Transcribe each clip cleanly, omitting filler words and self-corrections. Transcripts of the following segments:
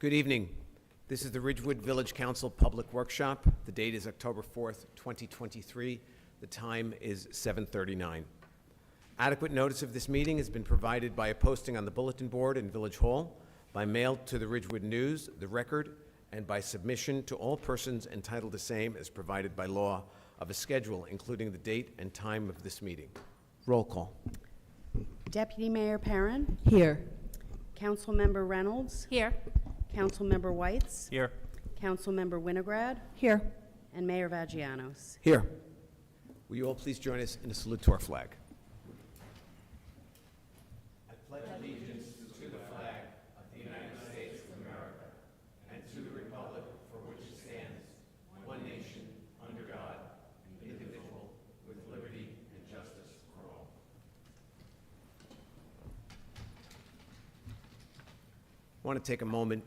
Good evening. This is the Ridgewood Village Council Public Workshop. The date is October 4th, 2023. The time is 7:39. Adequate notice of this meeting has been provided by a posting on the bulletin board in Village Hall, by mail to the Ridgewood News, the Record, and by submission to all persons entitled to same as provided by law of a schedule, including the date and time of this meeting. Roll call. Deputy Mayor Perrin. Here. Councilmember Reynolds. Here. Councilmember Whites. Here. Councilmember Winograd. Here. And Mayor Vagianos. Here. Will you all please join us in a salute to our flag? I pledge allegiance to the flag of the United States of America and to the republic for which it stands, one nation, under God, indivisible, with liberty and justice for all. I want to take a moment.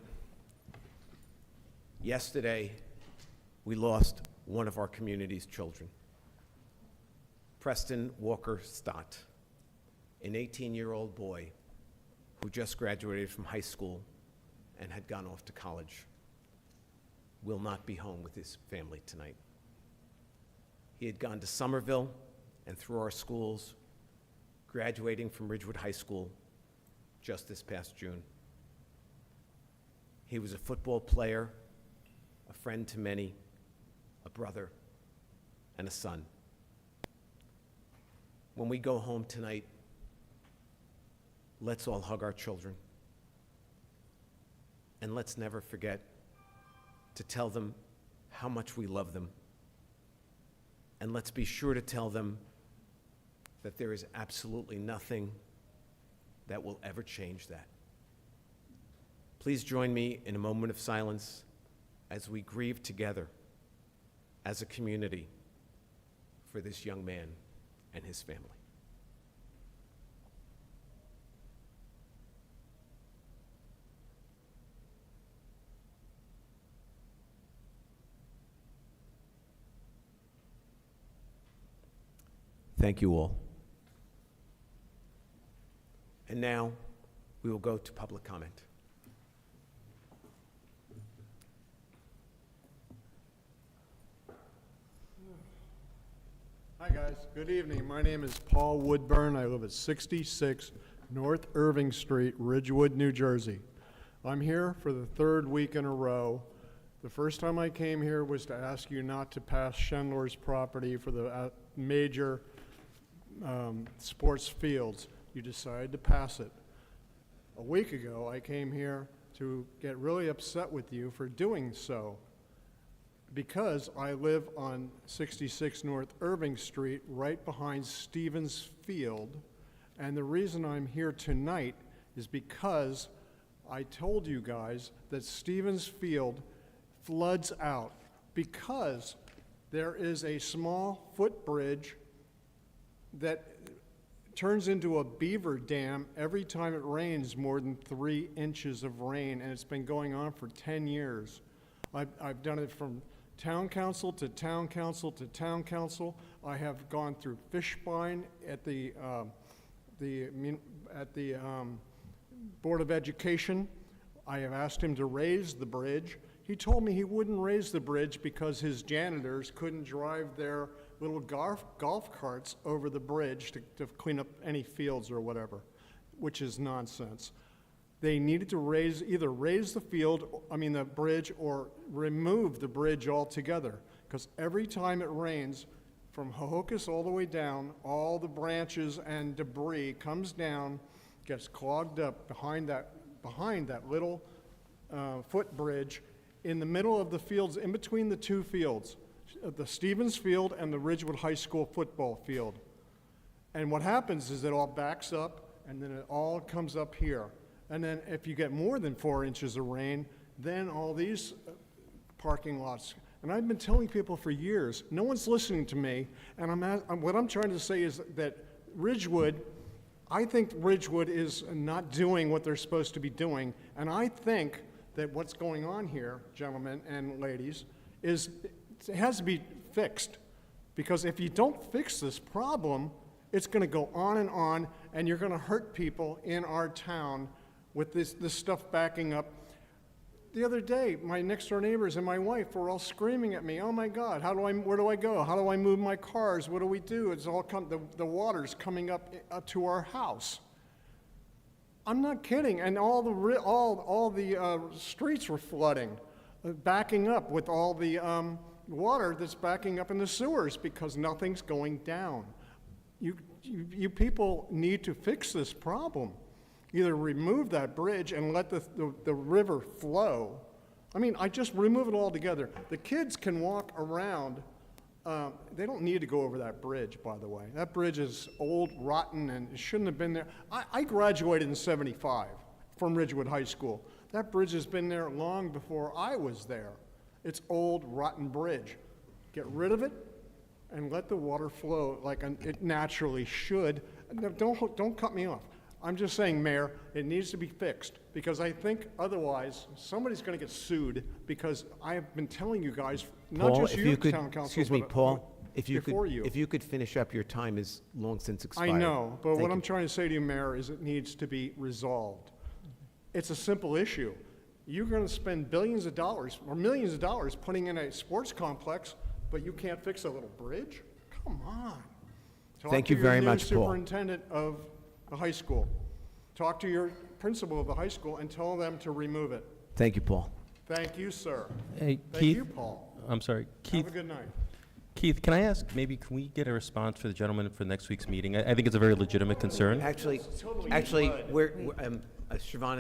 Yesterday, we lost one of our community's children. Preston Walker Stott, an 18-year-old boy who just graduated from high school and had gone off to college, will not be home with his family tonight. He had gone to Somerville and through our schools, graduating from Ridgewood High School just this past June. He was a football player, a friend to many, a brother, and a son. When we go home tonight, let's all hug our children. And let's never forget to tell them how much we love them. And let's be sure to tell them that there is absolutely nothing that will ever change that. Please join me in a moment of silence as we grieve together as a community for this young man and his family. Thank you all. And now we will go to public comment. Hi guys, good evening. My name is Paul Woodburn. I live at 66 North Irving Street, Ridgewood, New Jersey. I'm here for the third week in a row. The first time I came here was to ask you not to pass Schindler's property for the major sports fields. You decided to pass it. A week ago, I came here to get really upset with you for doing so, because I live on 66 North Irving Street, right behind Stevens Field. And the reason I'm here tonight is because I told you guys that Stevens Field floods out because there is a small footbridge that turns into a beaver dam every time it rains more than 3 inches of rain, and it's been going on for 10 years. I've done it from town council to town council to town council. I have gone through Fishbein at the Board of Education. I have asked him to raise the bridge. He told me he wouldn't raise the bridge because his janitors couldn't drive their little golf carts over the bridge to clean up any fields or whatever, which is nonsense. They needed to either raise the bridge, or remove the bridge altogether, because every time it rains, from Hohokus all the way down, all the branches and debris comes down, gets clogged up behind that little footbridge in the middle of the fields, in between the two fields, the Stevens Field and the Ridgewood High School football field. And what happens is it all backs up, and then it all comes up here. And then if you get more than 4 inches of rain, then all these parking lots. And I've been telling people for years, no one's listening to me, and what I'm trying to say is that I think Ridgewood is not doing what they're supposed to be doing, and I think that what's going on here, gentlemen and ladies, is it has to be fixed. Because if you don't fix this problem, it's going to go on, and you're going to hurt people in our town with this stuff backing up. The other day, my next-door neighbors and my wife were all screaming at me, "Oh my God, where do I go? How do I move my cars? What do we do?" It's all the water's coming up to our house. I'm not kidding, and all the streets were flooding, backing up with all the water that's backing up in the sewers because nothing's going down. You people need to fix this problem. Either remove that bridge and let the river flow. I mean, I just remove it altogether. The kids can walk around. They don't need to go over that bridge, by the way. That bridge is old, rotten, and it shouldn't have been there. I graduated in '75 from Ridgewood High School. That bridge has been there long before I was there. It's old, rotten bridge. Get rid of it and let the water flow like it naturally should. No, don't cut me off. I'm just saying, Mayor, it needs to be fixed, because I think otherwise somebody's going to get sued, because I have been telling you guys, not Paul, just if you, you could, town council, excuse me, but Paul, if you before you. could finish up, your time is long since I expired. know, but Thank what you. I'm trying to say to you, Mayor, is it needs to be resolved. It's a simple issue. You're going to spend billions of dollars or millions of dollars putting in a sports complex, but you can't fix a little bridge? Come on. Thank you very much, Talk to your Paul. new superintendent of the high school. Talk to your principal of the high school and tell them to remove it. Thank you, Paul. Thank you, sir. Hey, Thank Keith. you, Paul. I'm sorry, Have Keith. a good night. Keith, can I ask, maybe can we get a response for the gentleman for next week's meeting? I think it's a very legitimate concern. Actually, Siobhan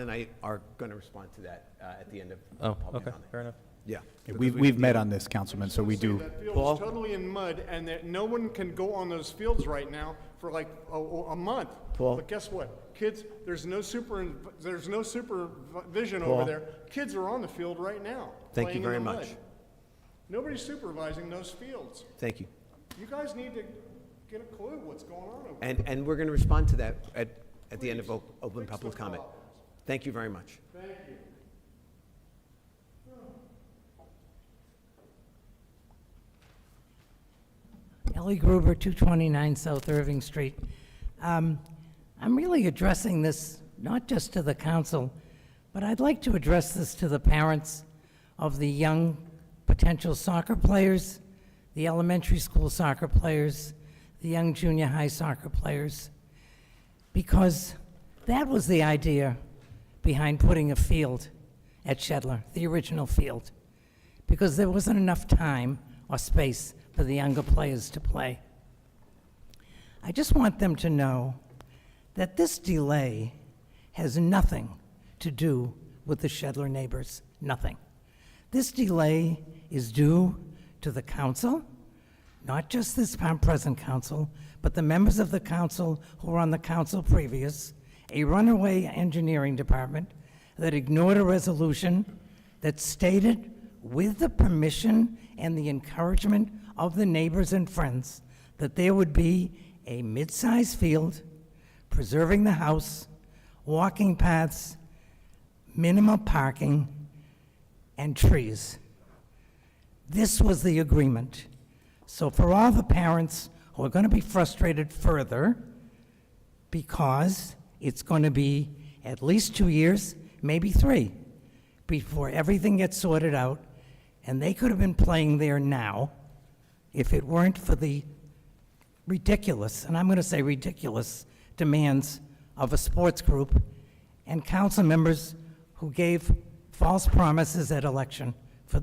and I are going to respond to that at the end of Oh, public okay, comment. fair enough. Yeah. Yeah, because We've met on this, Councilman, so we do. That field Paul? is totally in mud, and that no one can go on those fields right now for like a month. Paul? But guess what? Kids, there's no supervision over Paul? there. Kids are on the field right now. Thank you playing in very the much. mud. Nobody's supervising those fields. Thank you. You guys need to get a clue what's going on over there. And we're going to respond to that at the end of open Fix the public comment. problem. Thank you very much. Thank you. Ellie Gruber, 229 South Irving Street. I'm really addressing this not just to the council, but I'd like to address this to the parents of the young potential soccer players, the elementary school soccer players, the young junior high soccer players, because that was the idea behind putting a field at Shedler, the original field, because there wasn't enough time or space for the younger players to play. I just want them to know that this delay has nothing to do with the Shedler neighbors, nothing. This delay is due to the council, not just this present council, but the members of the council who were on the council previous, a runaway engineering department that ignored a resolution that stated, with the permission and the encouragement of the neighbors and friends, that there would be a mid-sized field, preserving the house, walking paths, minimum parking, and trees. This was the agreement. So for all the parents who are going to be frustrated further, because it's going to be at least 2 years, maybe 3, before everything gets sorted out, and they could have been playing there now if it weren't for the ridiculous, and I'm going to say ridiculous, demands of a sports group and council members who gave false promises at election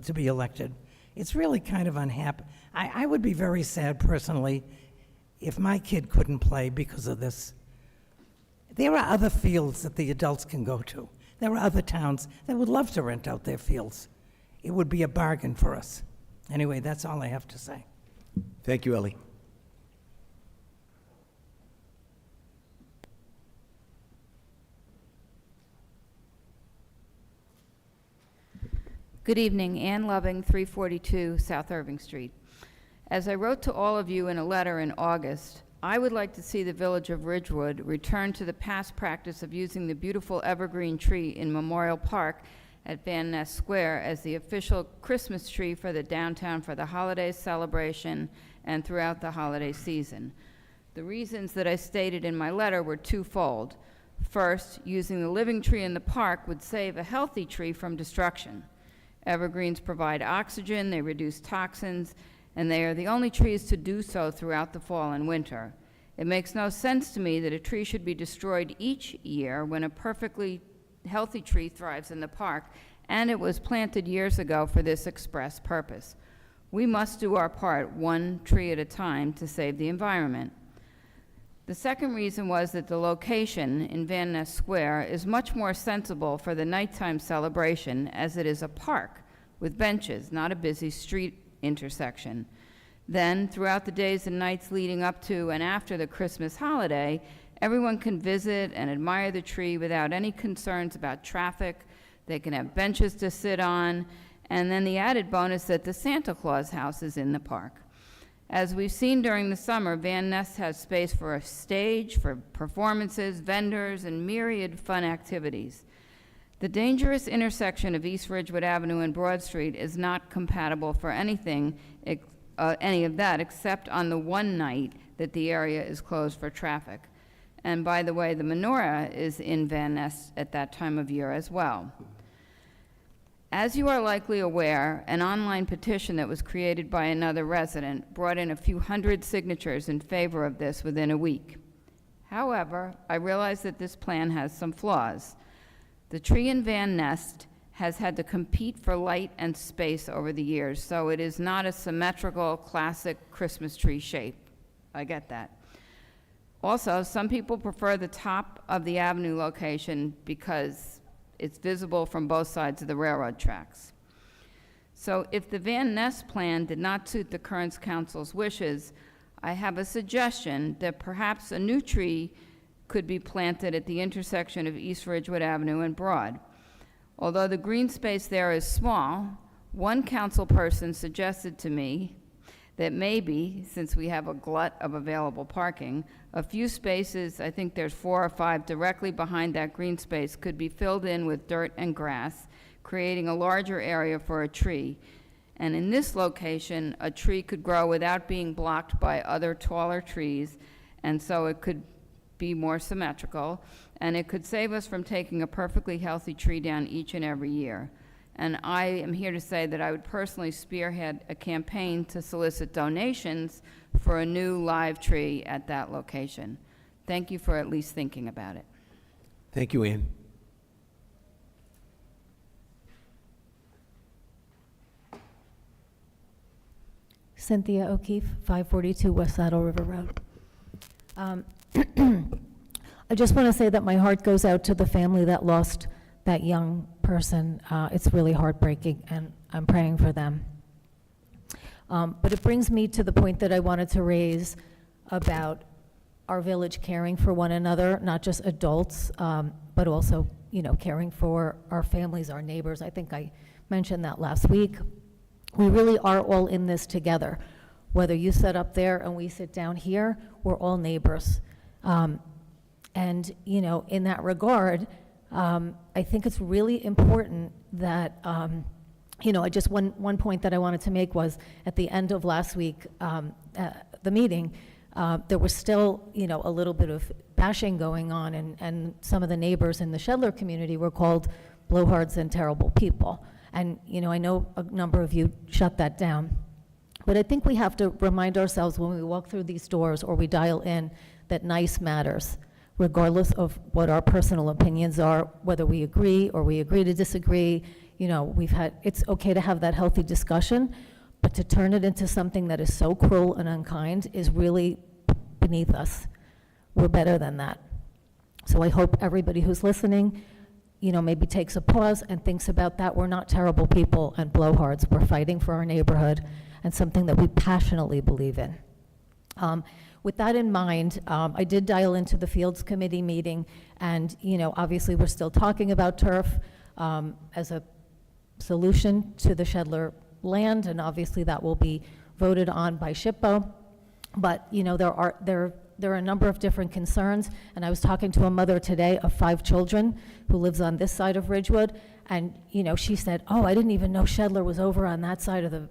to be elected. It's really kind of unhappy. I would be very sad personally if my kid couldn't play because of this. There are other fields that the adults can go to. There are other towns that would love to rent out their fields. It would be a bargain for us. Anyway, that's all I have to say. Thank you, Ellie. Good evening, Ann Loving, 342 South Irving Street. As I wrote to all of you in a letter in August, I would like to see the Village of Ridgewood return to the past practice of using the beautiful evergreen tree in Memorial Park at Van Ness Square as the official Christmas tree for the downtown for the holiday celebration and throughout the holiday season. The reasons that I stated in my letter were twofold. First, using the living tree in the park would save a healthy tree from destruction. Evergreens provide oxygen, they reduce toxins, and they are the only trees to do so throughout the fall and winter. It makes no sense to me that a tree should be destroyed each year when a perfectly healthy tree thrives in the park, and it was planted years ago for this express purpose. We must do our part, one tree at a time, to save the environment. The second reason was that the location in Van Ness Square is much more sensible for the nighttime celebration, as it is a park with benches, not a busy street intersection. Then, throughout the days and nights leading up to and after the Christmas holiday, everyone can visit and admire the tree without any concerns about traffic. They can have benches to sit on, and then the added bonus that the Santa Claus house is in the park. As we've seen during the summer, Van Ness has space for a stage, for performances, vendors, and myriad fun activities. The dangerous intersection of East Ridgewood Avenue and Broad Street is not compatible for anything, any of that, except on the one night that the area is closed for traffic. And by the way, the menorah is in Van Ness at that time of year as well. As you are likely aware, an online petition that was created by another resident brought in a few hundred signatures in favor of this within a week. However, I realize that this plan has some flaws. The tree in Van Ness has had to compete for light and space over the years, so it is not a symmetrical, classic Christmas tree shape. I get that. Also, some people prefer the top of the avenue location because it's visible from both sides of the railroad tracks. So if the Van Ness plan did not suit the current council's wishes, I have a suggestion that perhaps a new tree could be planted at the intersection of East Ridgewood Avenue and Broad. Although the green space there is small, one council person suggested to me that maybe, since we have a glut of available parking, a few spaces, I think there's 4 or 5 directly behind that green space, could be filled in with dirt and grass, creating a larger area for a tree. And in this location, a tree could grow without being blocked by other taller trees, and so it could be more symmetrical, and it could save us from taking a perfectly healthy tree down each and every year. And I am here to say that I would personally spearhead a campaign to solicit donations for a new live tree at that location. Thank you for at least thinking about it. Thank you, Ann. Cynthia O'Keefe, 542 West Saddle River Road. I just want to say that my heart goes out to the family that lost that young person. It's really heartbreaking, and I'm praying for them. But it brings me to the point that I wanted to raise about our village caring for one another, not just adults, but also, caring for our families, our neighbors. I think I mentioned that last week. We really are all in this together. Whether you sit up there and we sit down here, we're all neighbors. And, in that regard, I think it's really important that, one point that I wanted to make was at the end of last week, the meeting, there was still, a little bit of bashing going on, and some of the neighbors in the Shedler community were called blowhards and terrible people. And, I know a number of you shut that down. But I think we have to remind ourselves when we walk through these doors or we dial in that nice matters, regardless of what our personal opinions are, whether we agree or we agree to disagree. It's okay to have that healthy discussion, but to turn it into something that is so cruel and unkind is really beneath us. We're better than that. So I hope everybody who's listening, maybe takes a pause and thinks about that. We're not terrible people and blowhards. We're fighting for our neighborhood and something that we passionately believe in. With that in mind, I did dial into the Fields Committee meeting, and obviously we're still talking about turf as a solution to the Shedler land, and obviously that will be voted on by SHPO. But there are a number of different concerns, and I was talking to a mother today of 5 children who lives on this side of Ridgewood, and she said, "Oh, I didn't even know Shedler was over on that side of the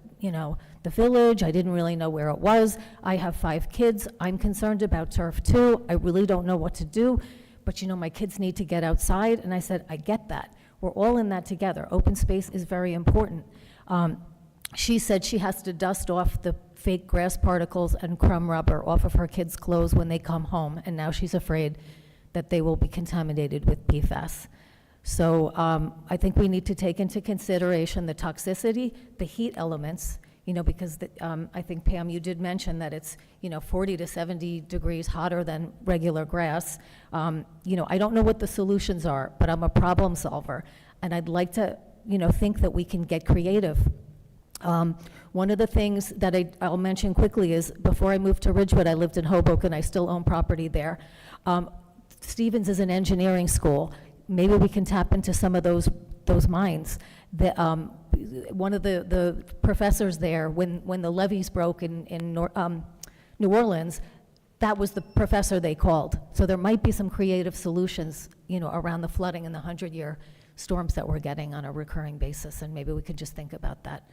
village. I didn't really know where it was. I have 5 kids. I'm concerned about turf too. I really don't know what to do." but you know, my kids need to get outside. And I said, I get that. We're all in that together. Open space is very important. She said she has to dust off the fake grass particles and crumb rubber off of her kids' clothes when they come home, and now she's afraid that they will be contaminated with PFAS. So I think we need to take into consideration the toxicity, the heat elements, you know, because I think, Pam, you did mention that it's, you know, 40 to 70 degrees hotter than regular grass. You know, I don't know what the solutions are, but I'm a problem solver, and I'd like to, you know, think that we can get creative. One of the things that I'll mention quickly is, before I moved to Ridgewood, I lived in Hoboken. I still own property there. Stevens is an engineering school. Maybe we can tap into some of those minds. One of the professors there, when the levees broke in New Orleans, that was the professor they called. So there might be some creative solutions, you know, around the flooding and the 100-year storms that we're getting on a recurring basis, and maybe we could just think about that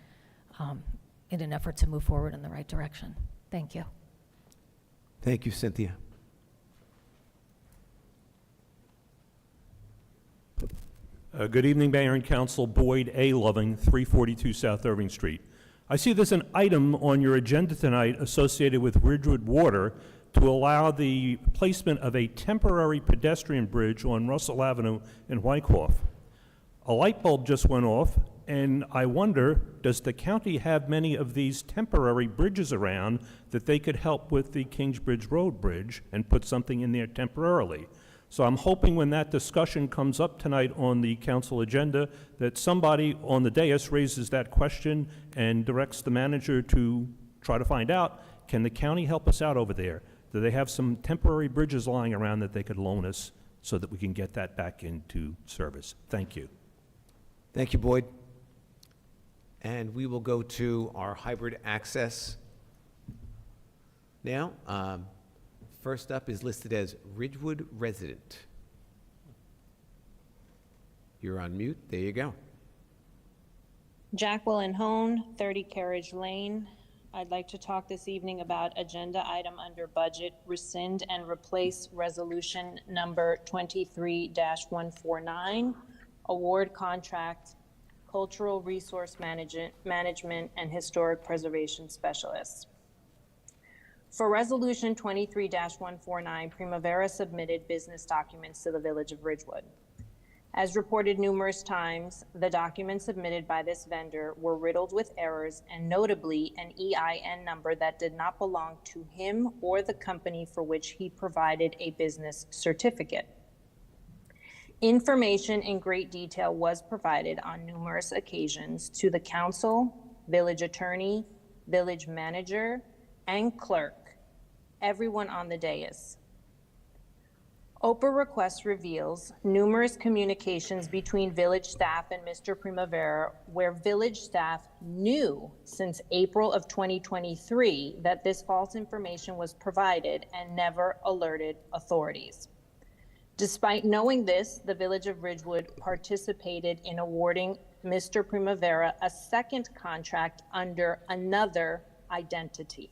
in an effort to move forward in the right direction. Thank you. Thank you, Cynthia. Good evening, Mayor and Council. Boyd A. Loving, 342 South Irving Street. I see there's an item on your agenda tonight associated with Ridgewood Water to allow the placement of a temporary pedestrian bridge on Russell Avenue in Wyckoff. A light bulb just went off, and I wonder, does the county have many of these temporary bridges around that they could help with the Kingsbridge Road Bridge and put something in there temporarily? So I'm hoping when that discussion comes up tonight on the council agenda, that somebody on the dais raises that question and directs the manager to try to find out, can the county help us out over there? Do they have some temporary bridges lying around that they could loan us so that we can get that back into service? Thank you. Thank you, Boyd. And we will go to our hybrid access now. First up is listed as Ridgewood resident. You're on mute. There you go. Jacqueline Hone, 30 Carriage Lane. I'd like to talk this evening about agenda item under budget, rescind and replace resolution number 23-149, award contract, cultural resource management and historic preservation specialists. For Resolution 23-149, Primavera submitted business documents to the Village of Ridgewood. As reported numerous times, the documents submitted by this vendor were riddled with errors, and notably an EIN number that did not belong to him or the company for which he provided a business certificate. Information in great detail was provided on numerous occasions to the council, village attorney, village manager, and clerk, everyone on the dais. OPA request reveals numerous communications between village staff and Mr. Primavera, where village staff knew since April of 2023 that this false information was provided and never alerted authorities. Despite knowing this, the Village of Ridgewood participated in awarding Mr. Primavera a second contract under another identity.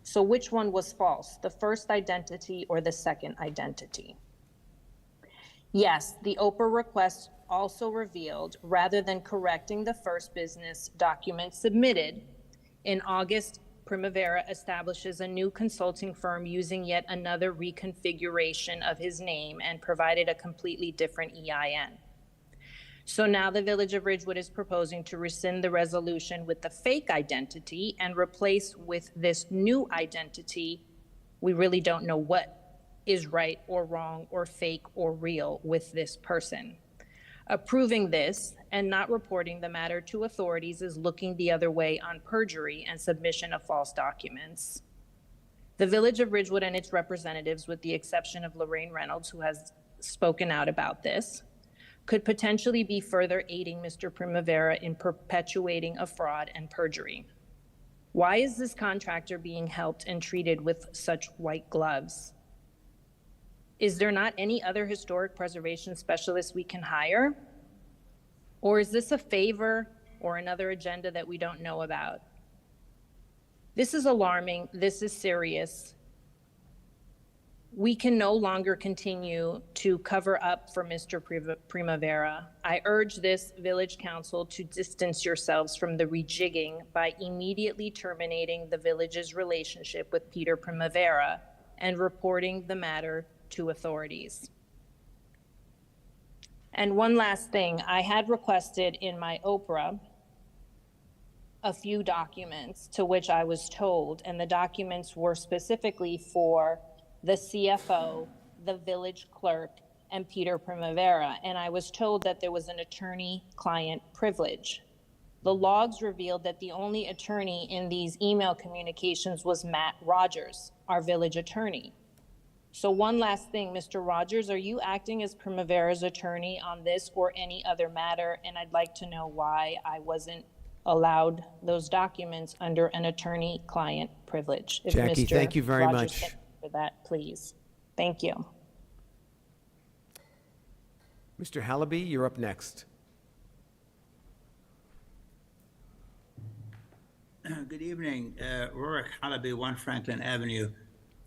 So which one was false, the first identity or the second identity? Yes, the OPA request also revealed, rather than correcting the first business document submitted, in August, Primavera establishes a new consulting firm using yet another reconfiguration of his name and provided a completely different EIN. So now the Village of Ridgewood is proposing to rescind the resolution with the fake identity and replace with this new identity. We really don't know what is right or wrong or fake or real with this person. Approving this and not reporting the matter to authorities is looking the other way on perjury and submission of false documents. The Village of Ridgewood and its representatives, with the exception of Lorraine Reynolds, who has spoken out about this, could potentially be further aiding Mr. Primavera in perpetuating a fraud and perjury. Why is this contractor being helped and treated with such white gloves? Is there not any other historic preservation specialist we can hire? Or is this a favor or another agenda that we don't know about? This is alarming. This is serious. We can no longer continue to cover up for Mr. Primavera. I urge this village council to distance yourselves from the rejigging by immediately terminating the village's relationship with Peter Primavera and reporting the matter to authorities. And one last thing, I had requested in my Oprah a few documents to which I was told, and the documents were specifically for the CFO, the village clerk, and Peter Primavera, and I was told that there was an attorney-client privilege. The logs revealed that the only attorney in these email communications was Matt Rogers, our village attorney. So one last thing, Mr. Rogers, are you acting as Primavera's attorney on this or any other matter? And I'd like to know why I wasn't allowed those documents under an attorney-client privilege. If Jackie, Mr. thank you very Rogers much. can answer that, please. Thank you. Mr. Hallaby, you're up next. Good evening, Rorik Hallaby, 1 Franklin Avenue.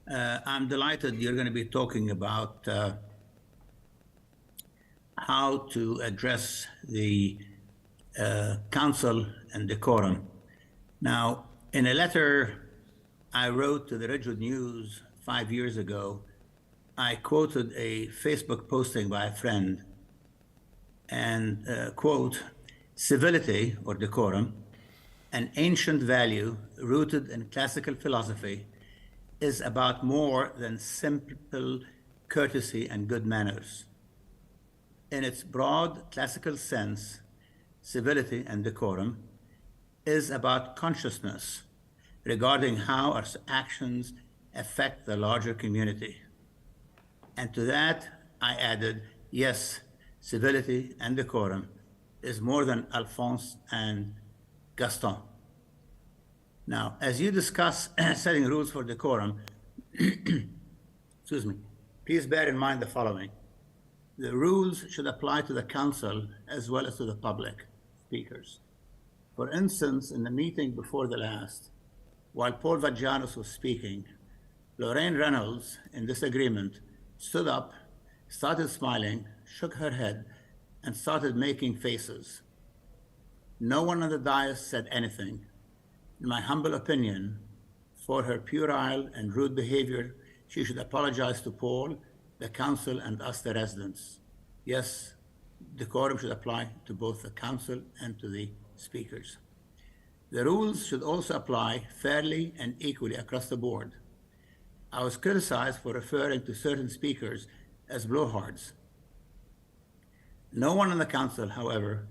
I'm delighted you're going to be talking about how to address the council and decorum. Now, in a letter I wrote to the Ridgewood News 5 years ago, I quoted a Facebook posting by a friend and quote, "Civility or decorum, an ancient value rooted in classical philosophy, is about more than simple courtesy and good manners. In its broad classical sense, civility and decorum is about consciousness regarding how our actions affect the larger community." And to that, I added, yes, civility and decorum is more than Alphonse and Gaston. Now, as you discuss setting rules for decorum, excuse me, please bear in mind the following. The rules should apply to the council as well as to the public speakers. For instance, in the meeting before the last, while Paul Vagianos was speaking, Lorraine Reynolds, in disagreement, stood up, started smiling, shook her head, and started making faces. No one on the dais said anything. In my humble opinion, for her puerile and rude behavior, she should apologize to Paul, the council, and us, the residents. Yes, decorum should apply to both the council and to the speakers. The rules should also apply fairly and equally across the board. I was criticized for referring to certain speakers as blowhards. No one on the council, however,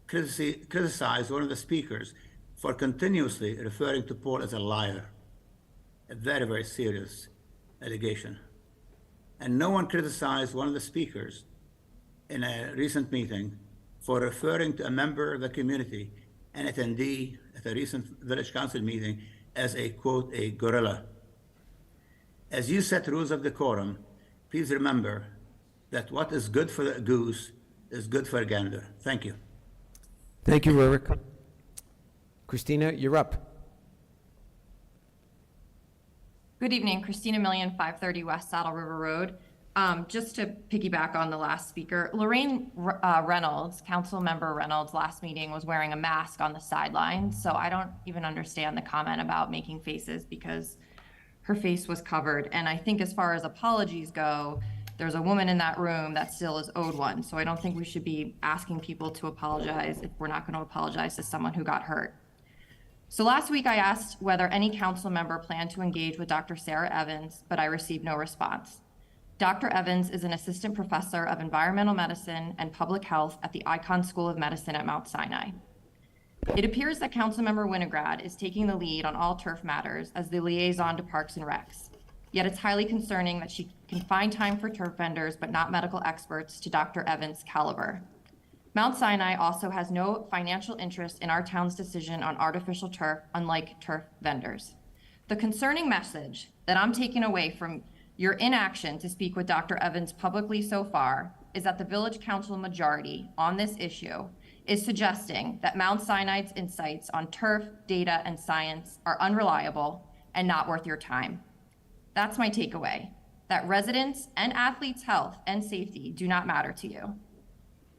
criticized one of the speakers for continuously referring to Paul as a liar, a very, very serious allegation. And no one criticized one of the speakers in a recent meeting for referring to a member of the community, an attendee at a recent village council meeting, as a, quote, a gorilla. As you set rules of decorum, please remember that what is good for the goose is good for a gander. Thank you. Thank you, Rurik. Christina, you're up. Good evening, Christina Million, 530 West Saddle River Road. Just to piggyback on the last speaker, Lorraine Reynolds, council member Reynolds, last meeting was wearing a mask on the sidelines. So I don't even understand the comment about making faces because her face was covered. And I think as far as apologies go, there's a woman in that room that still is owed one. So I don't think we should be asking people to apologize if we're not going to apologize to someone who got hurt. So last week I asked whether any council member planned to engage with Dr. Sarah Evans, but I received no response. Dr. Evans is an assistant professor of environmental medicine and public health at the Icahn School of Medicine at Mount Sinai. It appears that Councilmember Winograd is taking the lead on all turf matters as the liaison to Parks and Recs. Yet it's highly concerning that she can find time for turf vendors, but not medical experts to Dr. Evans' caliber. Mount Sinai also has no financial interest in our town's decision on artificial turf, unlike turf vendors. The concerning message that I'm taking away from your inaction to speak with Dr. Evans publicly so far is that the Village Council majority on this issue is suggesting that Mount Sinai's insights on turf, data, and science are unreliable and not worth your time. That's my takeaway. that residents' and athletes' health and safety do not matter to you.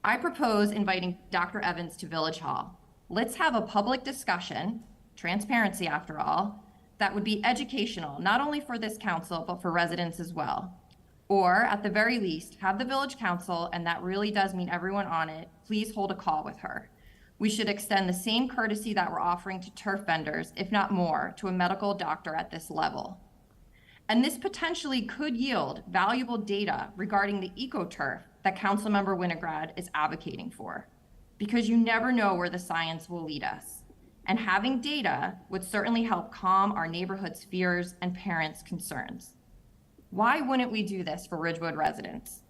I propose inviting Dr. Evans to Village Hall. Let's have a public discussion, transparency after all, that would be educational, not only for this council, but for residents as well. Or at the very least, have the village council, and that really does mean everyone on it, please hold a call with her. We should extend the same courtesy that we're offering to turf vendors, if not more, to a medical doctor at this level. And this potentially could yield valuable data regarding the eco-turf that Councilmember Winograd is advocating for, because you never know where the science will lead us. And having data would certainly help calm our neighborhood's fears and parents' concerns. Why wouldn't we do this for Ridgewood residents?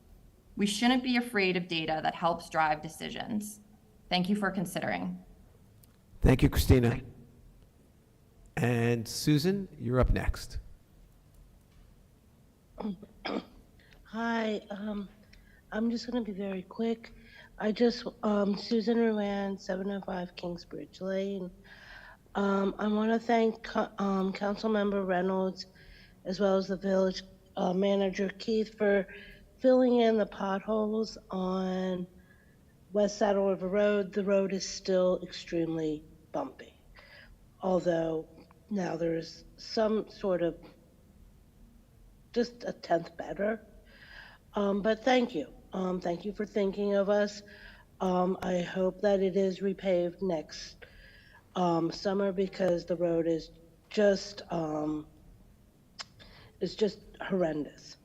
We shouldn't be afraid of data that helps drive decisions. Thank you for considering. Thank you, Christina. And Susan, you're up next. Hi, I'm just going to be very quick. Susan Ruan, 705 Kingsbridge Lane. I want to thank Councilmember Reynolds as well as the village manager Keith for filling in the potholes on West Saddle River Road. The road is still extremely bumpy, although now there's some sort of just a tenth better. But thank you. Thank you for thinking of us. I hope that it is repaved next summer, because the road is just horrendous,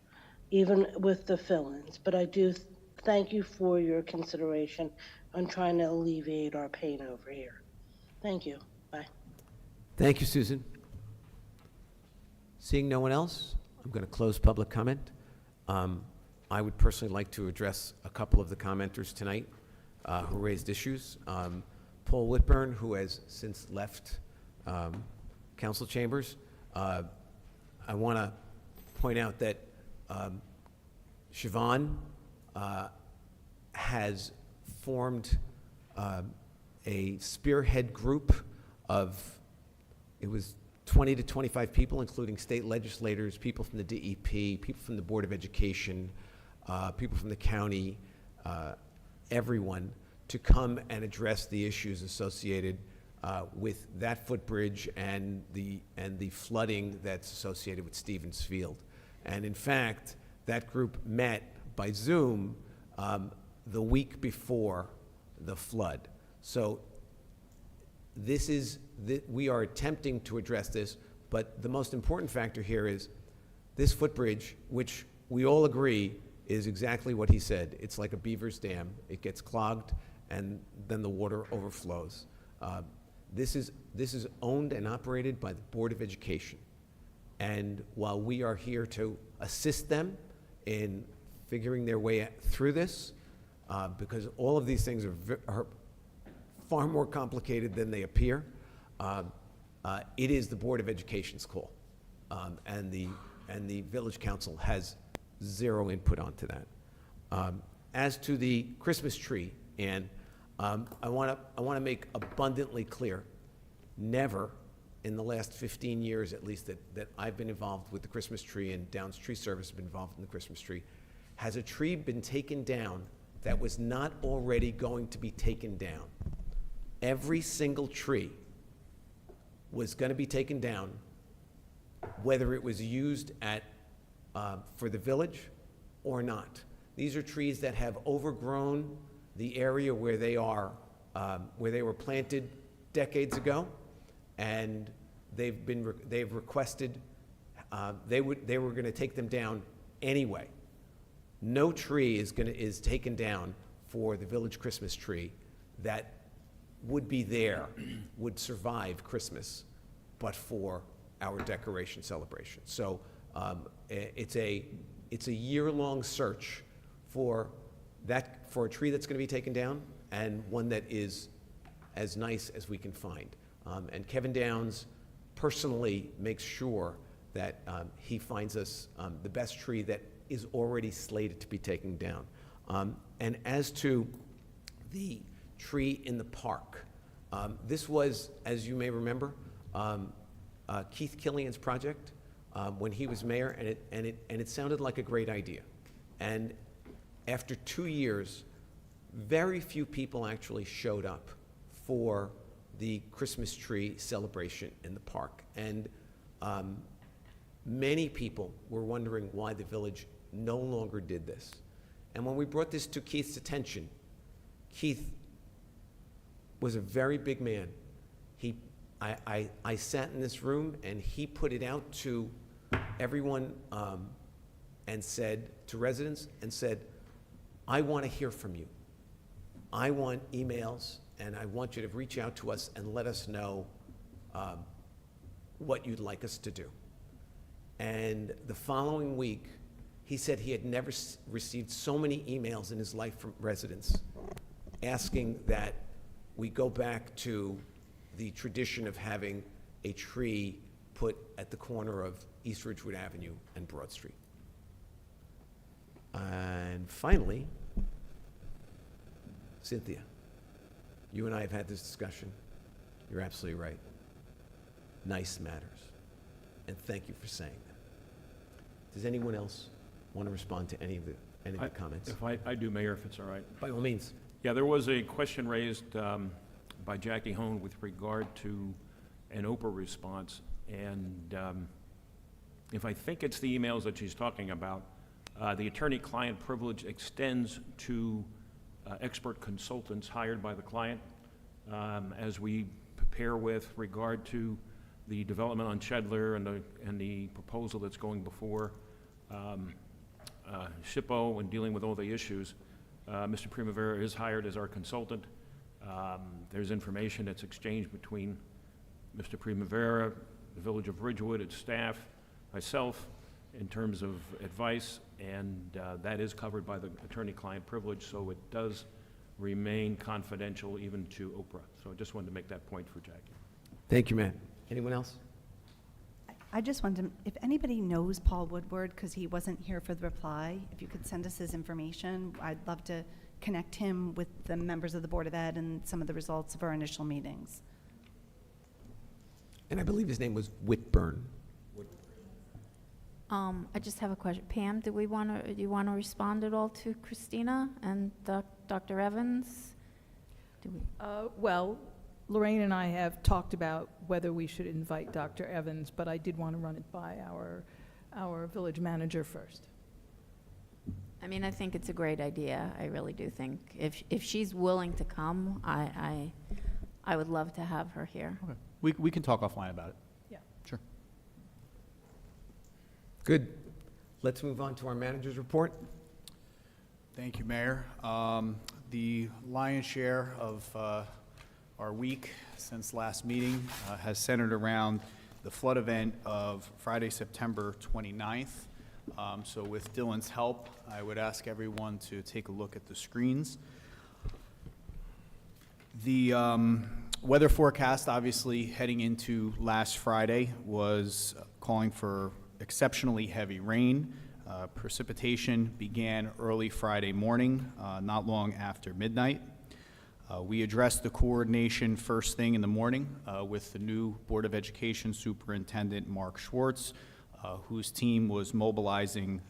even with the fill-ins. But I do thank you for your consideration on trying to alleviate our pain over here. Thank you. Bye. Thank you, Susan. Seeing no one else, I'm going to close public comment. I would personally like to address a couple of the commenters tonight who raised issues. Paul Whitburn, who has since left council chambers. I want to point out that Siobhan has formed a spearhead group of, it was 20 to 25 people, including state legislators, people from the DEP, people from the Board of Education, people from the county, everyone, to come and address the issues associated with that footbridge and the flooding that's associated with Stevens Field. And in fact, that group met by Zoom the week before the flood. So we are attempting to address this, but the most important factor here is this footbridge, which we all agree is exactly what he said. It's like a beaver's dam. It gets clogged, and then the water overflows. This is owned and operated by the Board of Education. And while we are here to assist them in figuring their way through this, because all of these things are far more complicated than they appear, it is the Board of Education's call. And the Village Council has zero input onto that. As to the Christmas tree, and I want to make abundantly clear, never in the last 15 years, at least, that I've been involved with the Christmas tree, and Downs Tree Service has been involved in the Christmas tree, has a tree been taken down that was not already going to be taken down. Every single tree was going to be taken down, whether it was used for the village or not. These are trees that have overgrown the area where they were planted decades ago, and they've requested they were going to take them down anyway. No tree is taken down for the village Christmas tree that would be there, would survive Christmas, but for our decoration celebration. So it's a year-long search for a tree that's going to be taken down, and one that is as nice as we can find. And Kevin Downs personally makes sure that he finds us the best tree that is already slated to be taken down. And as to the tree in the park, this was, as you may remember, Keith Killian's project. when he was mayor, and it sounded like a great idea. And after 2 years, very few people actually showed up for the Christmas tree celebration in the park. And many people were wondering why the village no longer did this. And when we brought this to Keith's attention, Keith was a very big man. I sat in this room, and he put it out to everyone and said, to residents, and said, I want to hear from you. I want emails, and I want you to reach out to us and let us know what you'd like us to do. And the following week, he said he had never received so many emails in his life from residents asking that we go back to the tradition of having a tree put at the corner of East Ridgewood Avenue and Broad Street. And finally, Cynthia, you and I have had this discussion. You're absolutely right. Nice matters. And thank you for saying that. Does anyone else want to respond to any of the comments? If I do, Mayor, if it's all right. By all means. Yeah, there was a question raised by Jackie Hone with regard to an Oprah response. And if I think it's the emails that she's talking about, the attorney-client privilege extends to expert consultants hired by the client as we prepare with regard to the development on Shedler and the proposal that's going before SHPO and dealing with all the issues. Mr. Primavera is hired as our consultant. There's information that's exchanged between Mr. Primavera, the Village of Ridgewood, its staff, myself, in terms of advice, and that is covered by the attorney-client privilege, so it does remain confidential even to Oprah. So I just wanted to make that point for Jackie. Thank you, Matt. Anyone else? I just wanted to, if anybody knows Paul Woodward, because he wasn't here for the reply, if you could send us his information, I'd love to connect him with the members of the Board of Ed and some of the results of our initial meetings. And I believe his name was Whitburn. I just have a question. Pam, do you want to respond at all to Christina and Dr. Evans? Well, Lorraine and I have talked about whether we should invite Dr. Evans, but I did want to run it by our village manager first. I mean, I think it's a great idea. I really do think if she's willing to come, I would love to have her here. Okay. We can talk offline about it. Yeah. Sure. Good. Let's move on to our manager's report. Thank you, Mayor. The lion's share of our week since last meeting has centered around the flood event of Friday, September 29th. So with Dylan's help, I would ask everyone to take a look at the screens. The weather forecast, obviously, heading into last Friday was calling for exceptionally heavy rain. Precipitation began early Friday morning, not long after midnight. We addressed the coordination first thing in the morning with the new Board of Education Superintendent, Mark Schwartz, whose team was mobilizing,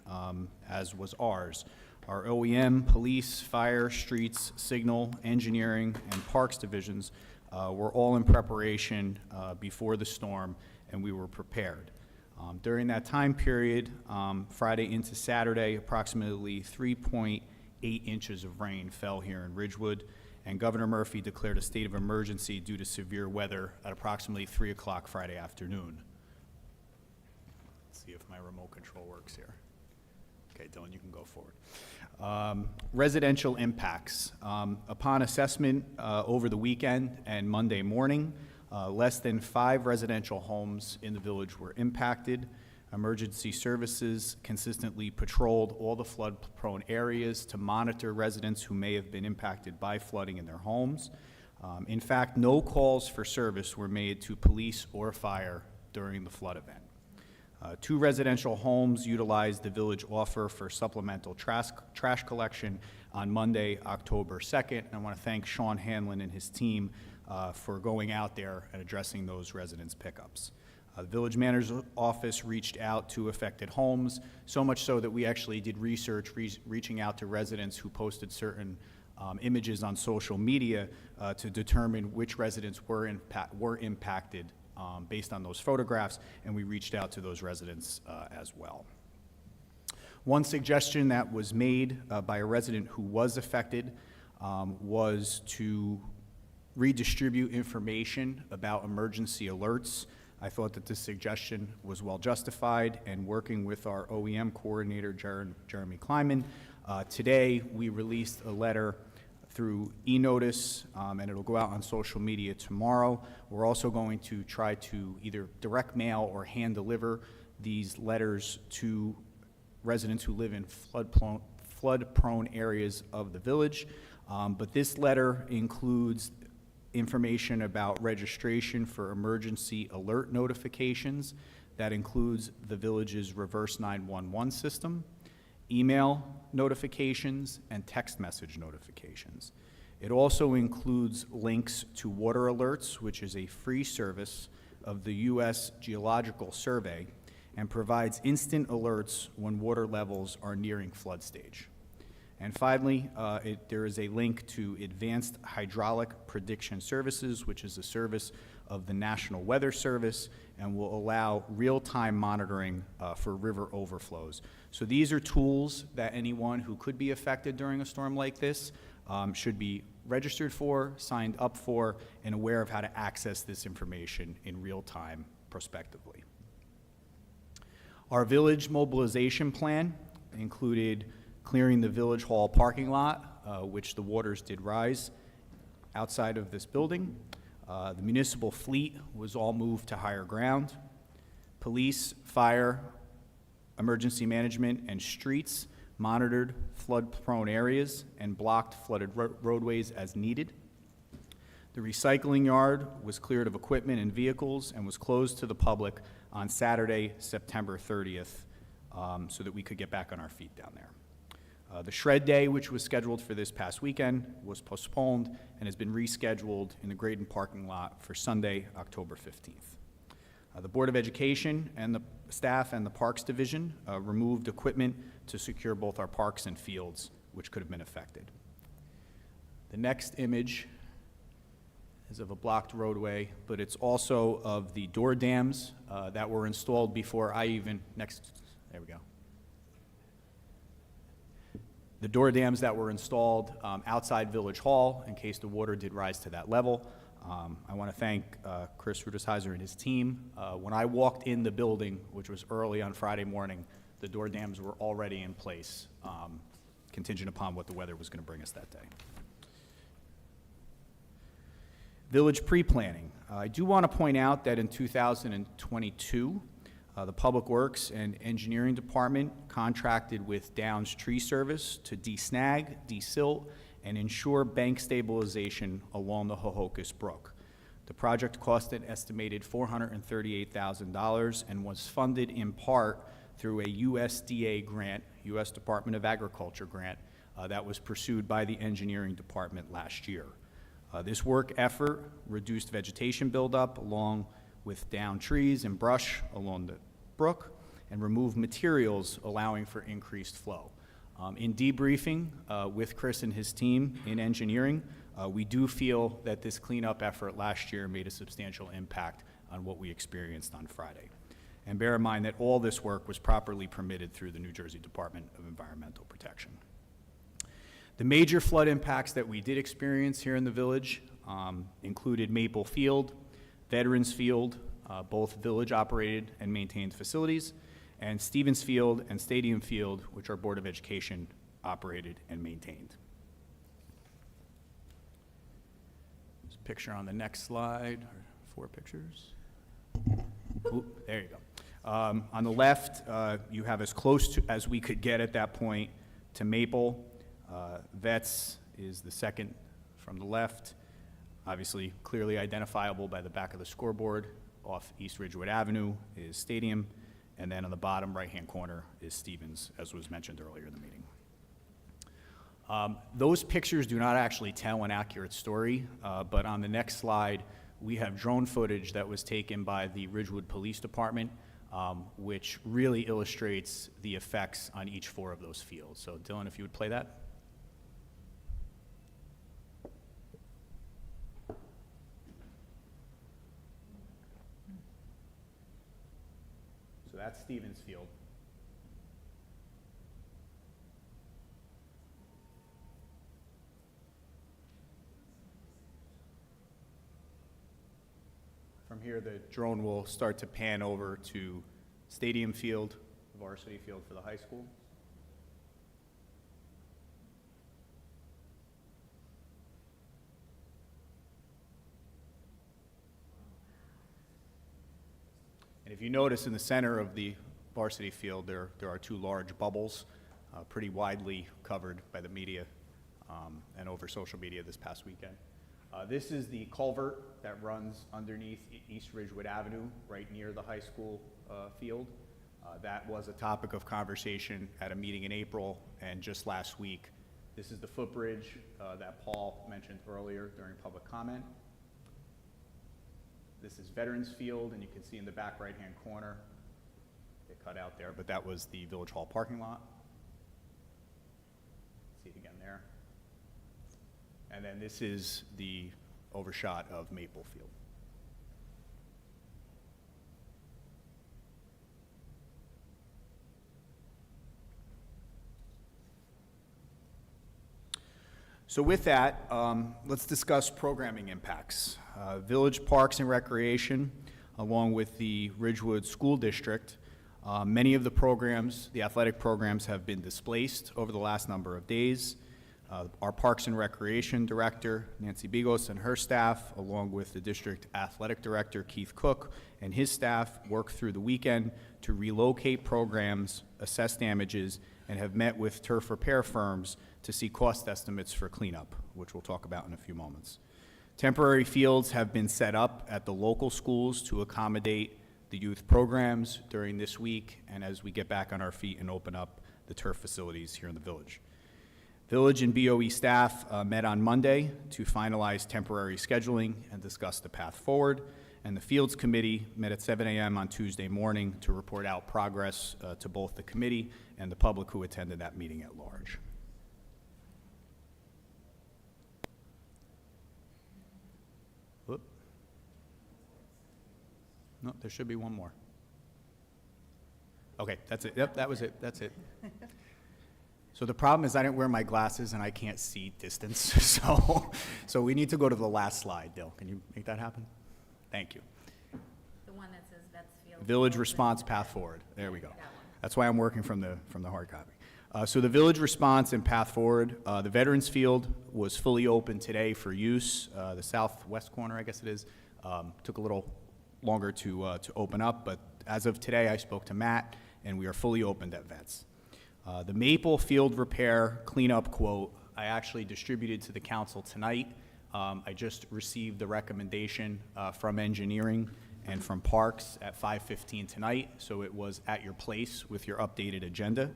as was ours. Our OEM, police, fire, streets, signal, engineering, and parks divisions were all in preparation before the storm, and we were prepared. During that time period, Friday into Saturday, approximately 3.8 inches of rain fell here in Ridgewood, and Governor Murphy declared a state of emergency due to severe weather at approximately 3 o'clock Friday afternoon. Let's see if my remote control works here. Okay, Dylan, you can go forward. Residential impacts. Upon assessment over the weekend and Monday morning, less than 5 residential homes in the village were impacted. Emergency services consistently patrolled all the flood-prone areas to monitor residents who may have been impacted by flooding in their homes. In fact, no calls for service were made to police or fire during the flood event. 2 residential homes utilized the village offer for supplemental trash collection on Monday, October 2nd. And I want to thank Sean Hanlon and his team for going out there and addressing those residents' pickups. The village manager's office reached out to affected homes, so much so that we actually did research, reaching out to residents who posted certain images on social media to determine which residents were impacted based on those photographs, and we reached out to those residents as well. One suggestion that was made by a resident who was affected was to redistribute information about emergency alerts. I thought that this suggestion was well justified, and working with our OEM coordinator, Jeremy Kleiman, today we released a letter through e-notice, and it'll go out on social media tomorrow. We're also going to try to either direct mail or hand deliver these letters to residents who live in flood-prone areas of the village. But this letter includes information about registration for emergency alert notifications. That includes the village's reverse 911 system, email notifications, and text message notifications. It also includes links to Water Alerts, which is a free service of the U.S. Geological Survey, and provides instant alerts when water levels are nearing flood stage. And finally, there is a link to Advanced Hydraulic Prediction Services, which is a service of the National Weather Service and will allow real-time monitoring for river overflows. So these are tools that anyone who could be affected during a storm like this should be registered for, signed up for, and aware of how to access this information in real time prospectively. Our village mobilization plan included clearing the Village Hall parking lot, which the waters did rise outside of this building. The municipal fleet was all moved to higher ground. Police, fire, emergency management, and streets monitored flood-prone areas and blocked flooded roadways as needed. The recycling yard was cleared of equipment and vehicles and was closed to the public on Saturday, September 30th, so that we could get back on our feet down there. The shred day, which was scheduled for this past weekend, was postponed and has been rescheduled in the Graydon parking lot for Sunday, October 15th. The Board of Education and the staff and the Parks Division removed equipment to secure both our parks and fields, which could have been affected. The next image is of a blocked roadway, but it's also of the door dams that were installed before I even, there we go. The door dams that were installed outside Village Hall in case the water did rise to that level. I want to thank Chris Rudesheiser and his team. When I walked in the building, which was early on Friday morning, the door dams were already in place, contingent upon what the weather was going to bring us that day. Village pre-planning. I do want to point out that in 2022, the Public Works and Engineering Department contracted with Downs Tree Service to desnag, desilt, and ensure bank stabilization along the Hohokus Brook. The project cost an estimated $438,000 and was funded in part through a USDA grant, U.S. Department of Agriculture grant, that was pursued by the Engineering Department last year. This work effort reduced vegetation buildup along with downed trees and brush along the brook and removed materials allowing for increased flow. In debriefing with Chris and his team in engineering, we do feel that this cleanup effort last year made a substantial impact on what we experienced on Friday. And bear in mind that all this work was properly permitted through the New Jersey Department of Environmental Protection. The major flood impacts that we did experience here in the village included Maple Field, Veterans Field, both village-operated and maintained facilities, and Stevens Field and Stadium Field, which our Board of Education operated and maintained. There's a picture on the next slide, or 4 pictures. Ooh, there you go. On the left, you have as close to as we could get at that point to Maple. Vets is the second from the left, obviously clearly identifiable by the back of the scoreboard. Off East Ridgewood Avenue is Stadium, and then on the bottom right-hand corner is Stevens, as was mentioned earlier in the meeting. Those pictures do not actually tell an accurate story, but on the next slide, we have drone footage that was taken by the Ridgewood Police Department, which really illustrates the effects on each 4 of those fields. So Dylan, if you would play that. So that's Stevens Field. From here, the drone will start to pan over to Stadium Field, varsity field for the high school. And if you notice in the center of the varsity field, there are 2 large bubbles, pretty widely covered by the media and over social media this past weekend. This is the culvert that runs underneath East Ridgewood Avenue, right near the high school field. That was a topic of conversation at a meeting in April and just last week. This is the footbridge that Paul mentioned earlier during public comment. This is Veterans Field, and you can see in the back right-hand corner, it cut out there, but that was the Village Hall parking lot. See it again there. And then this is the overshot of Maple Field. So with that, let's discuss programming impacts. Village Parks and Recreation, along with the Ridgewood School District, many of the programs, the athletic programs, have been displaced over the last number of days. Our Parks and Recreation Director, Nancy Bigos, and her staff, along with the District Athletic Director, Keith Cook, and his staff, worked through the weekend to relocate programs, assess damages, and have met with turf repair firms to see cost estimates for cleanup, which we'll talk about in a few moments. Temporary fields have been set up at the local schools to accommodate the youth programs during this week and as we get back on our feet and open up the turf facilities here in the village. Village and BOE staff met on Monday to finalize temporary scheduling and discuss the path forward, and the Fields Committee met at 7 a.m. on Tuesday morning to report out progress to both the committee and the public who attended that meeting at large. Whoop. No, there should be one more. Okay, that's it. Yep, that was it. That's it. So the problem is I didn't wear my glasses and I can't see distance, so we need to go to the last slide, Dil. Can you make that happen? Thank you. The one that says Vetsfield. Village response path forward. There we go. That's why I'm working from the hard copy. So the village response and path forward, the Veterans Field was fully open today for use. The southwest corner, I guess it is, took a little longer to open up, but as of today, I spoke to Matt, and we are fully opened at Vets. The Maple Field repair cleanup quote, I actually distributed to the council tonight. I just received the recommendation from engineering and from Parks at 5:15 tonight, so it was at your place with your updated agenda.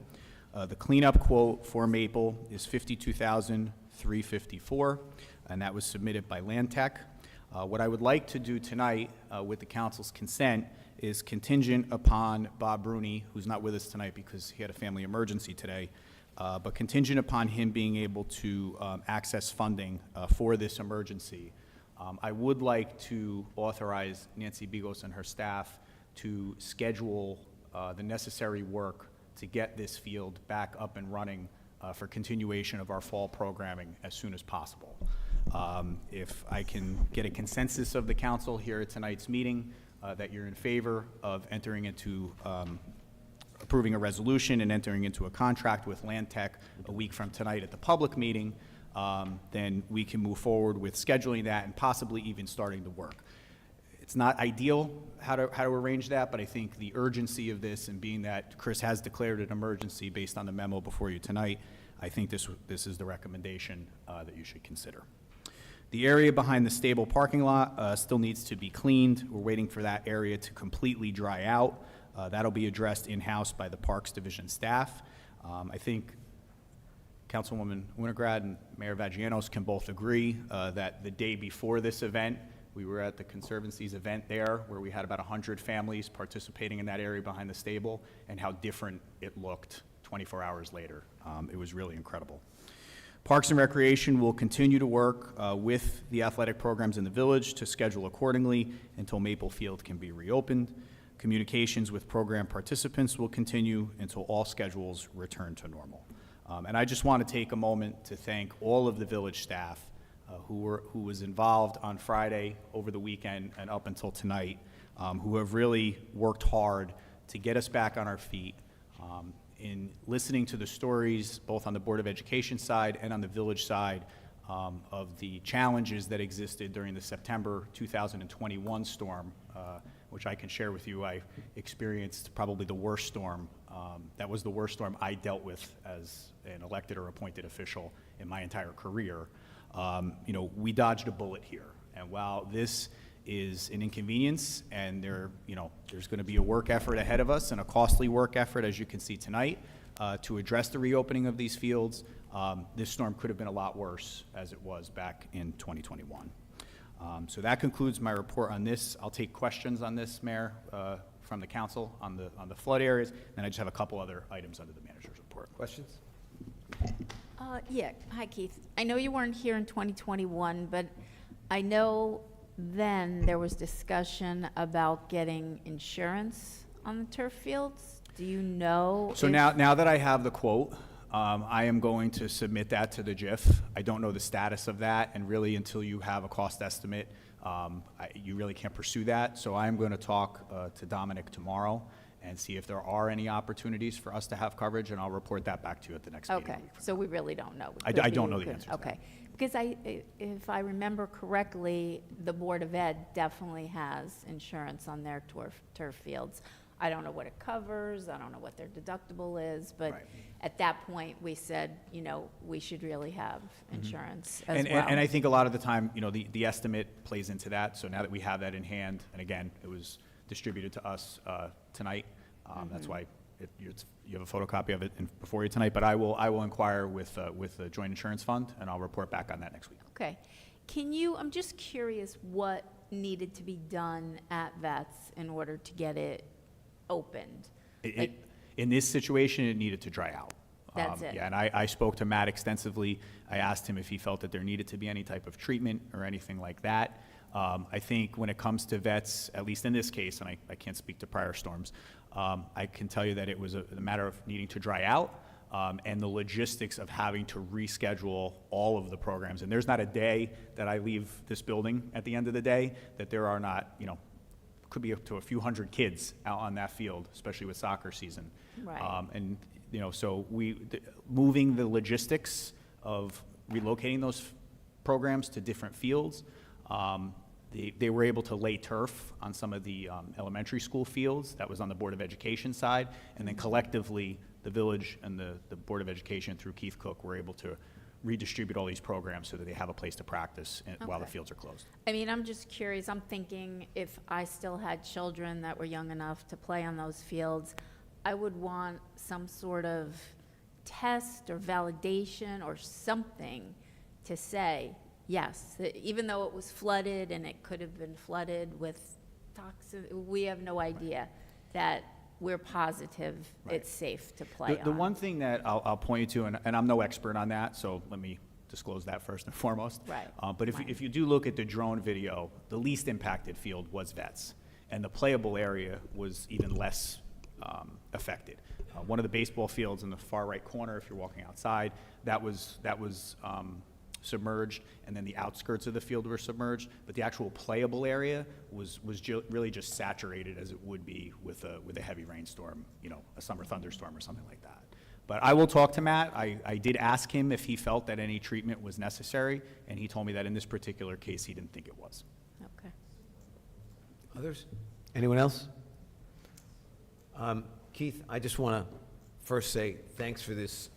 The cleanup quote for Maple is $52,354, and that was submitted by Land Tech. What I would like to do tonight, with the council's consent, is contingent upon Bob Bruni, who's not with us tonight because he had a family emergency today, but contingent upon him being able to access funding for this emergency. I would like to authorize Nancy Bigos and her staff to schedule the necessary work to get this field back up and running for continuation of our fall programming as soon as possible. If I can get a consensus of the council here at tonight's meeting that you're in favor of entering into approving a resolution and entering into a contract with Land Tech a week from tonight at the public meeting, then we can move forward with scheduling that and possibly even starting the work. It's not ideal how to arrange that, but I think the urgency of this and being that Chris has declared an emergency based on the memo before you tonight, I think this is the recommendation that you should consider. The area behind the stable parking lot still needs to be cleaned. We're waiting for that area to completely dry out. That'll be addressed in-house by the Parks Division staff. I think Councilwoman Winograd and Mayor Vagianos can both agree that the day before this event, We were at the Conservancy's event there, where we had about 100 families participating in that area behind the stable, and how different it looked 24 hours later. It was really incredible. Parks and Recreation will continue to work with the athletic programs in the village to schedule accordingly until Maple Field can be reopened. Communications with program participants will continue until all schedules return to normal. And I just want to take a moment to thank all of the village staff who was involved on Friday, over the weekend, and up until tonight, who have really worked hard to get us back on our feet. In listening to the stories, both on the Board of Education side and on the village side, of the challenges that existed during the September 2021 storm, which I can share with you. I experienced probably the worst storm. That was the worst storm I dealt with as an elected or appointed official in my entire career. You know, we dodged a bullet here. And while this is an inconvenience, and there's going to be a work effort ahead of us, and a costly work effort, as you can see tonight, to address the reopening of these fields, this storm could have been a lot worse, as it was back in 2021. So that concludes my report on this. I'll take questions on this, Mayor, from the council on the flood areas, and I just have a couple other items under the manager's report. Questions? Yeah, hi Keith. I know you weren't here in 2021, but I know then there was discussion about getting insurance on the turf fields. Do you know? So now that I have the quote, I am going to submit that to the JIF. I don't know the status of that, and really until you have a cost estimate, you really can't pursue that. So I'm going to talk to Dominic tomorrow and see if there are any opportunities for us to have coverage, and I'll report that back to you at the next meeting. Okay, so we really don't know. I don't know the answer to that. Okay, because if I remember correctly, the Board of Ed definitely has insurance on their turf fields. I don't know what it covers, I don't know what their deductible is, but Right. at that point, we said, we should really have insurance as And well. I think a lot of the time, the estimate plays into that. So now that we have that in hand, and again, it was distributed to us tonight. That's why you have a photocopy of it before you tonight. But I will inquire with the Joint Insurance Fund, and I'll report back on that next week. Okay. I'm just curious what needed to be done at Vets in order to get it opened? In this situation, it needed to dry out. That's it. Yeah, and I spoke to Matt extensively. I asked him if he felt that there needed to be any type of treatment or anything like that. I think when it comes to Vets, at least in this case, and I can't speak to prior storms, I can tell you that it was a matter of needing to dry out, and the logistics of having to reschedule all of the programs. And there's not a day that I leave this building at the end of the day that there are not, could be up to a few hundred kids out on that field, especially with soccer season. Right. And, so moving the logistics of relocating those programs to different fields, they were able to lay turf on some of the elementary school fields. That was on the Board of Education side. And then collectively, the village and the Board of Education through Keith Cook were able to redistribute all these programs so that they have a place to practice while the fields are closed. I'm just curious. I'm thinking if I still had children that were young enough to play on those fields, I would want some sort of test or validation or something to say, yes, even though it was flooded and it could have been flooded with toxic, we have no idea that we're positive it's safe to play on. The one thing that I'll point you to, and I'm no expert on that, so let me disclose that first and foremost. Right. But if you do look at the drone video, the least impacted field was Vets, and the playable area was even less affected. One of the baseball fields in the far right corner, if you're walking outside, that was submerged, and then the outskirts of the field were submerged, but the actual playable area was really just saturated as it would be with a heavy rainstorm, a summer thunderstorm or something like that. But I will talk to Matt. I did ask him if he felt that any treatment was necessary, and he told me that in this particular case, he didn't think it was. Okay. Others? Anyone else? Keith, I just want to first say thanks for this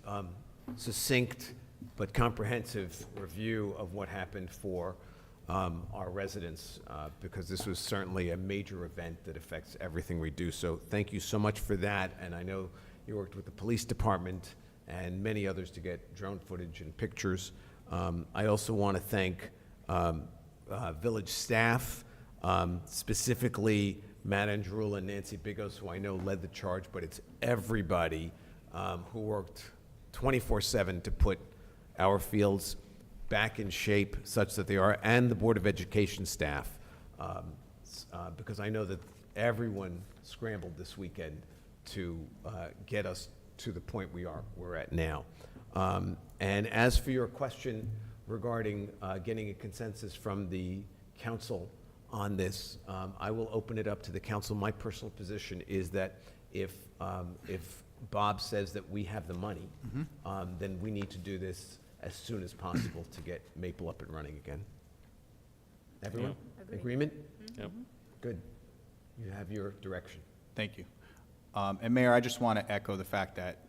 succinct but comprehensive review of what happened for our residents, because this was certainly a major event that affects everything we do. So thank you so much for that. And I know you worked with the police department and many others to get drone footage and pictures. I also want to thank village staff, specifically Matt Andrula and Nancy Bigos, who I know led the charge, but it's everybody who worked 24/7 to put our fields back in shape such that they are, and the Board of Education staff, because I know that everyone scrambled this weekend to get us to the point we're at now. And as for your question regarding getting a consensus from the council on this, I will open it up to the council. My personal position is that if Bob says that we have the money, then we need to do this as soon as possible to get Maple up and running again. Everyone? Agreement? Yep. Good. You have your direction. Thank you. And Mayor, I just want to echo the fact that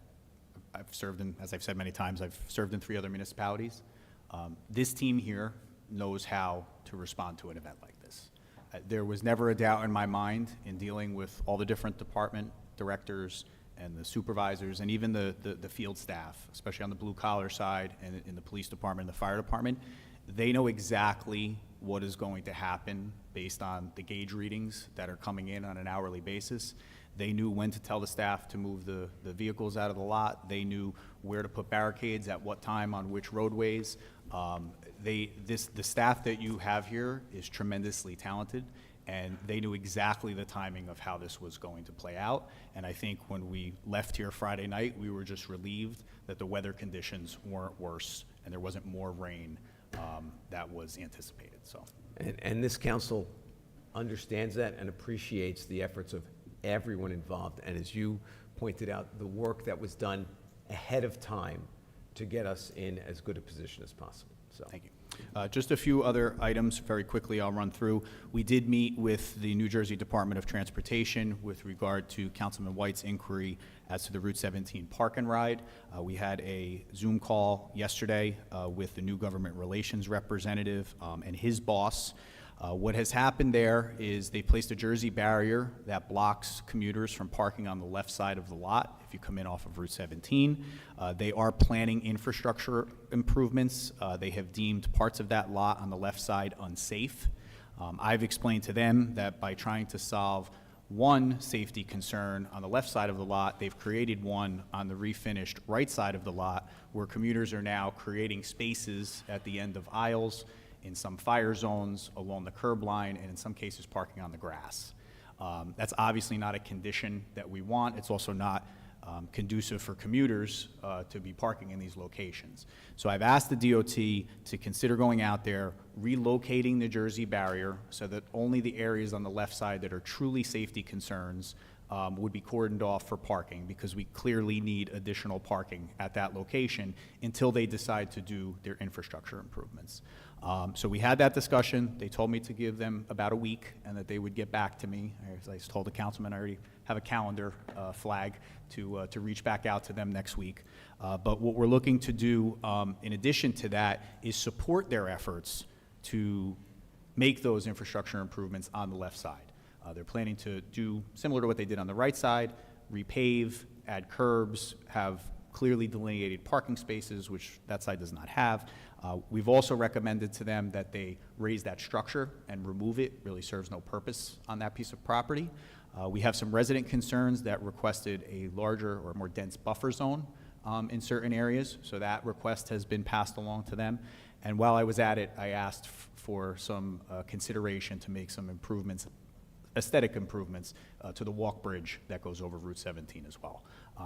I've served in, as I've said many times, I've served in 3 other municipalities. This team here knows how to respond to an event like this. There was never a doubt in my mind in dealing with all the different department directors and the supervisors and even the field staff, especially on the blue-collar side and in the police department and the fire department. They know exactly what is going to happen based on the gauge readings that are coming in on an hourly basis. They knew when to tell the staff to move the vehicles out of the lot. They knew where to put barricades at what time on which roadways. The staff that you have here is tremendously talented, and they knew exactly the timing of how this was going to play out. And I think when we left here Friday night, we were just relieved that the weather conditions weren't worse and there wasn't more rain that was anticipated. So, And this council understands that and appreciates the efforts of everyone involved. And as you pointed out, the work that was done ahead of time to get us in as good a position as possible. So, thank you. Just a few other items very quickly I'll run through. We did meet with the New Jersey Department of Transportation with regard to Councilman White's inquiry as to the Route 17 park and ride. We had a Zoom call yesterday with the new government relations representative and his boss. What has happened there is they placed a Jersey barrier that blocks commuters from parking on the left side of the lot if you come in off of Route 17. They are planning infrastructure improvements. They have deemed parts of that lot on the left side unsafe. I've explained to them that by trying to solve one safety concern on the left side of the lot, they've created one on the refinished right side of the lot where commuters are now creating spaces at the end of aisles, in some fire zones, along the curb line, and in some cases parking on the grass. That's obviously not a condition that we want. It's also not conducive for commuters to be parking in these locations. So I've asked the DOT to consider going out there, relocating the Jersey barrier so that only the areas on the left side that are truly safety concerns would be cordoned off for parking, because we clearly need additional parking at that location until they decide to do their infrastructure improvements. So we had that discussion. They told me to give them about a week and that they would get back to me. As I told the councilman, I already have a calendar flag to reach back out to them next week. But what we're looking to do in addition to that is support their efforts to make those infrastructure improvements on the left side. They're planning to do similar to what they did on the right side, repave, add curbs, have clearly delineated parking spaces, which that side does not have. We've also recommended to them that they raise that structure and remove it. Really serves no purpose on that piece of property. We have some resident concerns that requested a larger or more dense buffer zone in certain areas, so that request has been passed along to them. And while I was at it, I asked for some consideration to make some improvements, aesthetic improvements to the walk bridge that goes over Route 17 as well.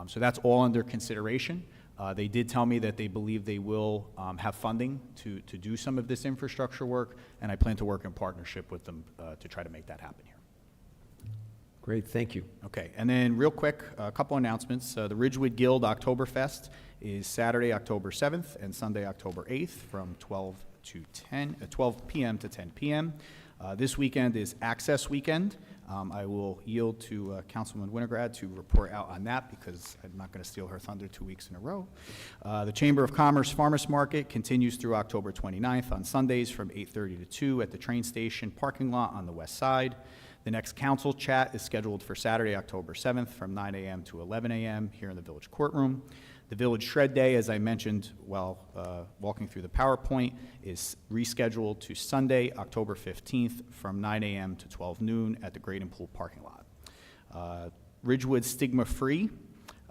So that's all under consideration. They did tell me that they believe they will have funding to do some of this infrastructure work, and I plan to work in partnership with them to try to make that happen here. Great, thank you. Okay, and then real quick, a couple announcements. The Ridgewood Guild Oktoberfest is Saturday, October 7th, and Sunday, October 8th, from 12 p.m. to 10 p.m. This weekend is Access Weekend. I will yield to Councilwoman Winograd to report out on that because I'm not going to steal her thunder 2 weeks in a row. The Chamber of Commerce Farmers Market continues through October 29th on Sundays from 8:30 to 2 at the train station parking lot on the west side. The next council chat is scheduled for Saturday, October 7th from 9 a.m. to 11 a.m. here in the village courtroom. The Village Shred Day, as I mentioned while walking through the PowerPoint, is rescheduled to Sunday, October 15th from 9 a.m. to 12 noon at the Graydon Pool parking lot. Ridgewood Stigma Free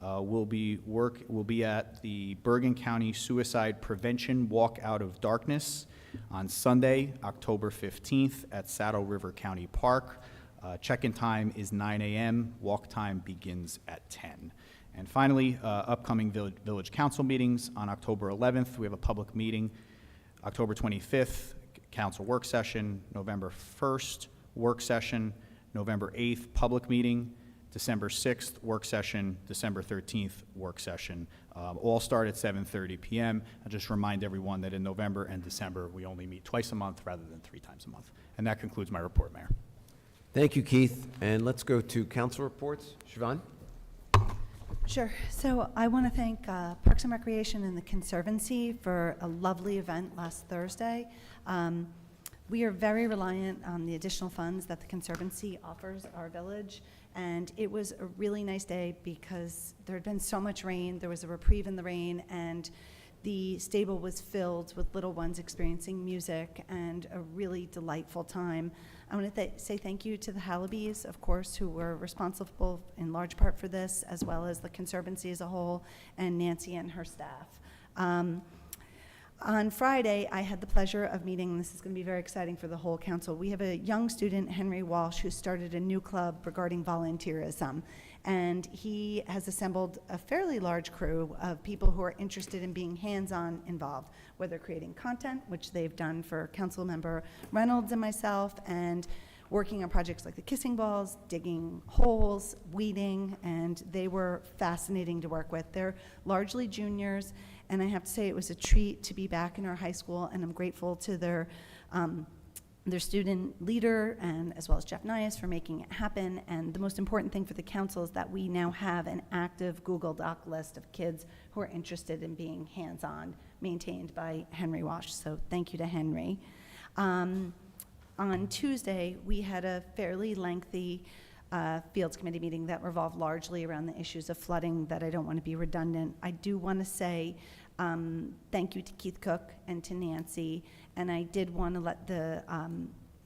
will be at the Bergen County Suicide Prevention Walk Out of Darkness on Sunday, October 15th at Saddle River County Park. Check-in time is 9 a.m. Walk time begins at 10. And finally, upcoming village council meetings. On October 11th, we have a public meeting. October 25th, council work session. November 1st, work session. November 8th, public meeting. December 6th, work session. December 13th, work session. All start at 7:30 p.m. I'll just remind everyone that in November and December, we only meet twice a month rather than 3 times a month. And that concludes my report, Mayor. Thank you, Keith. And let's go to council reports. Siobhan? Sure. So I want to thank Parks and Recreation and the Conservancy for a lovely event last Thursday. We are very reliant on the additional funds that the Conservancy offers our village, and it was a really nice day because there had been so much rain. There was a reprieve in the rain, and the stable was filled with little ones experiencing music and a really delightful time. I want to say thank you to the Halibys, of course, who were responsible in large part for this, as well as the Conservancy as a whole, and Nancy and her staff. On Friday, I had the pleasure of meeting, and this is going to be very exciting for the whole council. We have a young student, Henry Walsh, who started a new club regarding volunteerism. And he has assembled a fairly large crew of people who are interested in being hands-on involved, whether creating content, which they've done for Councilmember Reynolds and myself, and working on projects like the kissing balls, digging holes, weeding, and they were fascinating to work with. They're largely juniors, and I have to say it was a treat to be back in our high school, and I'm grateful to their student leader, and as well as Jeff Nias, for making it happen. And the most important thing for the council is that we now have an active Google Doc list of kids who are interested in being hands-on, maintained by Henry Walsh. So thank you to Henry. On Tuesday, we had a fairly lengthy Fields Committee meeting that revolved largely around the issues of flooding that I don't want to be redundant. I do want to say thank you to Keith Cook and to Nancy, and I did want to let the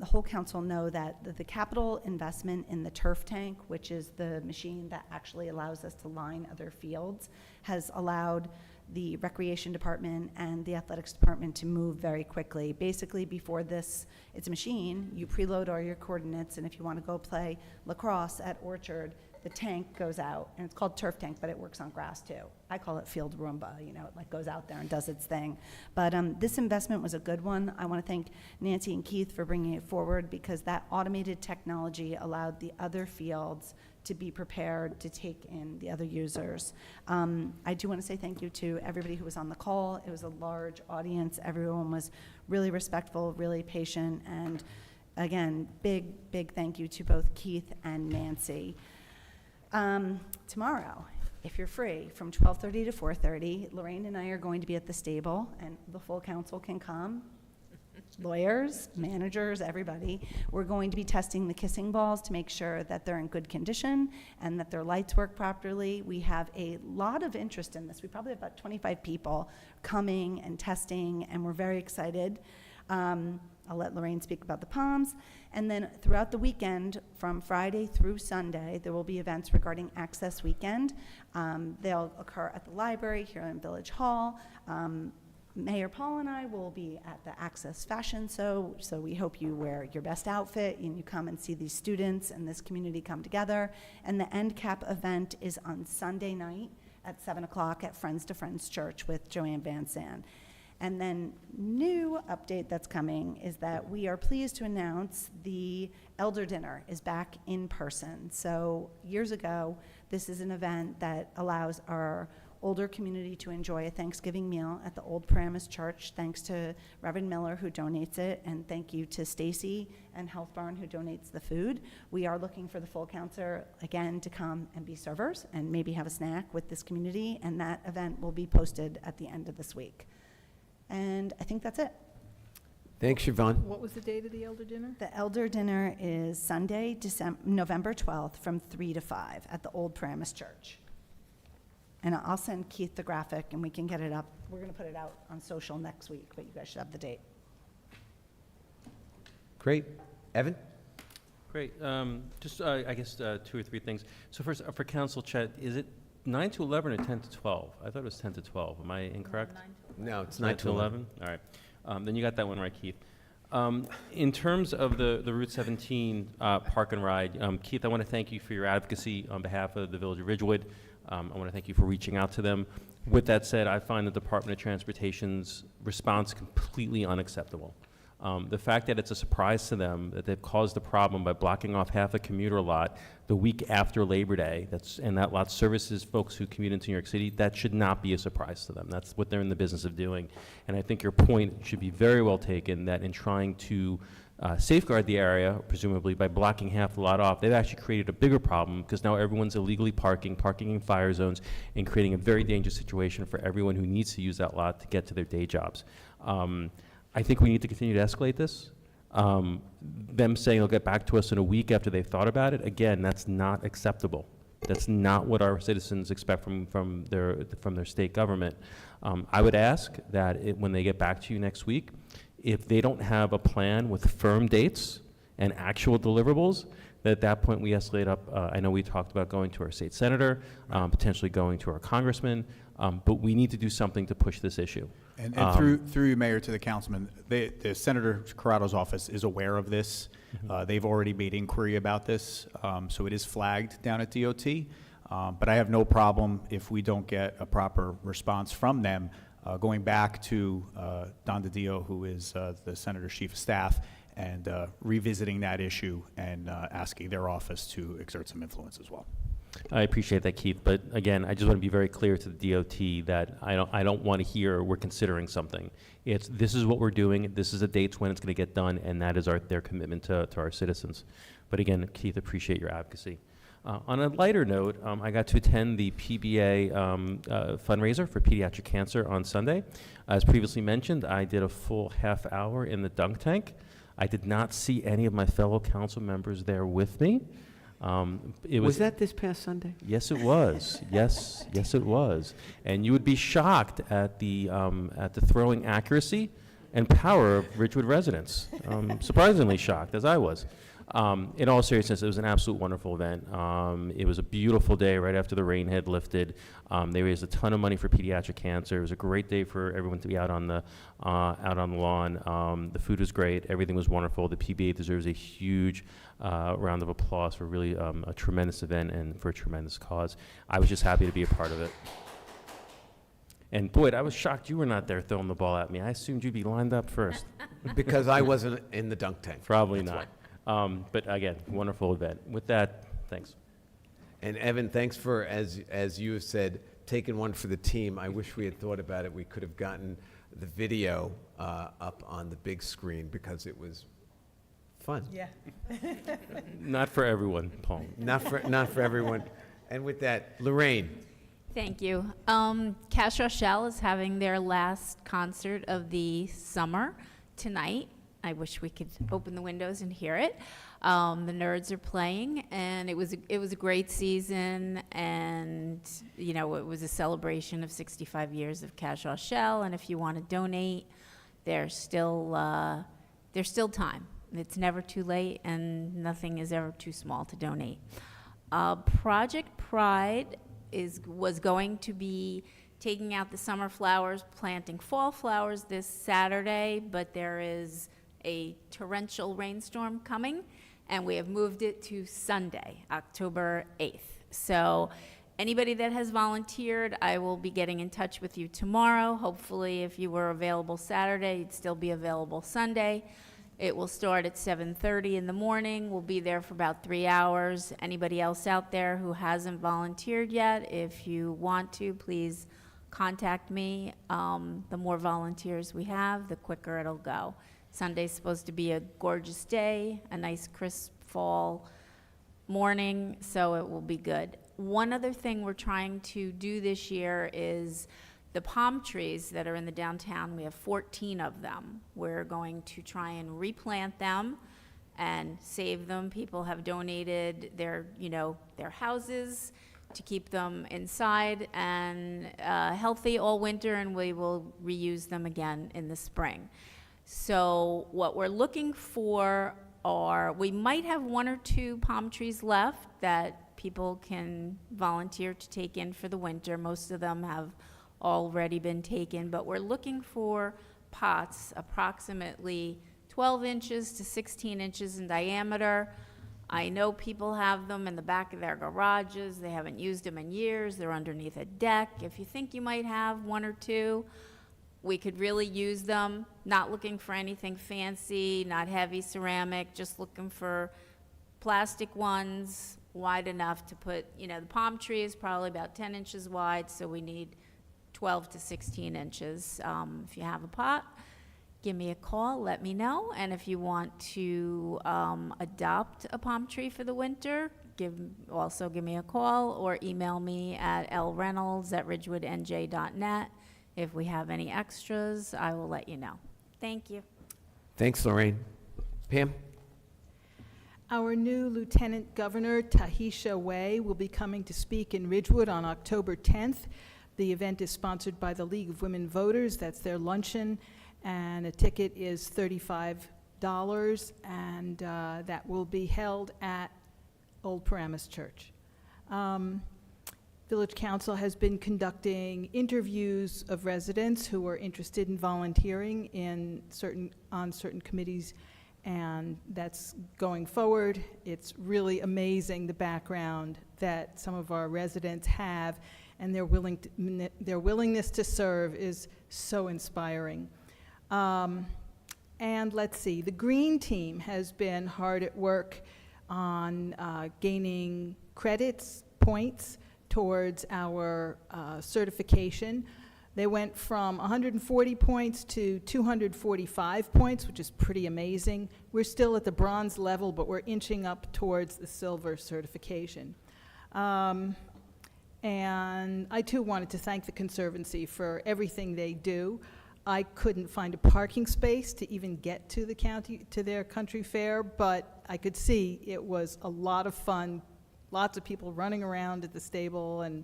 whole council know that the capital investment in the turf tank, which is the machine that actually allows us to line other fields, has allowed the recreation department and the athletics department to move very quickly. Basically, before this, it's a machine, you preload all your coordinates, and if you want to go play lacrosse at Orchard, the tank goes out, and it's called turf tank, but it works on grass too. I call it field Roomba, you know, it like goes out there and does its thing. But this investment was a good one. I want to thank Nancy and Keith for bringing it forward, because that automated technology allowed the other fields to be prepared to take in the other users. I do want to say thank you to everybody who was on the call. It was a large audience. Everyone was really respectful, really patient, and again, big thank you to both Keith and Nancy. Tomorrow, if you're free, from 12:30 to 4:30, Lorraine and I are going to be at the stable, and the full council can come. Lawyers, managers, everybody. We're going to be testing the kissing balls to make sure that they're in good condition and that their lights work properly. We have a lot of interest in this. We probably have about 25 people coming and testing, and we're very excited. I'll let Lorraine speak about the palms. And then throughout the weekend, from Friday through Sunday, there will be events regarding Access Weekend. They'll occur at the library here in Village Hall. Mayor Paul and I will be at the Access Fashion Show, so we hope you wear your best outfit and you come and see these students and this community come together. And the end cap event is on Sunday night at 7 o'clock at Friends to Friends Church with Joanne Van Zandt. And then new update that's coming is that we are pleased to announce the Elder Dinner is back in person. So years ago, this is an event that allows our older community to enjoy a Thanksgiving meal at the Old Paramus Church, thanks to Reverend Miller who donates it, and thank you to Stacy and Health Barn who donates the food. We are looking for the full council again to come and be servers and maybe have a snack with this community, and that event will be posted at the end of this week. And I think that's it. Thanks, Siobhan. What was the date of the Elder Dinner? The Elder Dinner is Sunday, November 12th from 3 to 5 at the Old Paramus Church. And I'll send Keith the graphic, and we can get it up. We're going to put it out on social next week, but you guys should have the date. Great. Evan? Great. Just, I guess, 2 or 3 things. So first, for Council Chet, is it 9 to 11 or 10 to 12? I thought it was 10 to 12. Am I incorrect? No, it's 9 to 11. All right. Then you got that one right, Keith. In terms of the Route 17 park and ride, Keith, I want to thank you for your advocacy on behalf of the Village of Ridgewood. I want to thank you for reaching out to them. With that said, I find the Department of Transportation's response completely unacceptable. The fact that it's a surprise to them that they've caused the problem by blocking off half a commuter lot the week after Labor Day, and that lot services folks who commute into New York City, that should not be a surprise to them. That's what they're in the business of doing. And I think your point should be very well taken, that in trying to safeguard the area, presumably by blocking half the lot off, they've actually created a bigger problem, because now everyone's illegally parking in fire zones, and creating a very dangerous situation for everyone who needs to use that lot to get to their day jobs. I think we need to continue to escalate this. Them saying they'll get back to us in a week after they've thought about it, again, that's not acceptable. That's not what our citizens expect from their state government. I would ask that when they get back to you next week, if they don't have a plan with firm dates and actual deliverables, that at that point we escalate up. I know we talked about going to our state senator, potentially going to our congressman, but we need to do something to push this issue. And through you, Mayor, to the councilman, the Senator Corrado's office is aware of this. They've already made inquiry about this, so it is flagged down at DOT. But I have no problem if we don't get a proper response from them, going back to Don DiDio, who is the Senator's chief of staff, and revisiting that issue and asking their office to exert some influence as well. I appreciate that, Keith, but again, I just want to be very clear to the DOT that I don't want to hear we're considering something. This is what we're doing, this is the dates when it's going to get done, and that is their commitment to our citizens. But again, Keith, appreciate your advocacy. On a lighter note, I got to attend the PBA fundraiser for pediatric cancer on Sunday. As previously mentioned, I did a full half hour in the dunk tank. I did not see any of my fellow council members there with me. Was that this past Sunday? Yes, it was. yes, it was. And you would be shocked at the throwing accuracy and power of Ridgewood residents. Surprisingly shocked, as I was. In all seriousness, it was an absolute wonderful event. It was a beautiful day right after the rain had lifted. They raised a ton of money for pediatric cancer. It was a great day for everyone to be out on the lawn. The food was great. Everything was wonderful. The PBA deserves a huge round of applause for really a tremendous event and for a tremendous cause. I was just happy to be a part of it. And Boyd, I was shocked you were not there throwing the ball at me. I assumed you'd be lined up first. Because I wasn't in the dunk tank. Probably That's not. But again, wonderful event. With that, thanks. And Evan, thanks for, as you have said, taking one for the team. I wish we had thought about it. We could have gotten the video up on the big screen because it was fun. Yeah. Not for everyone, Paul. Not for everyone. And with that, Lorraine. Thank you. Cash Rochelle is having their last concert of the summer tonight. I wish we could open the windows and hear it. The Nerds are playing, and it was a great season, and it was a celebration of 65 years of Cash Rochelle. And if you want to donate, there's still time. It's never too late, and nothing is ever too small to donate. Project Pride was going to be taking out the summer flowers, planting fall flowers this Saturday, but there is a torrential rainstorm coming, and we have moved it to Sunday, October 8th. So anybody that has volunteered, I will be getting in touch with you tomorrow. Hopefully, if you were available Saturday, you'd still be available Sunday. It will start at 7:30 in the morning. We'll be there for about 3 hours. Anybody else out there who hasn't volunteered yet, if you want to, please contact me. The more volunteers we have, the quicker it'll go. Sunday's supposed to be a gorgeous day, a nice crisp fall morning, so it will be good. One other thing we're trying to do this year is the palm trees that are in the downtown. We have 14 of them. We're going to try and replant them and save them. People have donated their houses to keep them inside and healthy all winter, and we will reuse them again in the spring. So what we're looking for are, we might have 1 or 2 palm trees left that people can volunteer to take in for the winter. Most of them have already been taken, but we're looking for pots approximately 12 inches to 16 inches in diameter. I know people have them in the back of their garages. They haven't used them in years. They're underneath a deck. If you think you might have 1 or 2, we could really use them. Not looking for anything fancy, not heavy ceramic, just looking for plastic ones wide enough to put, you know, the palm tree is probably about 10 inches wide, so we need 12 to 16 inches. If you have a pot, give me a call, let me know. And if you want to adopt a palm tree for the winter, also give me a call or email me at lreynolds@ridgewoodnj.net. If we have any extras, I will let you know. Thank you. Thanks, Lorraine. Pam? Our new Lieutenant Governor, Tahisha Way, will be coming to speak in Ridgewood on October 10th. The event is sponsored by the League of Women Voters. That's their luncheon, and a ticket is $35, and that will be held at Old Paramus Church. Village Council has been conducting interviews of residents who are interested in volunteering on certain committees, and that's going forward. It's really amazing the background that some of our residents have, and their willingness to serve is so inspiring. And let's see, the Green Team has been hard at work on gaining credits, points, towards our certification. They went from 140 points to 245 points, which is pretty amazing. We're still at the bronze level, but we're inching up towards the silver certification. And I too wanted to thank the Conservancy for everything they do. I couldn't find a parking space to even get to the county, to their country fair, but I could see it was a lot of fun. Lots of people running around at the stable, and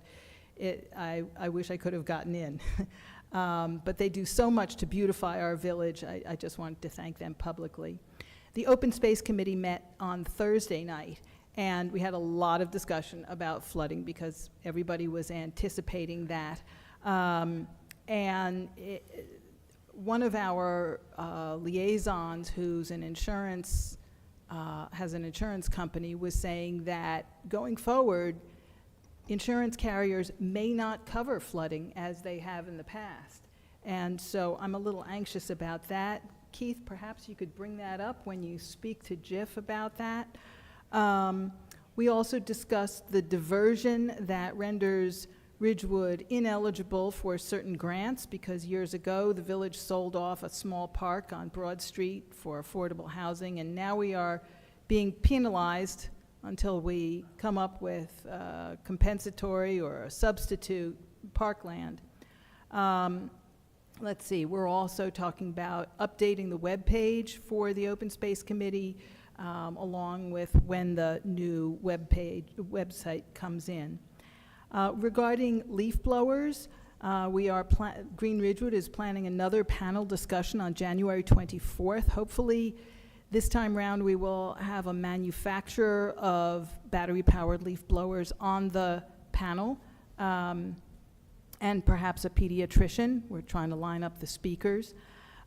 I wish I could have gotten in. But they do so much to beautify our village. I just wanted to thank them publicly. The Open Space Committee met on Thursday night, and we had a lot of discussion about flooding because everybody was anticipating that. One of our liaisons, who's an insurance has an insurance company, was saying that going forward, insurance carriers may not cover flooding as they have in the past. And so I'm a little anxious about that. Keith, perhaps you could bring that up when you speak to Jiff about that. We also discussed the diversion that renders Ridgewood ineligible for certain grants because years ago the village sold off a small park on Broad Street for affordable housing, and now we are being penalized until we come up with compensatory or a substitute parkland. Let's see, we're also talking about updating the web page for the Open Space Committee along with when the new website comes in. Regarding leaf blowers, Green Ridgewood is planning another panel discussion on January 24th. Hopefully, this time round, we will have a manufacturer of battery-powered leaf blowers on the panel, and perhaps a pediatrician. We're trying to line up the speakers.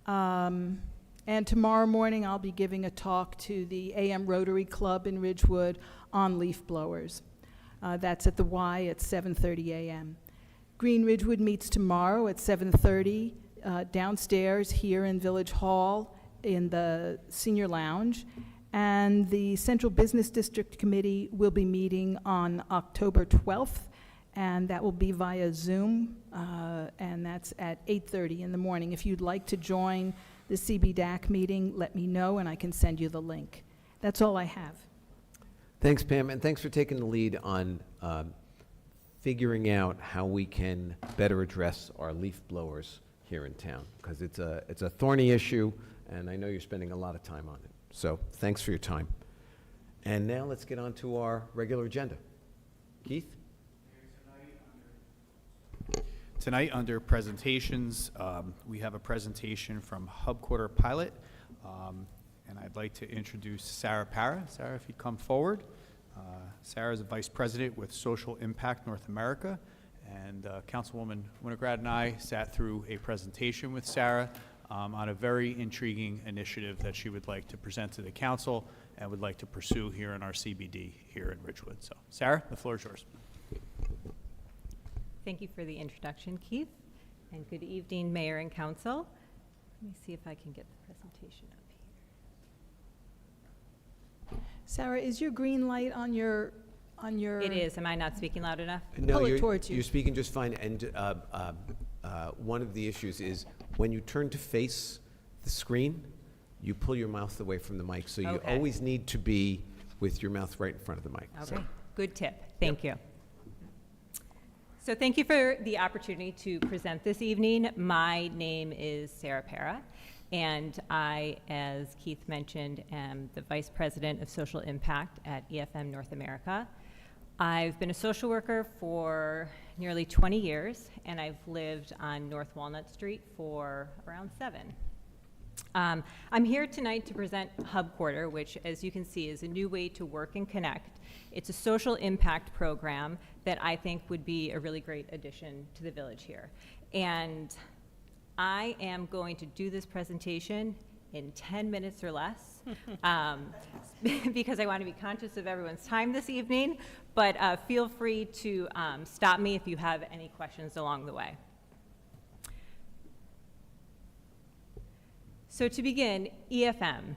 And tomorrow morning, I'll be giving a talk to the AM Rotary Club in Ridgewood on leaf blowers. That's at the Y at 7:30 a.m. Green Ridgewood meets tomorrow at 7:30 downstairs here in Village Hall in the Senior Lounge. And the Central Business District Committee will be meeting on October 12th, and that will be via Zoom, and that's at 8:30 in the morning. If you'd like to join the CBDAC meeting, let me know, and I can send you the link. That's all I have. Thanks, Pam, and thanks for taking the lead on figuring out how we can better address our leaf blowers here in town, because it's a thorny issue, and I know you're spending a lot of time on it. So thanks for your time. And now let's get on to our regular agenda. Keith? Tonight, under presentations, we have a presentation from Hub Quarter Pilot, and I'd like to introduce Sarah Para. Sarah, if you'd come forward. Sarah is a Vice President with Social Impact North America, and Councilwoman Winograd and I sat through a presentation with Sarah on a very intriguing initiative that she would like to present to the council and would like to pursue here in our CBD here in Ridgewood. So, Sarah, the floor is yours. Thank you for the introduction, Keith, and good evening, Mayor and Council. Let me see if I can get the presentation up here. Sarah, is your green light on your? It is. Am I not speaking loud enough? No, Pull it you're, towards you. you're speaking just fine. And one of the issues is when you turn to face the screen, you pull your mouth away from the mic. So you Okay. always need to be with your mouth right in front of the mic. Okay, So, good tip. Thank you. So thank you for the opportunity to present this evening. My name is Sarah Para, and I, as Keith mentioned, am the Vice President of Social Impact at EFM North America. I've been a social worker for nearly 20 years, and I've lived on North Walnut Street for around 7. I'm here tonight to present Hub Quarter, which, as you can see, is a new way to work and connect. It's a social impact program that I think would be a really great addition to the village here. And I am going to do this presentation in 10 minutes or less because I want to be conscious of everyone's time this evening, but feel free to stop me if you have any questions along the way. So to begin, EFM.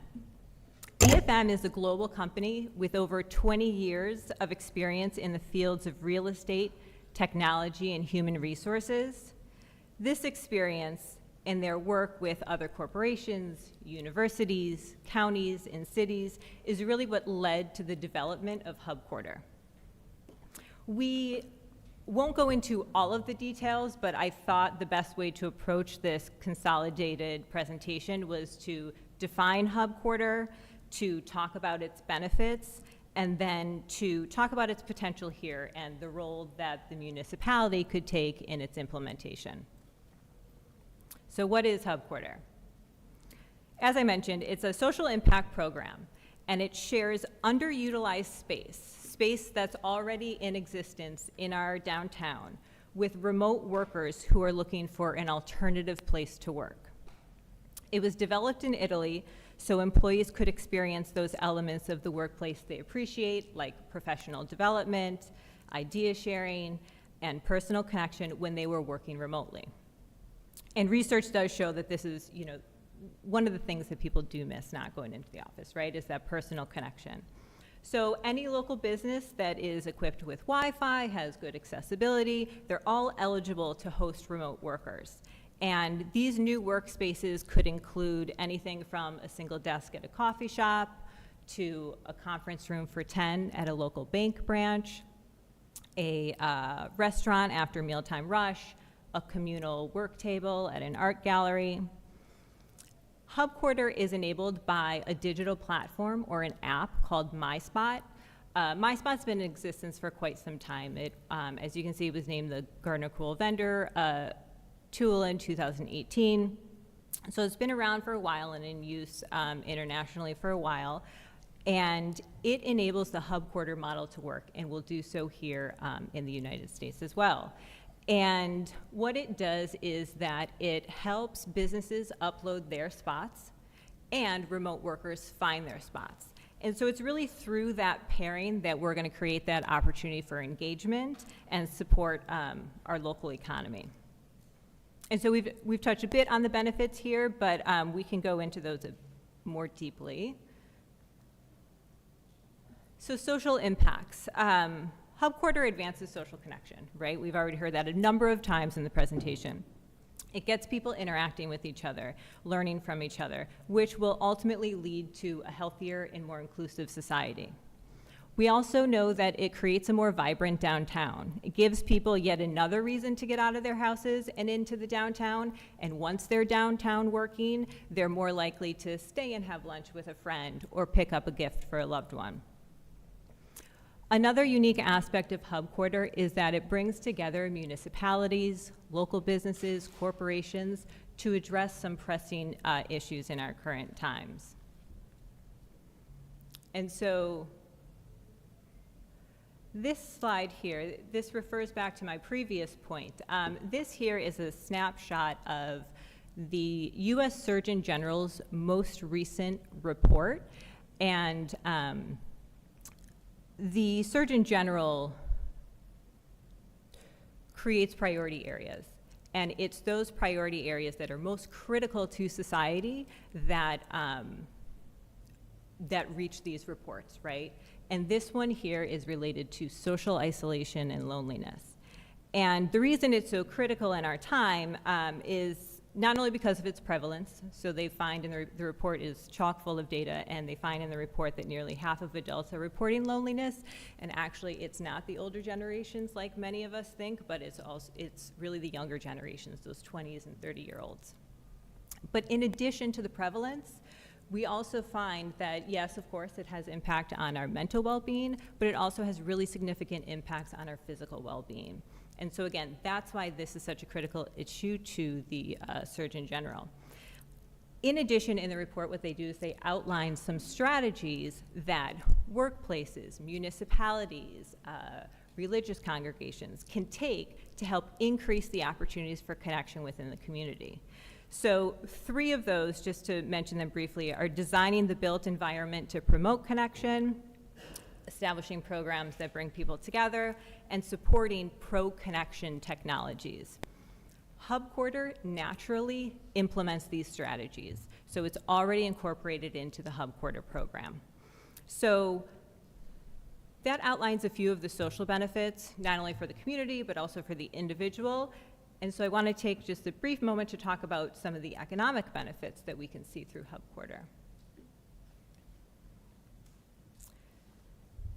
EFM is a global company with over 20 years of experience in the fields of real estate, technology, and human resources. This experience and their work with other corporations, universities, counties, and cities is really what led to the development of Hub Quarter. We won't go into all of the details, but I thought the best way to approach this consolidated presentation was to define Hub Quarter, to talk about its benefits, and then to talk about its potential here and the role that the municipality could take in its implementation. So what is Hub Quarter? As I mentioned, it's a social impact program, and it shares underutilized space that's already in existence in our downtown with remote workers who are looking for an alternative place to work. It was developed in Italy so employees could experience those elements of the workplace they appreciate, like professional development, idea sharing, and personal connection when they were working remotely. And research does show that this is, one of the things that people do miss not going into the office, right, is that personal connection. So any local business that is equipped with Wi-Fi, has good accessibility, they're all eligible to host remote workers. And these new workspaces could include anything from a single desk at a coffee shop to a conference room for 10 at a local bank branch, a restaurant after mealtime rush, a communal work table at an art gallery. Hub Quarter is enabled by a digital platform or an app called MySpot. MySpot's been in existence for quite some time. It, as you can see, was named the Gardner Cool Vendor tool in 2018. So it's been around for a while and in use internationally for a while. And it enables the Hub Quarter model to work and will do so here in the United States as well. And what it does is that it helps businesses upload their spots and remote workers find their spots. And so it's really through that pairing that we're going to create that opportunity for engagement and support our local economy. And so we've touched a bit on the benefits here, but we can go into those more deeply. So social impacts. Hub Quarter advances social connection, right? We've already heard that a number of times in the presentation. It gets people interacting with each other, learning from each other, which will ultimately lead to a healthier and more inclusive society. We also know that it creates a more vibrant downtown. It gives people yet another reason to get out of their houses and into the downtown, and once they're downtown working, they're more likely to stay and have lunch with a friend or pick up a gift for a loved one. Another unique aspect of Hub Quarter is that it brings together municipalities, local businesses, corporations to address some pressing issues in our current times. And so this slide here, this refers back to my previous point. This here is a snapshot of the U.S. Surgeon General's most recent report. And the Surgeon General creates priority areas. And it's those priority areas that are most critical to society that, that reach these reports, right? And this one here is related to social isolation and loneliness. And the reason it's so critical in our time is not only because of its prevalence, so they find in the report is chock full of data, and they find in the report that nearly half of adults are reporting loneliness, and actually it's not the older generations like many of us think, but it's really the younger generations, those 20s and 30-year-olds. But in addition to the prevalence, we also find that, yes, of course, it has impact on our mental well-being, but it also has really significant impacts on our physical well-being. And so again, that's why this is such a critical issue to the Surgeon General. In addition, in the report, what they do is they outline some strategies that workplaces, municipalities, religious congregations can take to help increase the opportunities for connection within the community. So 3 of those, just to mention them briefly, are designing the built environment to promote connection, establishing programs that bring people together, and supporting pro-connection technologies. Hub Quarter naturally implements these strategies, so it's already incorporated into the Hub Quarter program. So that outlines a few of the social benefits, not only for the community, but also for the individual. And so I want to take just a brief moment to talk about some of the economic benefits that we can see through Hub Quarter.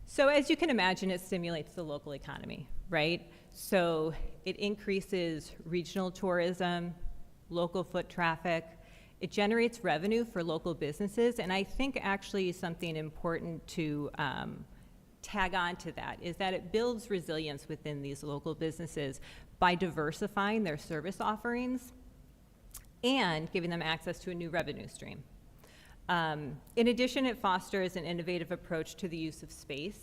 So as you can imagine, it stimulates the local economy, right? So it increases regional tourism, local foot traffic. It generates revenue for local businesses. And I think actually something important to tag on to that is that it builds resilience within these local businesses by diversifying their service offerings and giving them access to a new revenue stream. In addition, it fosters an innovative approach to the use of space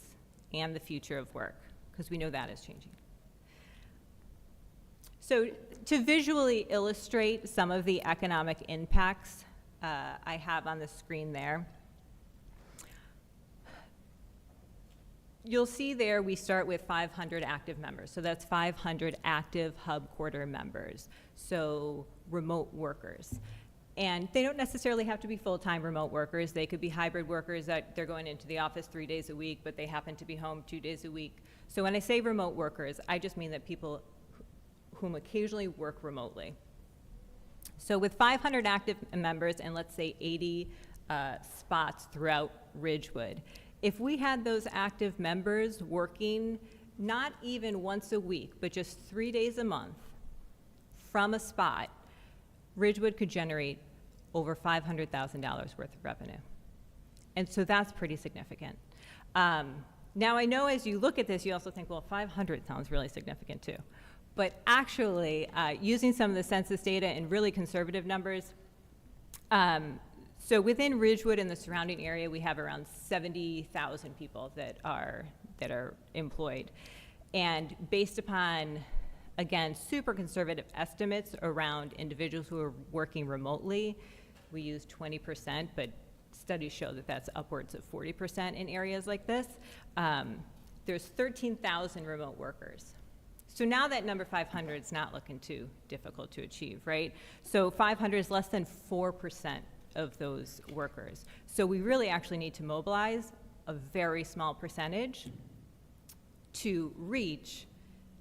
and the future of work, because we know that is changing. So to visually illustrate some of the economic impacts I have on the screen there, you'll see there we start with 500 active members. So that's 500 active Hub Quarter members, so remote workers. And they don't necessarily have to be full-time remote workers. They could be hybrid workers that they're going into the office 3 days a week, but they happen to be home 2 days a week. So when I say remote workers, I just mean that people whom occasionally work remotely. So with 500 active members and let's say 80 spots throughout Ridgewood, if we had those active members working not even once a week, but just 3 days a month from a spot, Ridgewood could generate over $500,000 worth of revenue. And so that's pretty significant. Now I know as you look at this, you also think, well, 500 sounds really significant too. But actually, using some of the census data and really conservative numbers, so within Ridgewood and the surrounding area, we have around 70,000 people that are employed. And based upon, again, super conservative estimates around individuals who are working remotely, we use 20%, but studies show that that's upwards of 40% in areas like this. There's 13,000 remote workers. So now that number 500 is not looking too difficult to achieve, right? So 500 is less than 4% of those workers. So we really actually need to mobilize a very small percentage to reach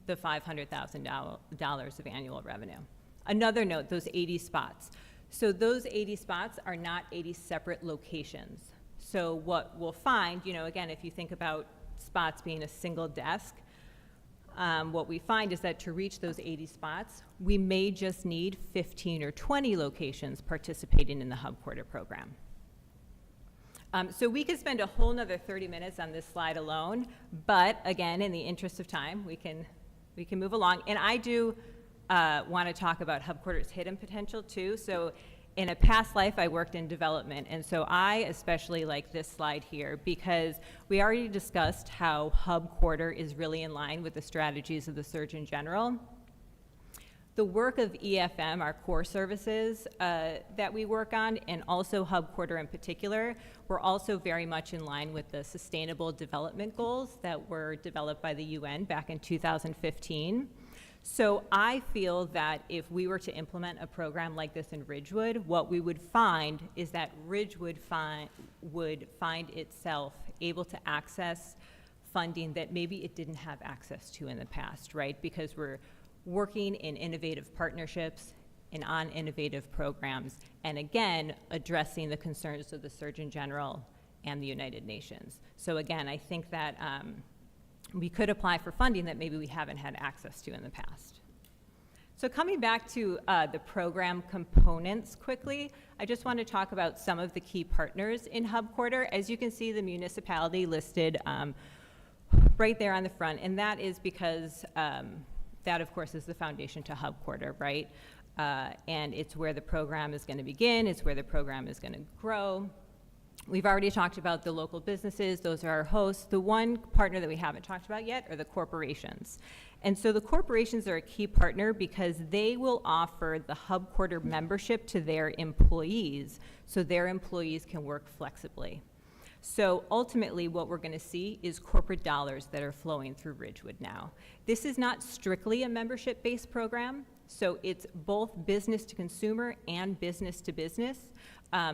the $500,000 of annual revenue. Another note, those 80 spots. So those 80 spots are not 80 separate locations. So what we'll find, you know, again, if you think about spots being a single desk, what we find is that to reach those 80 spots, we may just need 15 or 20 locations participating in the Hub Quarter program. So we could spend a whole nother 30 minutes on this slide alone, but again, in the interest of time, we can move along. And I do want to talk about Hub Quarter's hidden potential too. So in a past life, I worked in development, and so I especially like this slide here because we already discussed how Hub Quarter is really in line with the strategies of the Surgeon General. The work of EFM, our core services that we work on, and also Hub Quarter in particular, were also very much in line with the Sustainable Development Goals that were developed by the UN back in 2015. So I feel that if we were to implement a program like this in Ridgewood, what we would find is that Ridgewood would find itself able to access funding that maybe it didn't have access to in the past, right? Because we're working in innovative partnerships and on innovative programs, and again, addressing the concerns of the Surgeon General and the United Nations. So again, I think that we could apply for funding that maybe we haven't had access to in the past. So coming back to the program components quickly, I just want to talk about some of the key partners in Hub Quarter. As you can see, the municipality listed right there on the front, and that is because that, of course, is the foundation to Hub Quarter, right? And it's where the program is going to begin. It's where the program is going to grow. We've already talked about the local businesses. Those are our hosts. The one partner that we haven't talked about yet are the corporations. And so the corporations are a key partner because they will offer the Hub Quarter membership to their employees so their employees can work flexibly. So ultimately, what we're going to see is corporate dollars that are flowing through Ridgewood now. This is not strictly a membership-based program, so it's both business to consumer and business to business.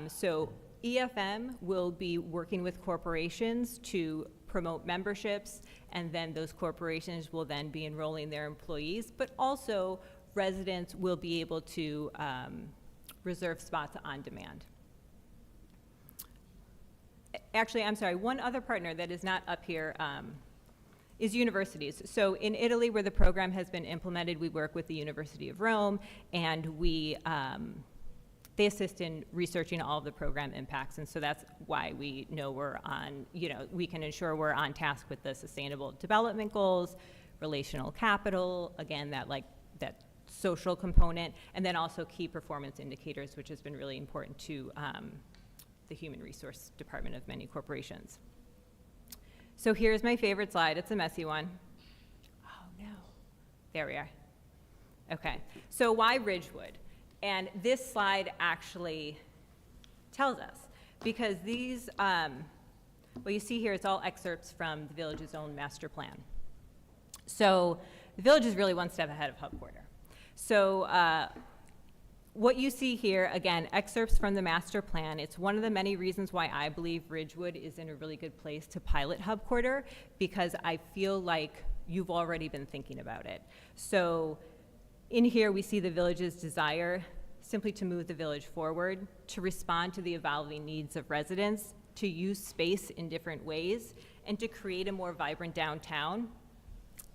So EFM will be working with corporations to promote memberships, and then those corporations will then be enrolling their employees, but also residents will be able to reserve spots on demand. Actually, I'm sorry, one other partner that is not up here is universities. So in Italy, where the program has been implemented, we work with the University of Rome, and they assist in researching all of the program impacts. And so that's why we know we're on, we can ensure we're on task with the Sustainable Development Goals, relational capital, again, that social component, and then also key performance indicators, which has been really important to the human resource department of many corporations. So here's my favorite slide. It's a messy one. Oh no. There we are. Okay. So why Ridgewood? And this slide actually tells us, because these, what you see here is all excerpts from the village's own master plan. So the village is really one step ahead of Hub Quarter. So what you see here, again, excerpts from the master plan. It's one of the many reasons why I believe Ridgewood is in a really good place to pilot Hub Quarter, because I feel like you've already been thinking about it. So in here, we see the village's desire simply to move the village forward, to respond to the evolving needs of residents, to use space in different ways, and to create a more vibrant downtown,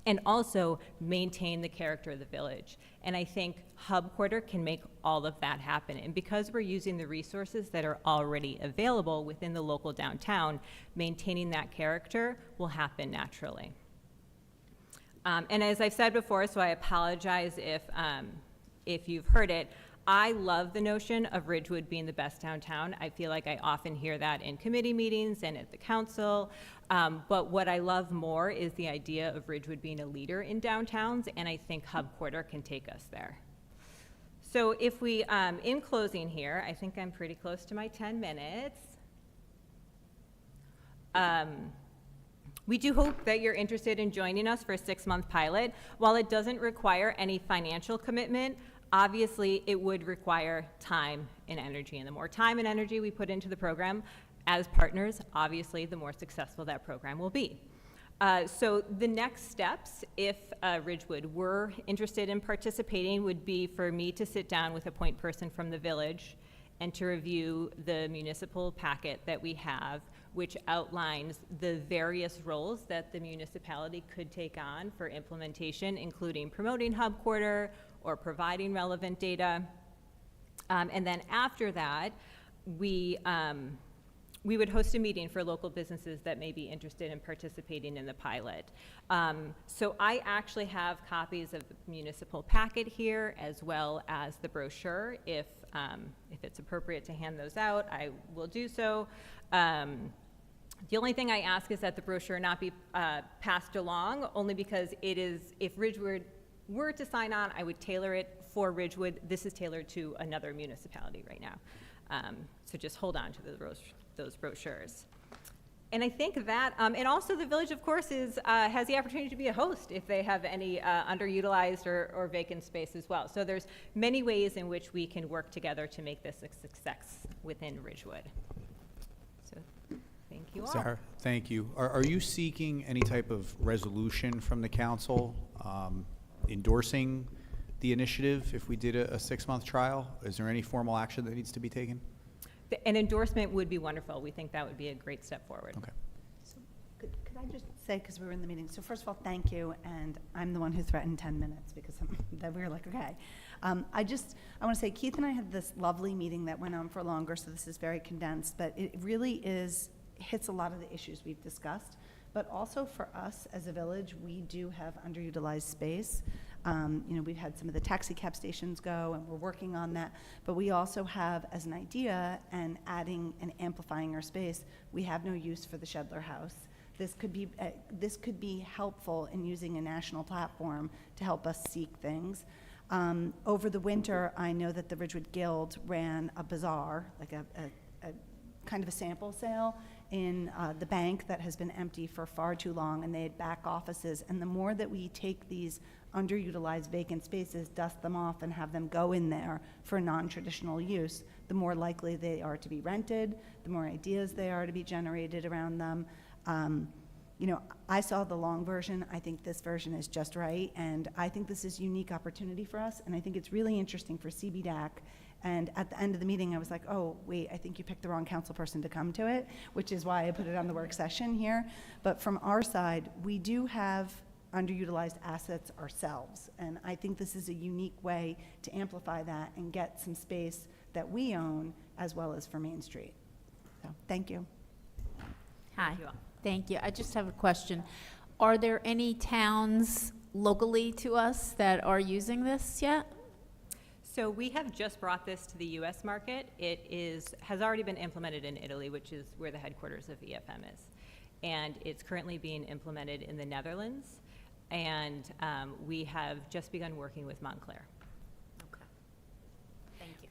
and also maintain the character of the village. And I think Hub Quarter can make all of that happen. And because we're using the resources that are already available within the local downtown, maintaining that character will happen naturally. And as I've said before, so I apologize if you've heard it, I love the notion of Ridgewood being the best downtown. I feel like I often hear that in committee meetings and at the council. But what I love more is the idea of Ridgewood being a leader in downtowns, and I think Hub Quarter can take us there. So if we, in closing here, I think I'm pretty close to my 10 minutes. We do hope that you're interested in joining us for a 6-month pilot. While it doesn't require any financial commitment, obviously it would require time and energy. And the more time and energy we put into the program as partners, obviously the more successful that program will be. So the next steps, if Ridgewood were interested in participating, would be for me to sit down with a point person from the village and to review the municipal packet that we have, which outlines the various roles that the municipality could take on for implementation, including promoting Hub Quarter or providing relevant data. And then after that, we we would host a meeting for local businesses that may be interested in participating in the pilot. So I actually have copies of the municipal packet here, as well as the brochure. If it's appropriate to hand those out, I will do so. The only thing I ask is that the brochure not be passed along, only because it is, if Ridgewood were to sign on, I would tailor it for Ridgewood. This is tailored to another municipality right now. So just hold on to those brochures. And I think that, and also the village, of course, has the opportunity to be a host if they have any underutilized or vacant space as well. So there's many ways in which we can work together to make this a success within Ridgewood. So thank you all. Sarah, thank you. Are you seeking any type of resolution from the council endorsing the initiative if we did a 6-month trial? Is there any formal action that needs to be taken? An endorsement would be wonderful. We think that would be a great step forward. Okay. So could I just say, because we were in the meeting, so first of all, thank you, and I'm the one who threatened 10 minutes because that we were like, okay. I want to say, Keith and I had this lovely meeting that went on for longer, so this is very condensed, but it really hits a lot of the issues we've discussed. But also for us as a village, we do have underutilized space. We've had some of the taxi cab stations go, and we're working on that. But we also have, as an idea, and adding and amplifying our space, we have no use for the Shedler House. This could be helpful in using a national platform to help us seek things. Over the winter, I know that the Ridgewood Guild ran a bazaar, like a kind of a sample sale in the bank that has been empty for far too long, and they had back offices. And the more that we take these underutilized vacant spaces, dust them off, and have them go in there for non-traditional use, the more likely they are to be rented, the more ideas they are to be generated around them. I saw the long version. I think this version is just right, and I think this is a unique opportunity for us, and I think it's really interesting for CBDAC. And at the end of the meeting, I was like, oh, wait, I think you picked the wrong council person to come to it, which is why I put it on the work session here. But from our side, we do have underutilized assets ourselves, and I think this is a unique way to amplify that and get some space that we own, as well as for Main Street. So, thank you. Hi, thank you. I just have a question. Are there any towns locally to us that are using this yet? So we have just brought this to the U.S. market. It has already been implemented in Italy, which is where the headquarters of EFM is. And it's currently being implemented in the Netherlands. And we have just begun working with Montclair. Okay. Thank you.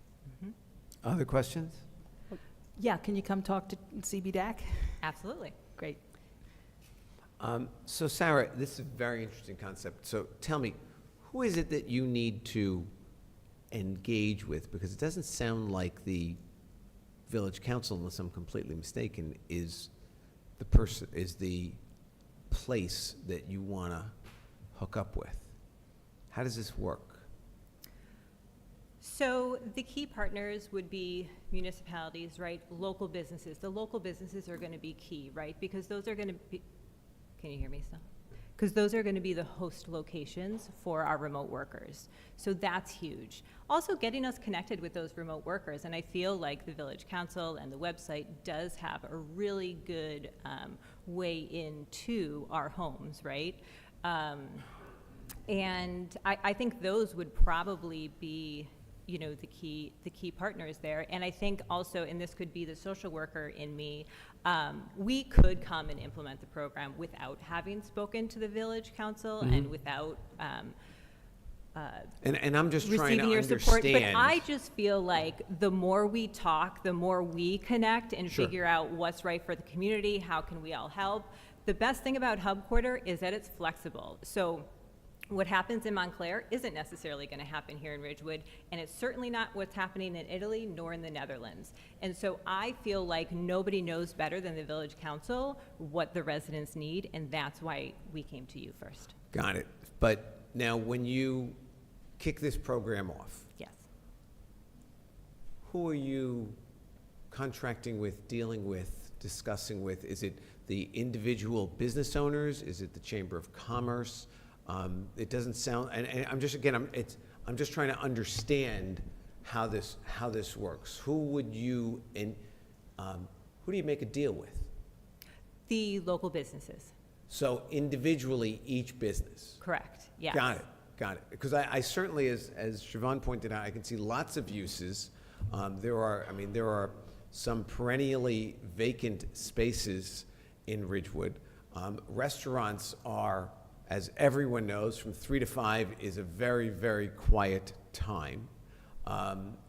Mm-hmm. Other questions? Yeah, can you come talk to CBDAC? Absolutely. Great. So Sarah, this is a very interesting concept. So tell me, who is it that you need to engage with? Because it doesn't sound like the village council, unless I'm completely mistaken, is the place that you want to hook up with. How does this work? So the key partners would be municipalities, right? Local businesses. The local businesses are going to be key, right? Because those are going to be, can you hear me still? Because those are going to be the host locations for our remote workers. So that's huge. Also getting us connected with those remote workers, and I feel like the village council and the website does have a really good way into our homes, right? And I think those would probably be, the key partners there. And I think also, and this could be the social worker in me, we could come and implement the program without having spoken to the village council and without and I'm just trying to receiving your understand. support. But I just feel like the more we talk, the more we connect and Sure. figure out what's right for the community, how can we all help. The best thing about Hub Quarter is that it's flexible. So what happens in Montclair isn't necessarily going to happen here in Ridgewood, and it's certainly not what's happening in Italy nor in the Netherlands. And so I feel like nobody knows better than the village council what the residents need, and that's why we came to you first. Got it. But now when you kick this program off, Yes. who are you contracting with, dealing with, discussing with? Is it the individual business owners? Is it the Chamber of Commerce? It doesn't sound, and I'm just, again, I'm just trying to understand how this works. Who would you who do you make a deal with? The local businesses. So individually, each business? Correct, yes. Got it. Because I certainly, as Siobhan pointed out, I can see lots of uses. There are some perennially vacant spaces in Ridgewood. Restaurants are, as everyone knows, from 3 to 5 is a very, very quiet time.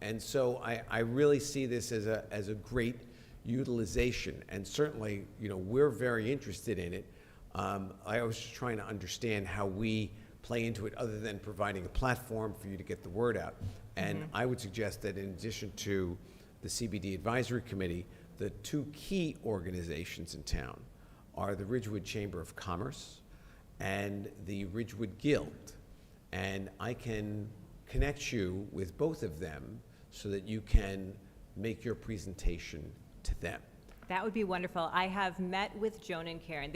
And so I really see this as a great utilization, and certainly, we're very interested in it. I was just trying to understand how we play into it other than providing a platform for you to get the word out. And I would suggest that in addition to the CBD Advisory Committee, the two key organizations in town are the Ridgewood Chamber of Commerce and the Ridgewood Guild. And I can connect you with both of them so that you can make your presentation to them. That would be wonderful. I have met with Joan and Karen.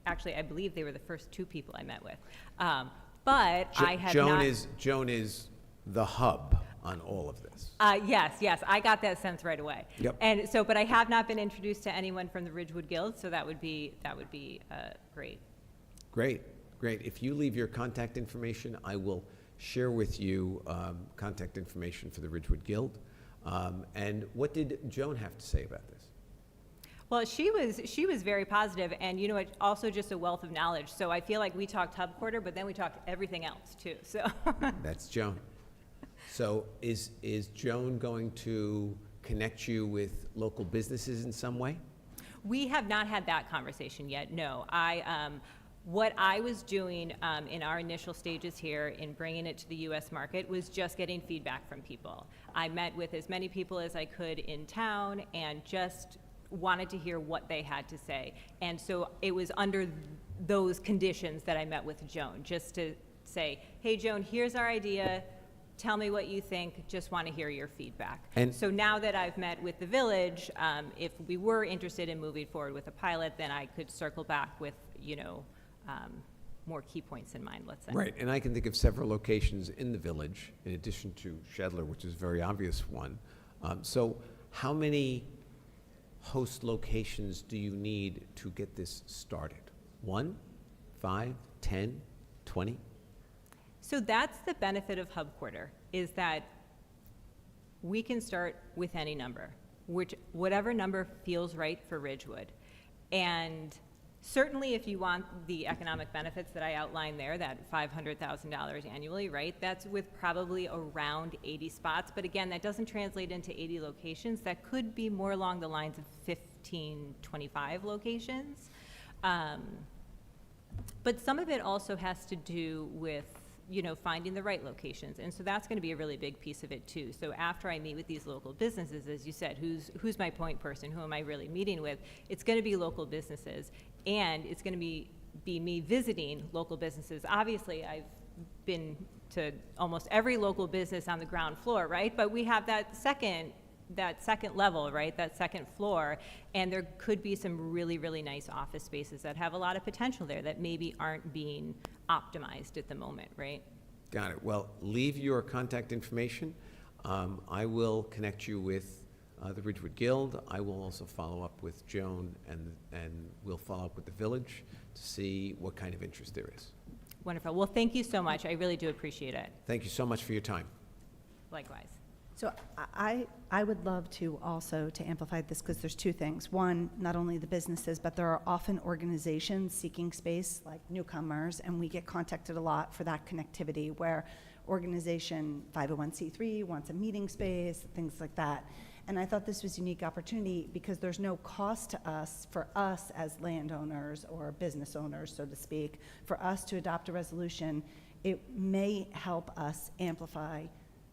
Actually, I believe they were the first two people I met with. But I have not. Joan is the hub on all of this. Yes, I got that sense right away. Yep. And so, but I have not been introduced to anyone from the Ridgewood Guild, so that would be great. Great. If you leave your contact information, I will share with you contact information for the Ridgewood Guild. And what did Joan have to say about this? Well, she was very positive, and also just a wealth of knowledge. So I feel like we talked hub quarter, but then we talked everything else too. So That's Joan. So is Joan going to connect you with local businesses in some way? we have not had that conversation yet. No, what I was doing in our initial stages here in bringing it to the U.S. market was just getting feedback from people. I met with as many people as I could in town and just wanted to hear what they had to say. And so it was under those conditions that I met with Joan, just to say, hey, Joan, here's our idea. Tell me what you think. Just want to hear your feedback. And so now that I've met with the village, if we were interested in moving forward with a pilot, then I could circle back with, more key points in mind, let's say. Right, and I can think of several locations in the village, in addition to Shedler, which is a very obvious one. So how many host locations do you need to get this started? 1, 5, 10, 20? So that's the benefit of Hub Quarter, is that we can start with any number, whatever number feels right for Ridgewood. And certainly if you want the economic benefits that I outlined there, that $500,000 annually, right? That's with probably around 80 spots. But again, that doesn't translate into 80 locations. That could be more along the lines of 15, 25 locations. But some of it also has to do with finding the right locations. And so that's going to be a really big piece of it too. So after I meet with these local businesses, as you said, who's my point person? Who am I really meeting with? It's going to be local businesses, and it's going to be me visiting local businesses. Obviously, I've been to almost every local business on the ground floor, right? But we have that second level, right? That second floor, and there could be some really, really nice office spaces that have a lot of potential there that maybe aren't being optimized at the moment, right? Got it. Well, leave your contact information. I will connect you with the Ridgewood Guild. I will also follow up with Joan, and we'll follow up with the village to see what kind of interest there is. Wonderful. Well, thank you so much. I really do appreciate it. Thank you so much for your time. Likewise. So I would love to also to amplify this, because there's two things. One, not only the businesses, but there are often organizations seeking space, like newcomers, and we get contacted a lot for that connectivity, where organization 501c3 wants a meeting space, things like that. And I thought this was a unique opportunity because there's no cost to us, for us as landowners or business owners, so to speak, for us to adopt a resolution. It may help us amplify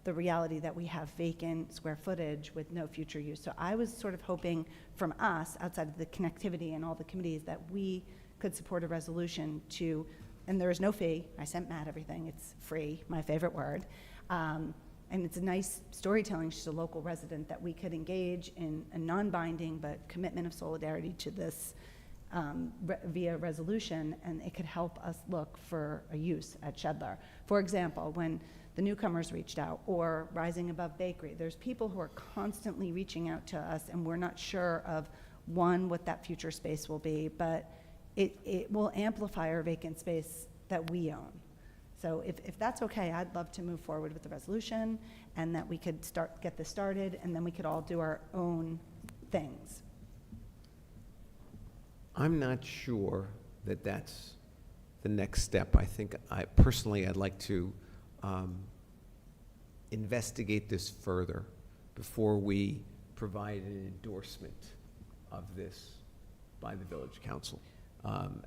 the reality that we have vacant square footage with no future use. So I was sort of hoping from us, outside of the connectivity and all the committees, that we could support a resolution to, and there is no fee. I sent Matt everything. It's free, my favorite word. And it's a nice storytelling. She's a local resident, that we could engage in a non-binding but commitment of solidarity to this via resolution, and it could help us look for a use at Shedler. For example, when the newcomers reached out, or Rising Above Bakery. There's people who are constantly reaching out to us, and we're not sure of, one, what that future space will be, but it will amplify our vacant space that we own. So if that's okay, I'd love to move forward with the resolution, and that we could get this started, and then we could all do our own things. I'm not sure that that's the next step. I think I'd like to investigate this further before we provide an endorsement of this by the village council. I'm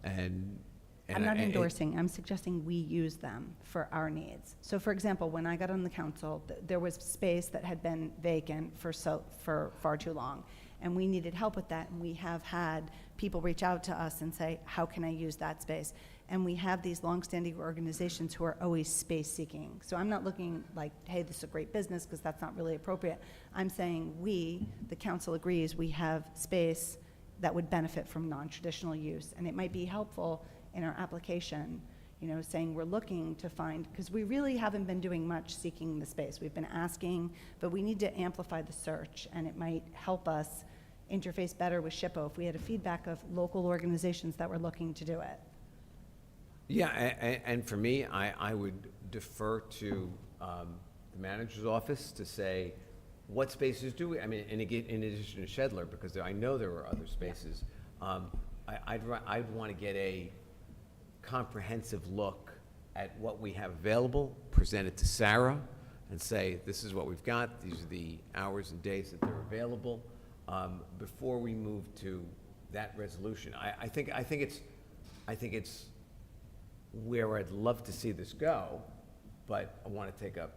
not endorsing, I'm suggesting we use them for our needs. So for example, when I got on the council, there was space that had been vacant for far too long, and we needed help with that, and we have had people reach out to us and say, how can I use that space? And we have these longstanding organizations who are always space seeking. So I'm not looking like, hey, this is a great business, because that's not really appropriate. I'm saying the council agrees, we have space that would benefit from non-traditional use, and it might be helpful in our application, saying we're looking to find, because we really haven't been doing much seeking the space. We've been asking, but we need to amplify the search, and it might help us interface better with SHPO if we had a feedback of local organizations that were looking to do it. Yeah, and for me, I would defer to the manager's office to say, what spaces do we, in addition to Shedler, because I know there are other spaces, I'd want to get a comprehensive look at what we have available, present it to Sarah, and say, this is what we've got, these are the hours and days that they're available, before we move to that resolution. I think it's where I'd love to see this go, but I want to take a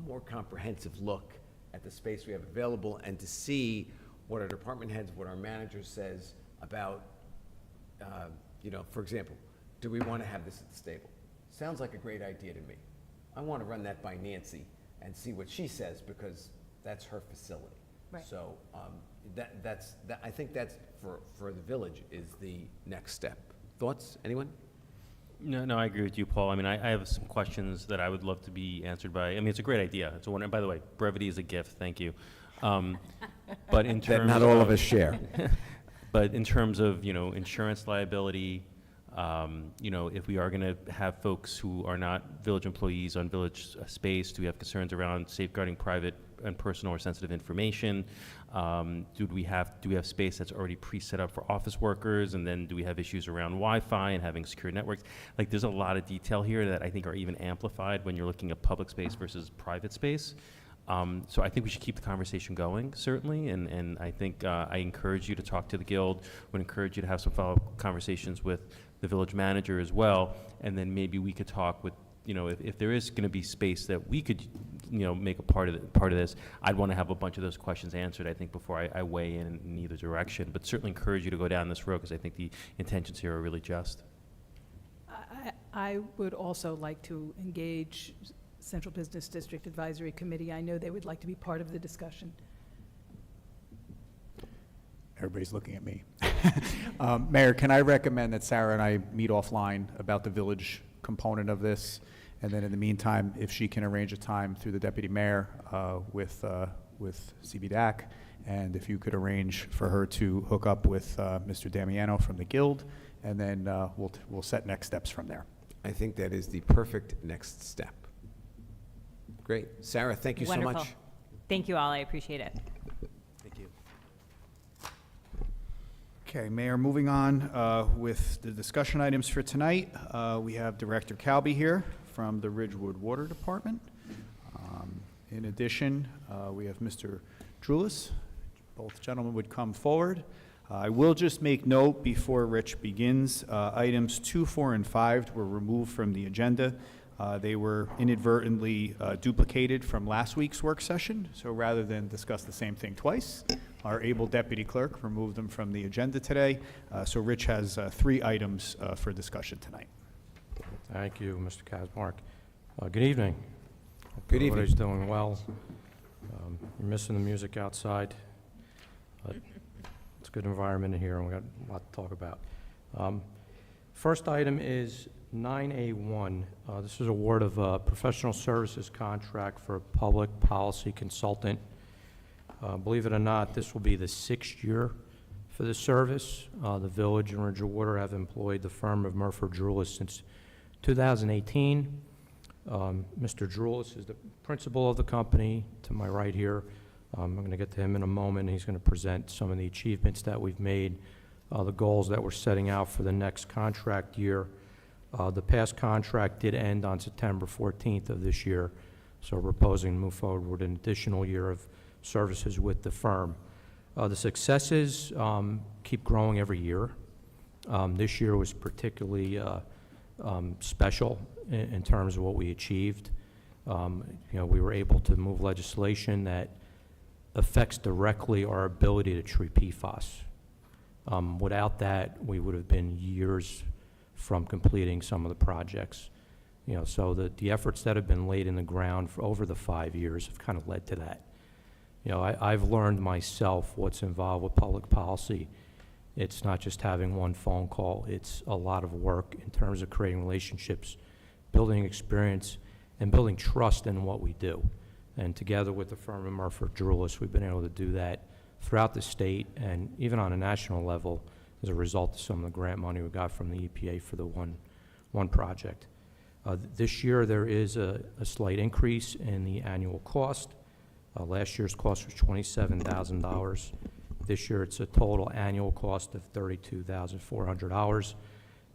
more comprehensive look at the space we have available, and to see what our department heads, what our manager says about, for example, do we want to have this at the stable? Sounds like a great idea to me. I want to run that by Nancy and see what she says, because that's her facility. Right. So I think that's for the village is the next step. Thoughts, anyone? No, I agree with you, Paul. I have some questions that I would love to be answered by. It's a great idea. It's a wonder. By the way, brevity is a gift. Thank you. But in terms that not all of us share. But in terms of insurance liability, if we are going to have folks who are not village employees on village space, do we have concerns around safeguarding private and personal or sensitive information? Do we have space that's already pre-set up for office workers? And then do we have issues around Wi-Fi and having secure networks? Like, there's a lot of detail here that I think are even amplified when you're looking at public space versus private space. So I think we should keep the conversation going, certainly, and I think I encourage you to talk to the Guild, would encourage you to have some follow-up conversations with the village manager as well, and then maybe we could talk with, if there is going to be space that we could, make a part of this, I'd want to have a bunch of those questions answered, I think, before I weigh in either direction, but certainly encourage you to go down this road, because I think the intentions here are really just. I would also like to engage Central Business District Advisory Committee. I know they would like to be part of the discussion. Everybody's looking at me. Mayor, can I recommend that Sarah and I meet offline about the village component of this? And then in the meantime, if she can arrange a time through the deputy mayor with CBDAC, and if you could arrange for her to hook up with Mr. Damiano from the Guild, and then we'll set next steps from there. I think that is the perfect next step. Great. Sarah, thank you Wonderful. so much. Thank you all. I appreciate it. Thank you. Okay, Mayor, moving on with the discussion items for tonight. We have Director Calby here from the Ridgewood Water Department. In addition, we have Mr. Drulis. Both gentlemen would come forward. I will just make note before Rich begins, items 2, 4, and 5 were removed from the agenda. They were inadvertently duplicated from last week's work session, so rather than discuss the same thing twice, our able deputy clerk removed them from the agenda today. So Rich has 3 items for discussion tonight. Thank you, Mr. Kazmark. Good evening. Hope Good evening. everybody's doing well. You're missing the music outside, but it's a good environment in here, and we got a lot to talk about. First item is 9A1, this is award of a professional services contract for a public policy consultant. Believe it or not, this will be the 6th year for this service. The Village and Ridgewood have employed the firm of Murphy Drulis since 2018. Mr. Drulis is the principal of the company to my right here. I'm going to get to him in a moment. He's going to present some of the achievements that we've made, the goals that we're setting out for the next contract year. The past contract did end on September 14th of this year, so we're proposing to move forward with an additional year of services with the firm. The successes keep growing every year. This year was particularly special in terms of what we achieved. We were able to move legislation that affects directly our ability to treat PFAS. Without that, we would have been years from completing some of the projects. So the efforts that have been laid in the ground for over the 5 years have kind of led to that. I've learned myself what's involved with public policy. It's not just having one phone call. It's a lot of work in terms of creating relationships, building experience, and building trust in what we do. And together with the firm of Murphy Drulis, we've been able to do that throughout the state and even on a national level as a result of some of the grant money we got from the EPA for the one project. This year there is a slight increase in the annual cost. Last year's cost was $27,000. This year it's a total annual cost of $32,400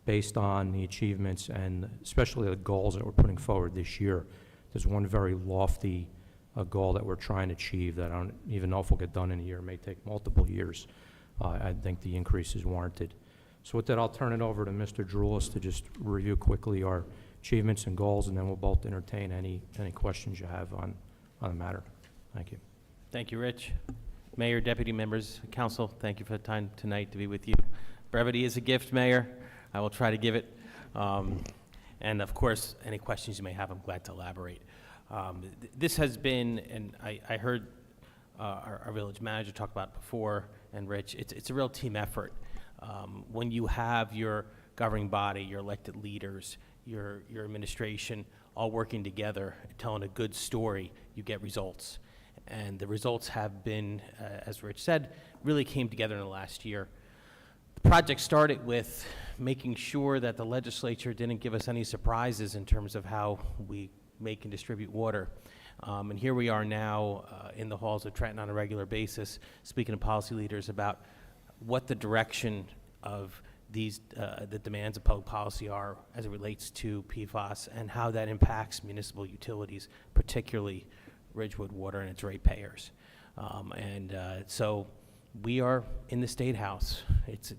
based on the achievements and especially the goals that we're putting forward this year. There's one very lofty goal that we're trying to achieve that I don't even know if we'll get done in a year. It may take multiple years. I think the increase is warranted. So with that, I'll turn it over to Mr. Drulis to just review quickly our achievements and goals, and then we'll both entertain any questions you have on the matter. Thank you. Thank you, Rich. Mayor, deputy members, council, thank you for the time tonight to be with you. Brevity is a gift, Mayor. I will try to give it. And of course, any questions you may have, I'm glad to elaborate. This has been, and I heard our village manager talk about it before, and Rich, it's a real team effort. When you have your governing body, your elected leaders, your administration all working together, telling a good story, you get results. And the results have been, as Rich said, really came together in the last year. The project started with making sure that the legislature didn't give us any surprises in terms of how we make and distribute water. And here we are now in the halls of Trenton on a regular basis, speaking to policy leaders about what the direction of these, the demands of public policy are as it relates to PFAS and how that impacts municipal utilities, particularly Ridgewood Water and its ratepayers. So we are in the State House.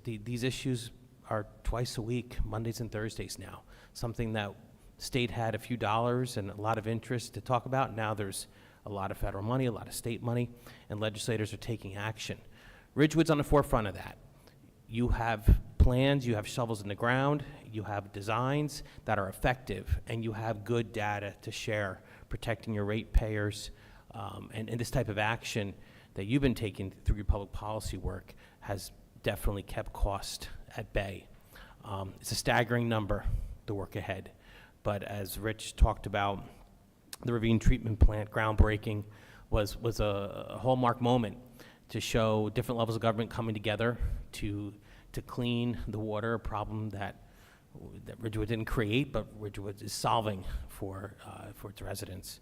These issues are twice a week, Mondays and Thursdays now, something that state had a few dollars and a lot of interest to talk about. Now there's a lot of federal money, a lot of state money, and legislators are taking action. Ridgewood's on the forefront of that. You have plans, you have shovels in the ground, you have designs that are effective, and you have good data to share, protecting your ratepayers, and this type of action that you've been taking through your public policy work has definitely kept cost at bay. It's a staggering number, the work ahead. But as Rich talked about, the ravine treatment plant groundbreaking was a hallmark moment to show different levels of government coming together to clean the water, a problem that Ridgewood didn't create, but Ridgewood is solving for its residents.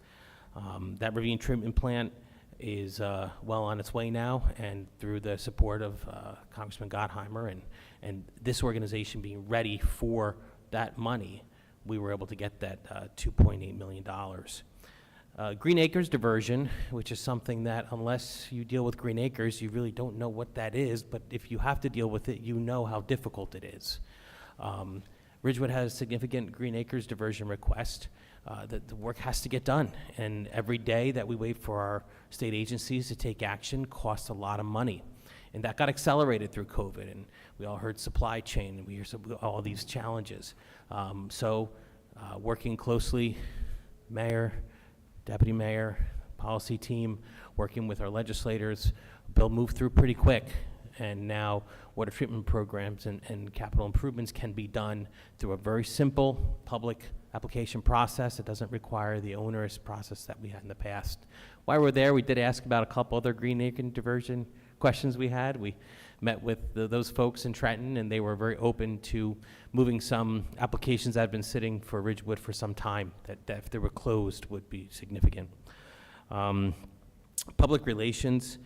That ravine treatment plant is well on its way now, and through the support of Congressman Gottheimer and this organization being ready for that money, we were able to get that $2.8 million. Green Acres diversion, which is something that unless you deal with Green Acres, you really don't know what that is, but if you have to deal with it, you know how difficult it is. Ridgewood has a significant Green Acres diversion request. That the work has to get done, and every day that we wait for our state agencies to take action costs a lot of money. And that got accelerated through COVID, and we all heard supply chain, and we hear all these challenges. Working closely, mayor, deputy mayor, policy team, working with our legislators, bill moved through pretty quick. and now water treatment programs and capital improvements can be done through a very simple public application process. It doesn't require the onerous process that we had in the past. While we're there, we did ask about a couple other Green Acre diversion questions we had. We met with those folks in Trenton, and they were very open to moving some applications that had been sitting for Ridgewood for some time, that if they were closed would be significant. Public relations,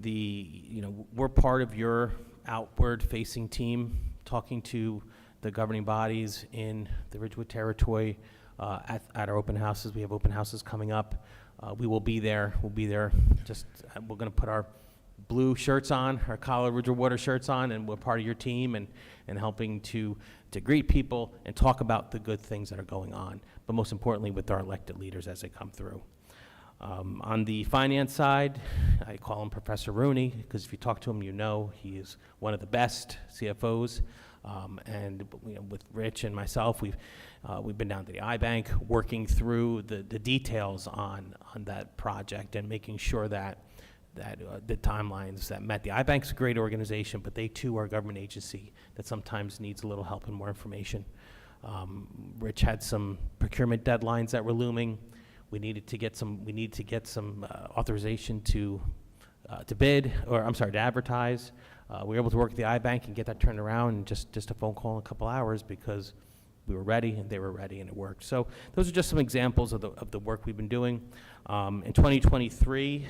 we're part of your outward-facing team, talking to the governing bodies in the Ridgewood territory at our open houses. We have open houses coming up. We will be there. We'll be there. We're going to put our blue shirts on, our Colorado Ridgewood Water shirts on, and we're part of your team and helping to greet people and talk about the good things that are going on, but most importantly with our elected leaders as they come through. On the finance side, I call him Professor Rooney, because if you talk to him, he is one of the best CFOs. And with Rich and myself, we've been down to the iBank working through the details on that project and making sure that the timelines that met. The iBank's a great organization, but they too are a government agency that sometimes needs a little help and more information. Rich had some procurement deadlines that were looming. We needed to get some authorization to bid, or I'm sorry, to advertise. We were able to work with the iBank and get that turned around in just a phone call in a couple hours, because we were ready and they were ready and it worked. So those are just some examples of the work we've been doing. In 2023,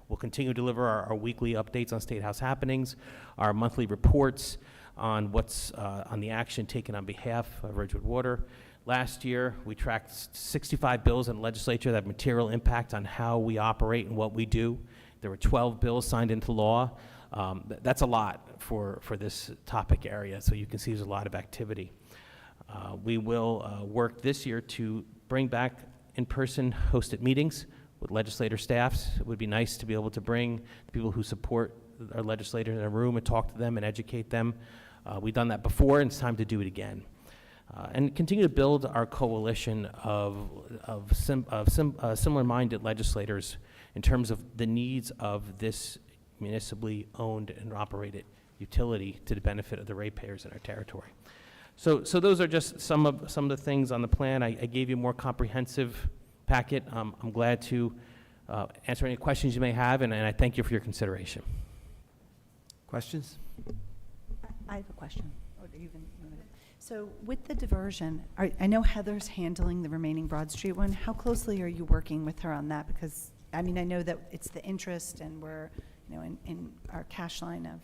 we'll continue to deliver our weekly updates on State House happenings, our monthly reports on what's on the action taken on behalf of Ridgewood Water. Last year, we tracked 65 bills in the legislature that have material impact on how we operate and what we do. There were 12 bills signed into law. That's a lot for this topic area, so you can see there's a lot of activity. We will work this year to bring back in-person hosted meetings with legislator staffs. It would be nice to be able to bring the people who support our legislators in a room and talk to them and educate them. We've done that before, and it's time to do it again. And continue to build our coalition of similar-minded legislators in terms of the needs of this municipally owned and operated utility to the benefit of the ratepayers in our territory. So those are just some of the things on the plan. I gave you a more comprehensive packet. I'm glad to answer any questions you may have, and I thank you for your consideration. Questions? I have a question. So with the diversion, I know Heather's handling the remaining Broad Street one. How closely are you working with her on that? Because, I mean, I know that it's the interest, and we're, in our cash line of,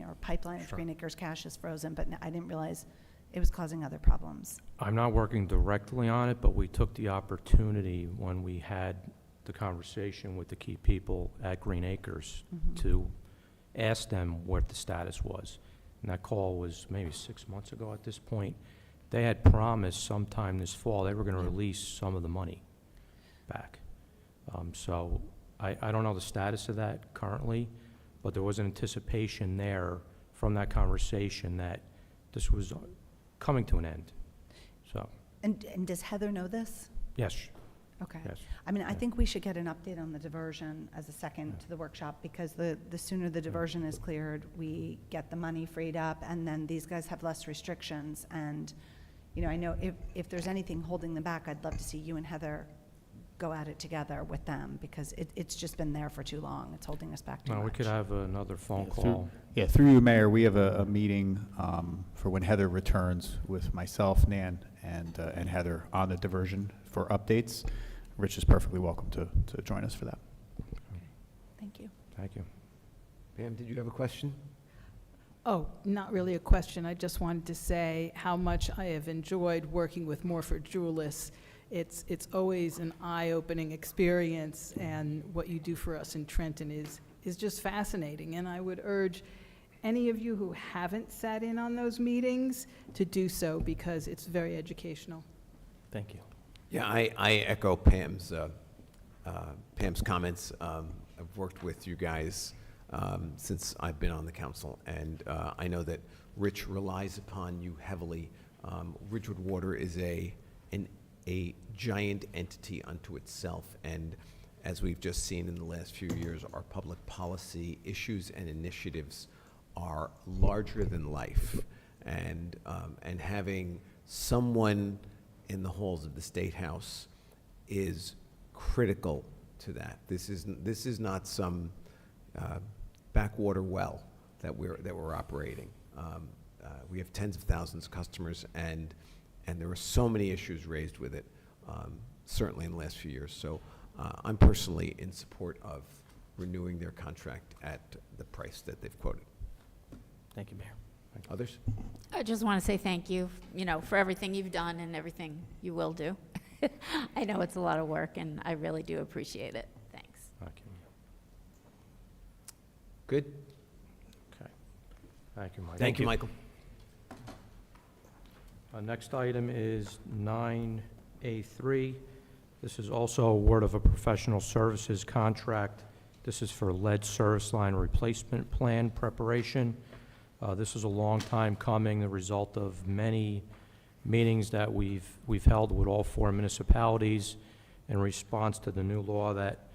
our pipeline of Green Acres cash is frozen, but I didn't realize it was causing other problems. I'm not working directly on it, but we took the opportunity when we had the conversation with the key people at Green Acres to ask them what the status was. And that call was maybe 6 months ago at this point. They had promised sometime this fall they were going to release some of the money back. So I don't know the status of that currently, but there was an anticipation there from that conversation that this was coming to an end. So. And does Heather know this? Yes. Okay. Yes. I mean, I think we should get an update on the diversion as a second to the workshop, because the sooner the diversion is cleared, we get the money freed up, and then these guys have less restrictions. And, I know if there's anything holding them back, I'd love to see you and Heather go at it together with them, because it's just been there for too long. It's holding us back too much. We could have another phone call. Through you, Mayor, we have a meeting for when Heather returns with myself, Nan, and Heather on the diversion for updates. Rich is perfectly welcome to join us for that. Thank you. Thank you. Pam, did you have a question? Oh, not really a question. I just wanted to say how much I have enjoyed working with Morford Jewellis. It's always an eye-opening experience, and what you do for us in Trenton is just fascinating. And I would urge any of you who haven't sat in on those meetings to do so, because it's very educational. Thank you. Yeah, I echo Pam's comments. I've worked with you guys since I've been on the council, and I know that Rich relies upon you heavily. Ridgewood Water is a giant entity unto itself, and as we've just seen in the last few years, our public policy issues and initiatives are larger than life. And having someone in the halls of the State House is critical to that. This is not some backwater well that we're operating. We have tens of thousands of customers, and there are so many issues raised with it, certainly in the last few years. So I'm personally in support of renewing their contract at the price that they've quoted. Thank you, Mayor. Others? I just want to say thank you, for everything you've done and everything you will do. I know it's a lot of work, and I really do appreciate it. Thanks. Thank you. Good? Okay. Thank you, Michael. Thank you, Michael. Next item is 9A3. This is also award of a professional services contract. This is for lead service line replacement plan preparation. This is a long time coming, the result of many meetings that we've held with all 4 municipalities in response to the new law that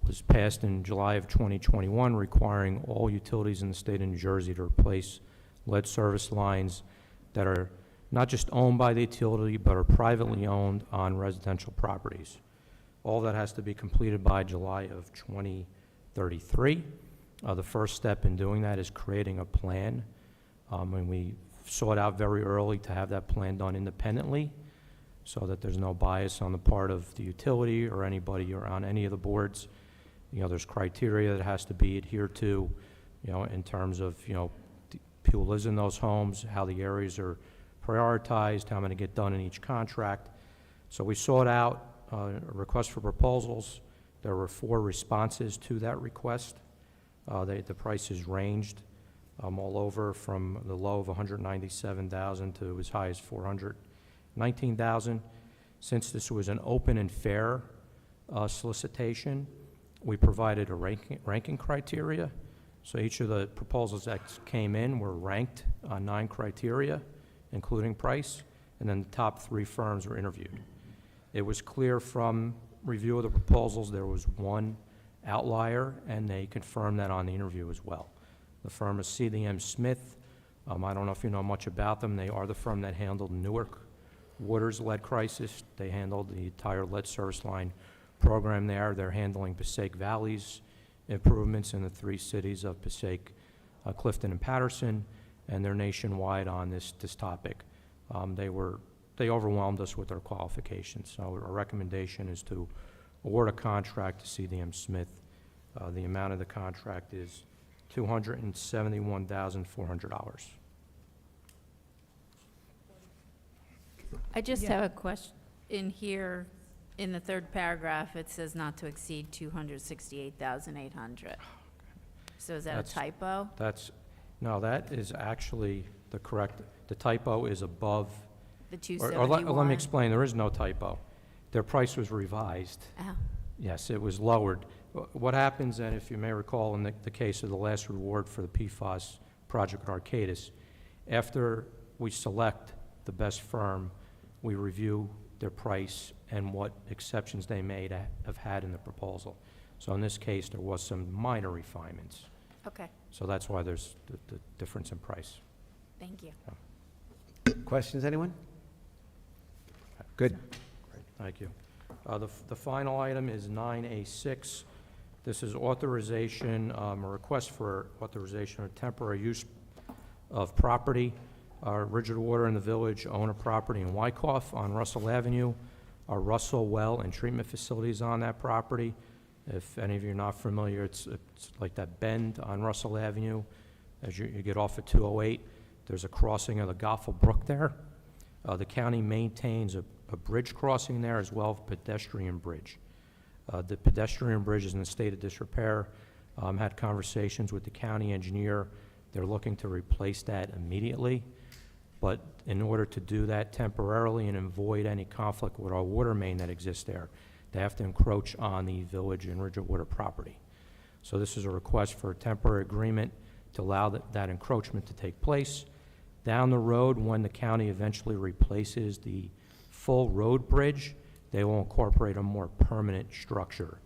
was passed in July of 2021, requiring all utilities in the state of New Jersey to replace lead service lines that are not just owned by the utility, but are privately owned on residential properties. All that has to be completed by July of 2033. The first step in doing that is creating a plan, and we sought out very early to have that plan done independently so that there's no bias on the part of the utility or anybody or on any of the boards. There's criteria that has to be adhered to, in terms of, people live in those homes, how the areas are prioritized, how many get done in each contract. So we sought out a request for proposals. There were 4 responses to that request. The prices ranged all over from the low of $197,000 to as high as $419,000. Since this was an open and fair solicitation, we provided a ranking criteria. So each of the proposals that came in were ranked on 9 criteria, including price, and then the top 3 firms were interviewed. It was clear from review of the proposals there was one outlier, and they confirmed that on the interview as well. The firm is CDM Smith. I don't know if you know much about them. They are the firm that handled Newark Water's lead crisis. They handled the entire lead service line program there. They're handling Passaic Valley's improvements in the 3 cities of Passaic, Clifton, and Patterson, and they're nationwide on this topic. They overwhelmed us with their qualifications. So our recommendation is to award a contract to CDM Smith. The amount of the contract is $271,400. I just have a question. In here, in the 3rd paragraph, it says not to exceed $268,800. So is that a typo? No, that is actually the correct, the typo is above. The Or 271? let me explain, there is no typo. Their price was revised. Oh. Yes, it was lowered. What happens, and if you may recall, in the case of the last reward for the PFAS project at Arcadis, after we select the best firm, we review their price and what exceptions they may have had in the proposal. So in this case, there was some minor refinements. Okay, So that's why there's the difference in price. thank you. Questions, anyone? Good. Thank you. The final item is 9A6. This is authorization, a request for authorization of temporary use of property. Rigid Water in the Village own a property in Wyckoff on Russell Avenue. Our Russell Well and Treatment Facilities on that property. If any of you are not familiar, it's like that bend on Russell Avenue. As you get off at 208, there's a crossing of the Goffle Brook there. The county maintains a bridge crossing there as well as a pedestrian bridge. The pedestrian bridge is in a state of disrepair. Had conversations with the county engineer. They're looking to replace that immediately. But in order to do that temporarily and avoid any conflict with our water main that exists there, they have to encroach on the village and Rigid Water property. So this is a request for a temporary agreement to allow that encroachment to take place. Down the road, when the county eventually replaces the full road bridge, they will incorporate a more permanent structure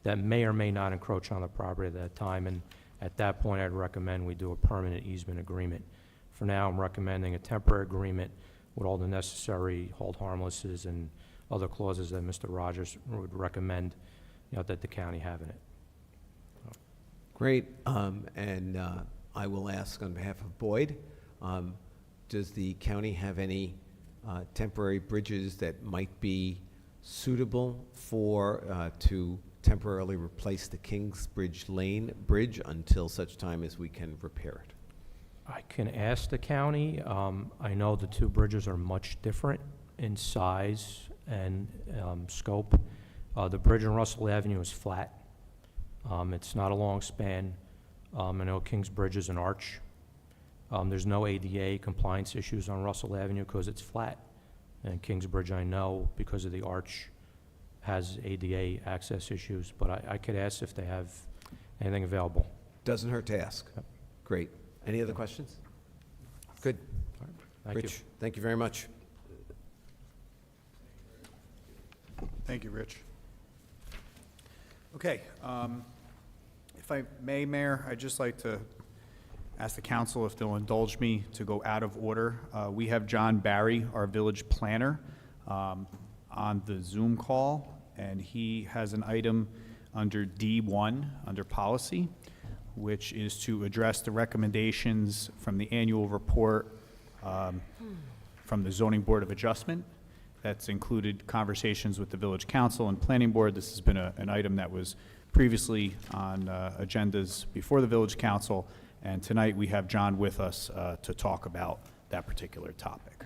that may or may not encroach on the property at that time. And At that point, I'd recommend we do a permanent easement agreement. For now, I'm recommending a temporary agreement with all the necessary hold harmlesses and other clauses that Mr. Rogers would recommend, that the county have in it. Great. And I will ask on behalf of Boyd, does the county have any temporary bridges that might be suitable to temporarily replace the Kingsbridge Lane Bridge until such time as we can repair it? I can ask the county. I know the two bridges are much different in size and scope. The bridge on Russell Avenue is flat. It's not a long span. I know Kingsbridge is an arch. There's no ADA compliance issues on Russell Avenue because it's flat. And Kingsbridge, I know, because of the arch, has ADA access issues. But I could ask if they have anything available. Doesn't hurt to ask. Yep. Great. Any other questions? Good. Thank Rich, you. thank you very much. Thank you, Rich. Okay, if I may, Mayor, I'd just like to ask the council if they'll indulge me to go out of order. We have John Barry, our village planner, on the Zoom call, and he has an item under D1, under policy, which is to address the recommendations from the annual report from the Zoning Board of Adjustment. That's included conversations with the Village Council and Planning Board. This has been an item that was previously on agendas before the Village Council, and tonight we have John with us to talk about that particular topic.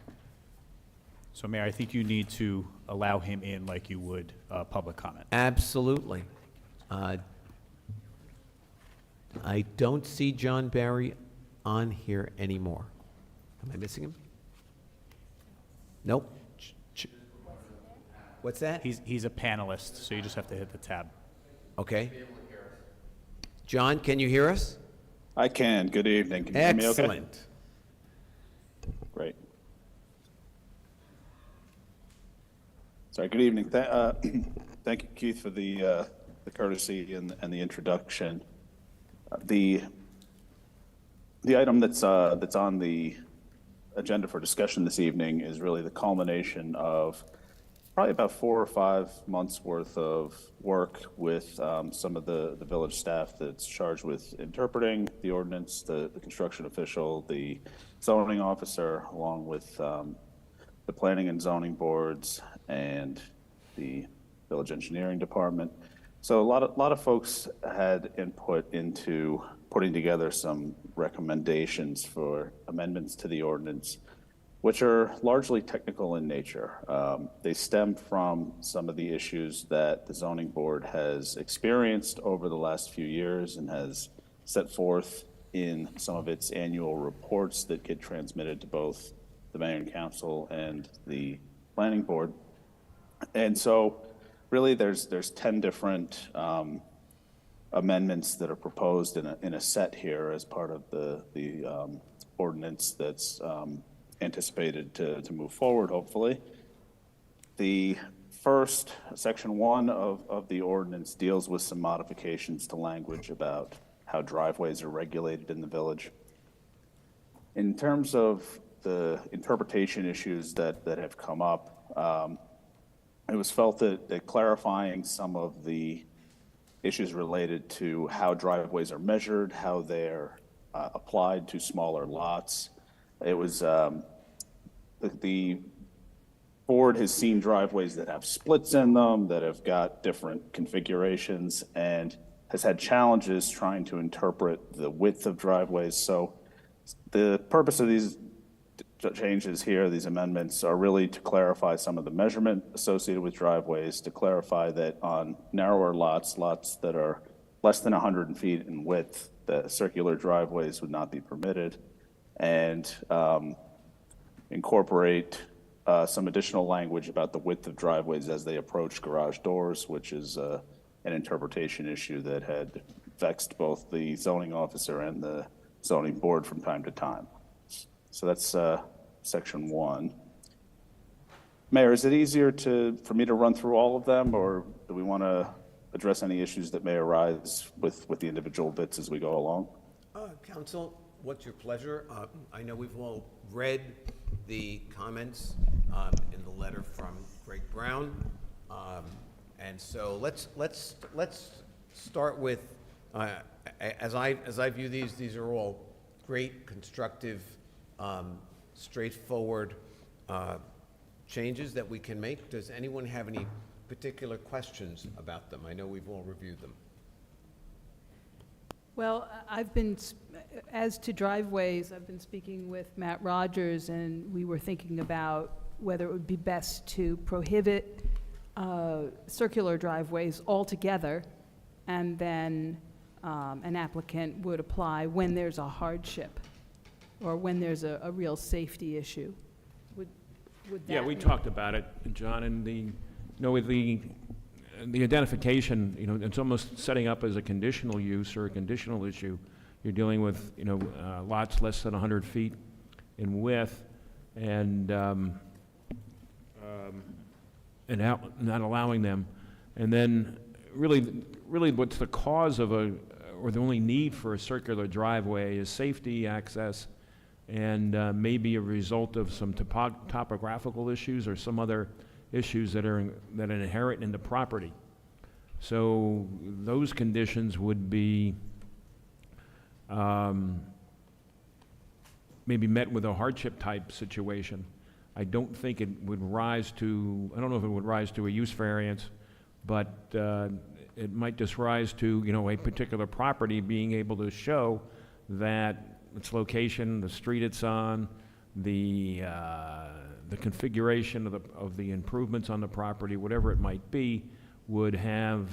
So, Mayor, I think you need to allow him in like you would public comment. Absolutely. I don't see John Barry on here anymore. Am I missing him? Nope. What's that? He's a panelist, so you just have to hit the tab. Okay. John, can you hear us? I can. Good evening. Can you hear me okay? Excellent. Great. Sorry, good evening. Thank you, Keith, for the courtesy and the introduction. The item that's on the agenda for discussion this evening is really the culmination of probably about 4 or 5 months worth of work with some of the village staff that's charged with interpreting the ordinance, the construction official, the zoning officer, along with the planning and zoning boards and the village engineering department. So a lot of folks had input into putting together some recommendations for amendments to the ordinance, which are largely technical in nature. They stem from some of the issues that the zoning board has experienced over the last few years and has set forth in some of its annual reports that get transmitted to both the mayor and council and the planning board. And so really there's 10 different amendments that are proposed in a set here as part of the ordinance that's anticipated to move forward, hopefully. The first, section 1 of the ordinance deals with some modifications to language about how driveways are regulated in the village. In terms of the interpretation issues that have come up, it was felt that clarifying some of the issues related to how driveways are measured, how they're applied to smaller lots. It was, the board has seen driveways that have splits in them, that have got different configurations, and has had challenges trying to interpret the width of driveways. So the purpose of these changes here, these amendments, are really to clarify some of the measurement associated with driveways, to clarify that on narrower lots that are less than 100 feet in width, the circular driveways would not be permitted, and incorporate some additional language about the width of driveways as they approach garage doors, which is an interpretation issue that had vexed both the zoning officer and the zoning board from time to time. So that's section 1. Mayor, is it easier for me to run through all of them, or do we want to address any issues that may arise with the individual bits as we go along. Council, what's your pleasure? I know we've all read the comments in the letter from Greg Brown. And so let's start with, as I view these are all great, constructive, straightforward changes that we can make. Does anyone have any particular questions about them? I know we've all reviewed them. Well, as to driveways, I've been speaking with Matt Rogers, and we were thinking about whether it would be best to prohibit circular driveways altogether, and then an applicant would apply when there's a hardship or when there's a real safety issue. Would that Yeah, we be- talked about it, John, and with the identification, it's almost setting up as a conditional use or a conditional issue. You're dealing with, lots less than 100 feet in width, and not allowing them. And then really what's the cause of or the only need for a circular driveway is safety, access, and maybe a result of some topographical issues or some other issues that are inherent in the property. So those conditions would be maybe met with a hardship type situation. I don't think it would rise to, I don't know if it would rise to a use variance, but it might just rise to, a particular property being able to show that its location, the street it's on, the configuration of the improvements on the property, whatever it might be, would have,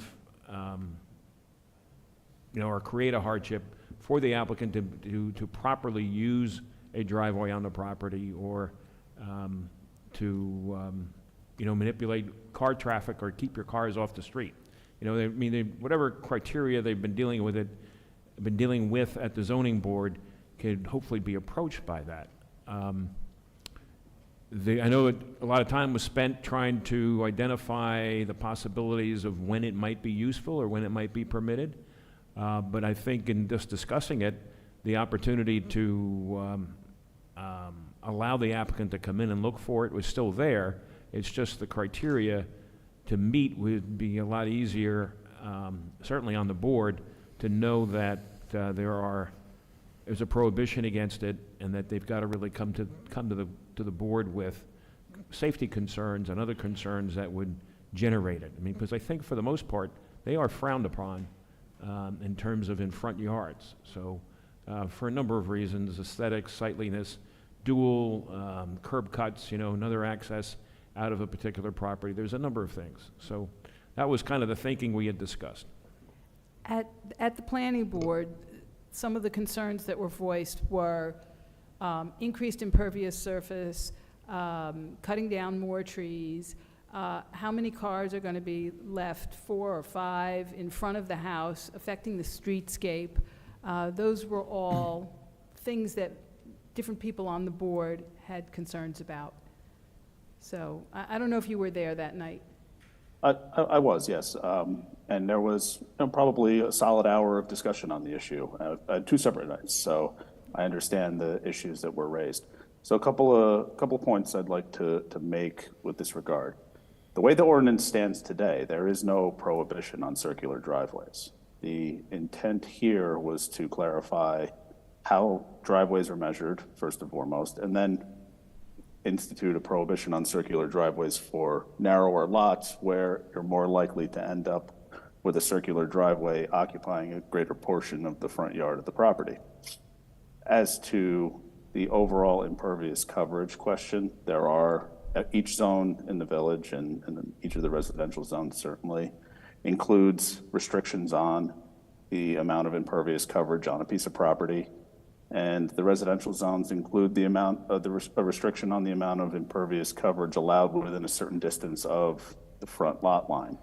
or create a hardship for the applicant to properly use a driveway on the property, or to manipulate car traffic or keep your cars off the street. Whatever criteria they've been dealing with at the zoning board could hopefully be approached by that. I know a lot of time was spent trying to identify the possibilities of when it might be useful or when it might be permitted, but I think in just discussing it, the opportunity to allow the applicant to come in and look for it was still there. It's just the criteria to meet would be a lot easier, certainly on the board, to know that there's a prohibition against it, and that they've got to really come to the board with safety concerns and other concerns that would generate it. Because I think for the most part, they are frowned upon in terms of in front yards. So for a number of reasons, aesthetics, sightliness, dual curb cuts, another access out of a particular property. There's a number of things. So that was kind of the thinking we had discussed. At the planning board, some of the concerns that were voiced were increased impervious surface, cutting down more trees, how many cars are going to be left, 4 or 5, in front of the house, affecting the streetscape. Those were all things that different people on the board had concerns about. So I don't know if you were there that night. I was, yes. And there was probably a solid hour of discussion on the issue, 2 separate nights. So I understand the issues that were raised. So a couple of points I'd like to make with this regard. The way the ordinance stands today, there is no prohibition on circular driveways. The intent here was to clarify how driveways are measured, first and foremost, and then institute a prohibition on circular driveways for narrower lots where you're more likely to end up with a circular driveway occupying a greater portion of the front yard of the property. As to the overall impervious coverage question, there are, each zone in the village and each of the residential zones certainly includes restrictions on the amount of impervious coverage on a piece of property. And the residential zones include the amount of a restriction on the amount of impervious coverage allowed within a certain distance of the front lot line.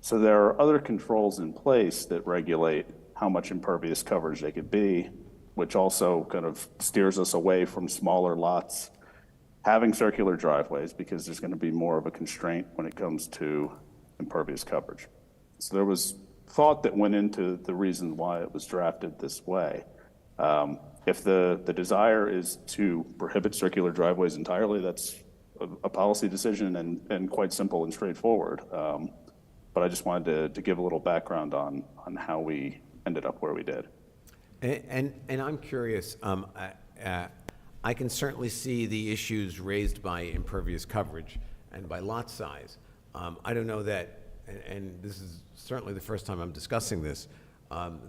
So there are other controls in place that regulate how much impervious coverage they could be, which also kind of steers us away from smaller lots having circular driveways, because there's going to be more of a constraint when it comes to impervious coverage. So there was thought that went into the reason why it was drafted this way. If the desire is to prohibit circular driveways entirely, that's a policy decision and quite simple and straightforward. But I just wanted to give a little background on how we ended up where we did. And I'm curious, I can certainly see the issues raised by impervious coverage and by lot size. I don't know that, and this is certainly the first time I'm discussing this,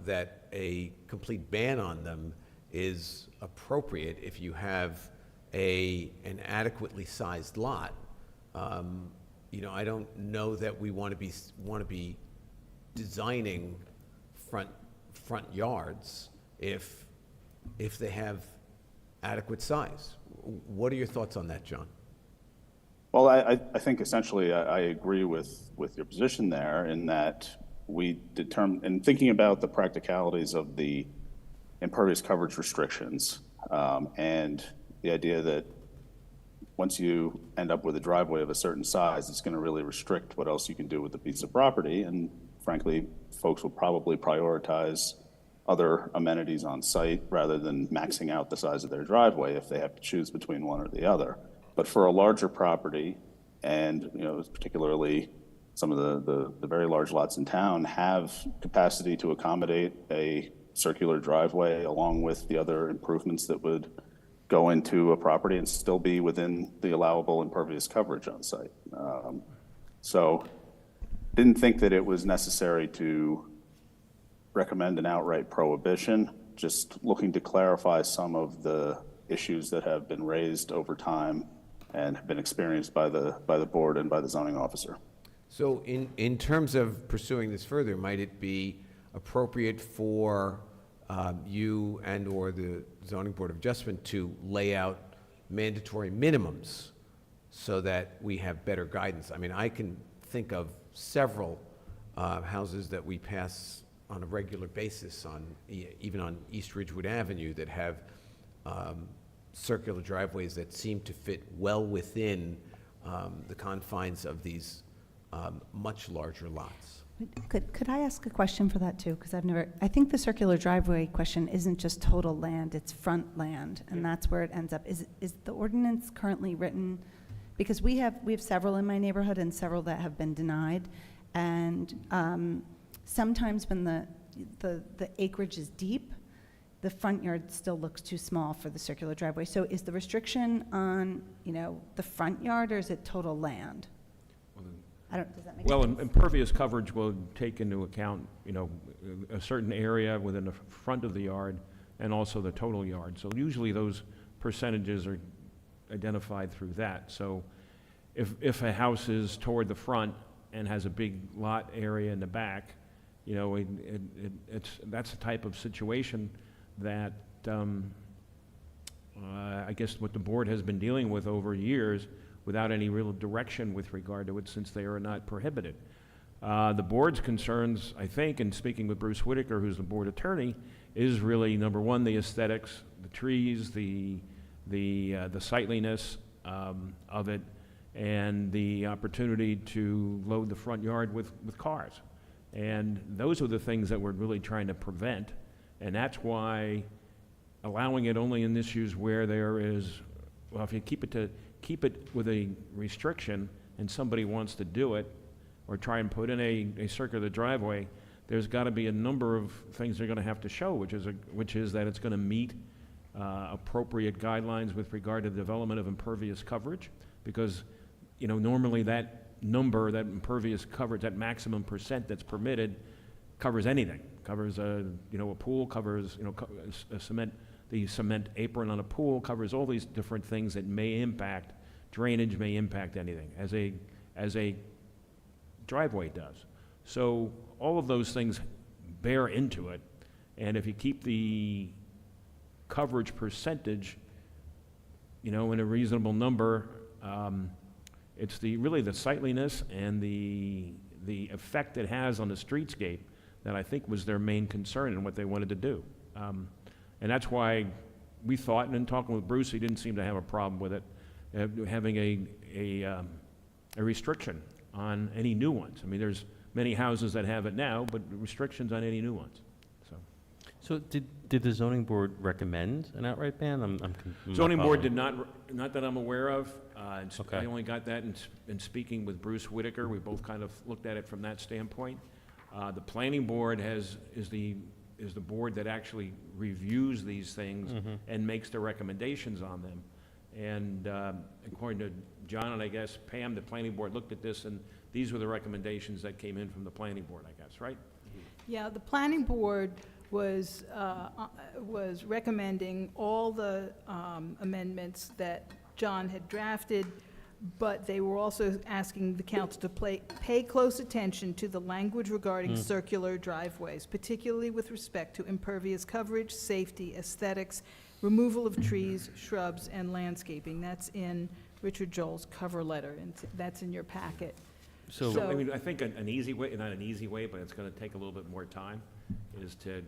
that a complete ban on them is appropriate if you have an adequately sized lot. You know, I don't know that we want to be designing front yards if they have adequate size. What are your thoughts on that, John? Well, I think essentially I agree with your position there in that we determine, in thinking about the practicalities of the impervious coverage restrictions, and the idea that once you end up with a driveway of a certain size, it's going to really restrict what else you can do with the piece of property. And frankly, folks will probably prioritize other amenities on site rather than maxing out the size of their driveway if they have to choose between one or the other. But for a larger property, and particularly some of the very large lots in town have capacity to accommodate a circular driveway along with the other improvements that would go into a property and still be within the allowable impervious coverage on site. So didn't think that it was necessary to recommend an outright prohibition, just looking to clarify some of the issues that have been raised over time and have been experienced by the board and by the zoning officer. So in terms of pursuing this further, might it be appropriate for you and or the Zoning Board of Adjustment to lay out mandatory minimums so that we have better guidance? I mean, I can think of several houses that we pass on a regular basis even on East Ridgewood Avenue that have circular driveways that seem to fit well within the confines of these much larger lots. Could I ask a question for that too? Because I think the circular driveway question isn't just total land, it's front land, and that's where it ends up. Is the ordinance currently written? Because we have several in my neighborhood and several that have been denied. And sometimes when the acreage is deep, the front yard still looks too small for the circular driveway. So is the restriction on, the front yard, or is it total land? Does that make Well, sense? impervious coverage will take into account, a certain area within the front of the yard and also the total yard. So usually those percentages are identified through that. So if a house is toward the front and has a big lot area in the back, that's the type of situation that I guess what the board has been dealing with over years without any real direction with regard to it, since they are not prohibited. The board's concerns, I think, and speaking with Bruce Whitaker, who's the board attorney, is really, number one, the aesthetics, the trees, the sightliness of it, and the opportunity to load the front yard with cars. And those are the things that we're really trying to prevent, and that's why allowing it only in issues where there is, well, if you keep it with a restriction and somebody wants to do it or try and put in a circular driveway, there's got to be a number of things they're going to have to show, which is that it's going to meet appropriate guidelines with regard to the development of impervious coverage, because normally that number, that impervious coverage, that maximum percent that's permitted, covers anything. Covers a pool, covers the cement apron on a pool, covers all these different things that may impact drainage, may impact anything, as a driveway does. So all of those things bear into it, and if you keep the coverage percentage, in a reasonable number, it's really the sightliness and the effect it has on the streetscape that I think was their main concern and what they wanted to do. And that's why we thought, and in talking with Bruce, he didn't seem to have a problem with it, having a restriction on any new ones. I mean, there's many houses that have it now, but restrictions on any new ones, so. So did the zoning board recommend an outright ban? I'm not Zoning board did following. not that I'm aware of. Okay. I only got that in speaking with Bruce Whitaker. We both kind of looked at it from that standpoint. The planning board is the board that actually reviews these things and makes the recommendations on them. And according to John and I guess Pam, the planning board looked at this, and these were the recommendations that came in from the planning board, I guess, right? Yeah, the planning board was recommending all the amendments that John had drafted, but they were also asking the council to pay close attention to the language regarding circular driveways, particularly with respect to impervious coverage, safety, aesthetics, removal of trees, shrubs, and landscaping. That's in Richard Joel's cover letter, and that's in your packet. So I mean, I think an easy way, not an easy way, but it's going to take a little bit more time, is to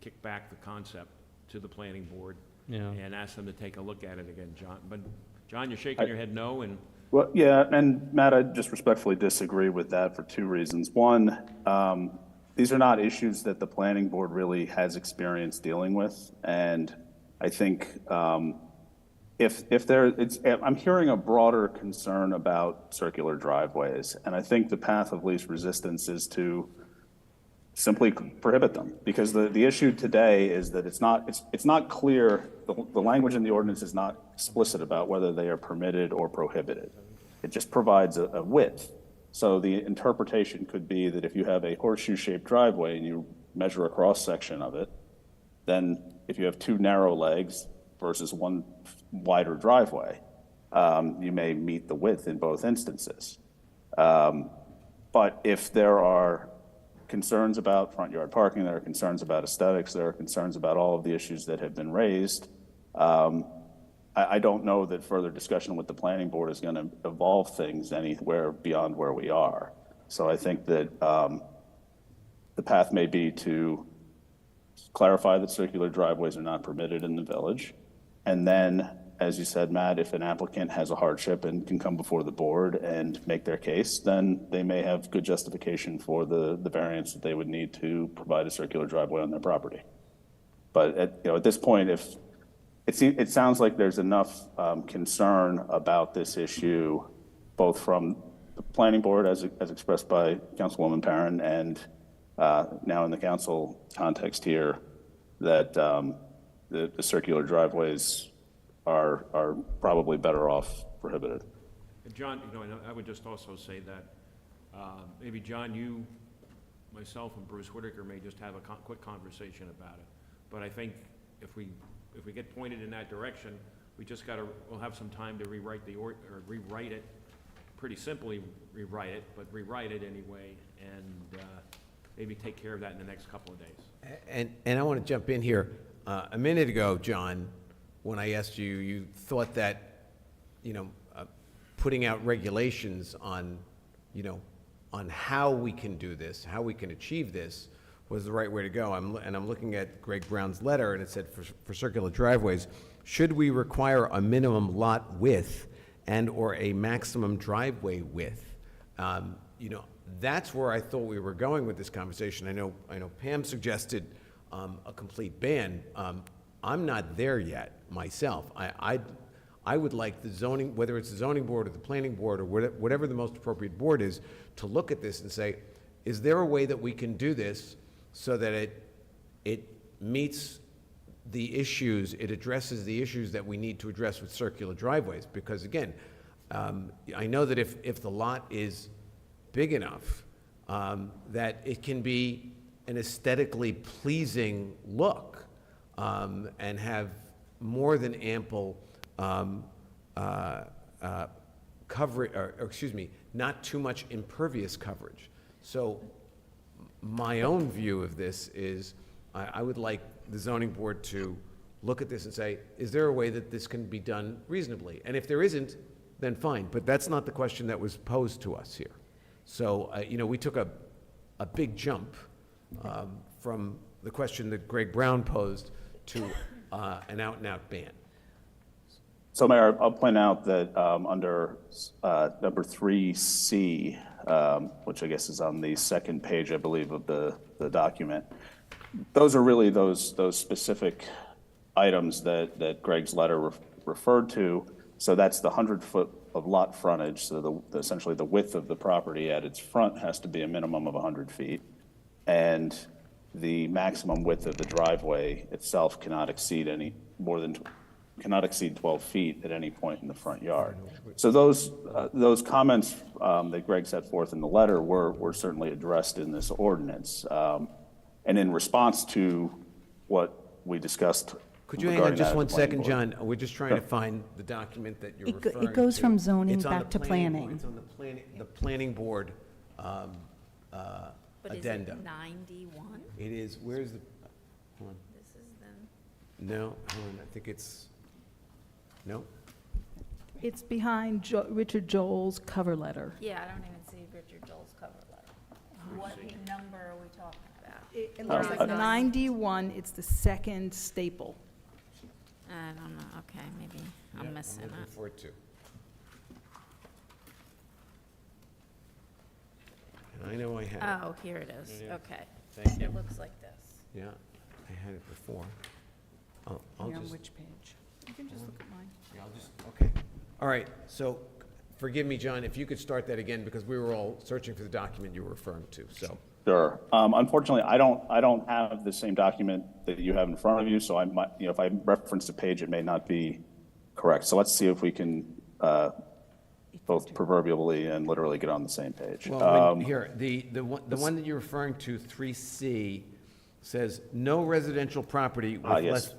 kick back the concept to the planning board and ask them to take a look at it again, John. But John, you're shaking your head no, and Well, yeah, and Matt, I just respectfully disagree with that for two reasons. One, these are not issues that the planning board really has experience dealing with, and I think I'm hearing a broader concern about circular driveways, and I think the path of least resistance is to simply prohibit them, because the issue today is that it's not clear, the language in the ordinance is not explicit about whether they are permitted or prohibited. It just provides a width. So the interpretation could be that if you have a horseshoe-shaped driveway and you measure a cross-section of it, then if you have two narrow legs versus one wider driveway, you may meet the width in both instances. But if there are concerns about front yard parking, there are concerns about aesthetics, there are concerns about all of the issues that have been raised, I don't know that further discussion with the planning board is going to evolve things anywhere beyond where we are. So I think that the path may be to clarify that circular driveways are not permitted in the village. And then, as you said, Matt, if an applicant has a hardship and can come before the board and make their case, then they may have good justification for the variance that they would need to provide a circular driveway on their property. But at this point, if it sounds like there's enough concern about this issue, both from the planning board as expressed by Councilwoman Perrin and now in the council context here, that the circular driveways are probably better off prohibited. And John, I would just also say that maybe John, you, myself, and Bruce Whitaker may just have a quick conversation about it. But I think if we get pointed in that direction, we'll have some time to rewrite rewrite it, pretty simply rewrite it, but rewrite it anyway, and maybe take care of that in the next couple of days. And I want to jump in here. A minute ago, John, when I asked you, you thought that, putting out regulations on, on how we can do this, how we can achieve this, was the right way to go. I'm looking at Greg Brown's letter, and it said for circular driveways, should we require a minimum lot width and or a maximum driveway width? That's where I thought we were going with this conversation. I know Pam suggested a complete ban. I'm not there yet myself. I would like the zoning, whether it's the zoning board or the planning board or whatever the most appropriate board is, to look at this and say, is there a way that we can do this so that it meets the issues, it addresses the issues that we need to address with circular driveways? Because again, I know that if the lot is big enough, that it can be an aesthetically pleasing look, and have more than ample coverage, or excuse me, not too much impervious coverage. So my own view of this is I would like the zoning board to look at this and say, is there a way that this can be done reasonably? And if there isn't, then fine. But that's not the question that was posed to us here. So, we took a big jump from the question that Greg Brown posed to an out-and-out ban. So, Mayor, I'll point out that under number 3C, which I guess is on the second page, I believe, of the document. Those are really those specific items that Greg's letter referred to. So that's the 100-foot of lot frontage, so essentially the width of the property at its front has to be a minimum of 100 feet. And the maximum width of the driveway itself cannot exceed 12 feet at any point in the front yard. So those comments that Greg set forth in the letter were certainly addressed in this ordinance. And in response to what we discussed. Could you hang on just one second, John? We're just trying to find the document that you're referring to. It goes from zoning It's on back the to planning. It's on the planning board But addendum. is it 91? It is, where's the, hold on. This is then, No, hold on, I think it's, no? It's behind Richard Joel's cover letter. yeah, I don't even see Richard Joel's cover letter. What number are we talking about? It looks like 91, it's the second staple. I don't know, okay, maybe I'm missing I'm looking it. for it too. And I know I had it. Oh, here it is, Yeah. okay. Thank you. It looks like this. Yeah, I had it before. I'll You're on just, which page? You can just look at mine. yeah, I'll just, okay. All right, so forgive me, John, if you could start that again, because we were all searching for the document you were referring to, so. Sure. Unfortunately, I don't have the same document that you have in front of you, so I might, if I reference a page, it may not be correct. So let's see if we can both proverbially and literally get on the same page. Well, here, the one that you're referring to, 3C, says, "No residential property Yes.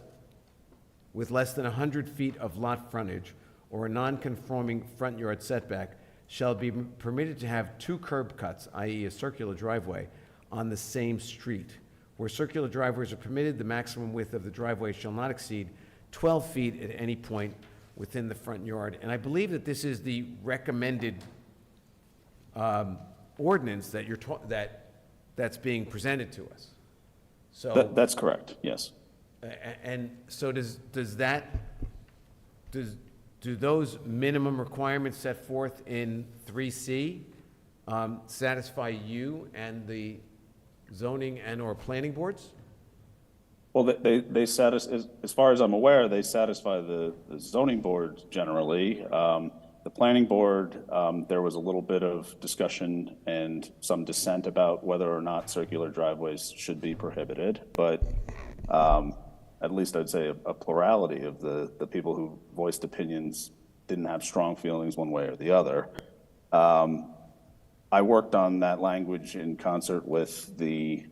with less than 100 feet of lot frontage or a non-conforming front yard setback shall be permitted to have two curb cuts, i.e. a circular driveway, on the same street. Where circular driveways are permitted, the maximum width of the driveway shall not exceed 12 feet at any point within the front yard." And I believe that this is the recommended ordinance that that's being presented to us. So. That's correct, yes. And so do those minimum requirements set forth in 3C satisfy you and the zoning and/or planning boards? Well, they satisfy, as far as I'm aware, they satisfy the zoning board generally. The planning board, there was a little bit of discussion and some dissent about whether or not circular driveways should be prohibited. But at least I'd say a plurality of the people who voiced opinions didn't have strong feelings one way or the other. I worked on that language in concert with the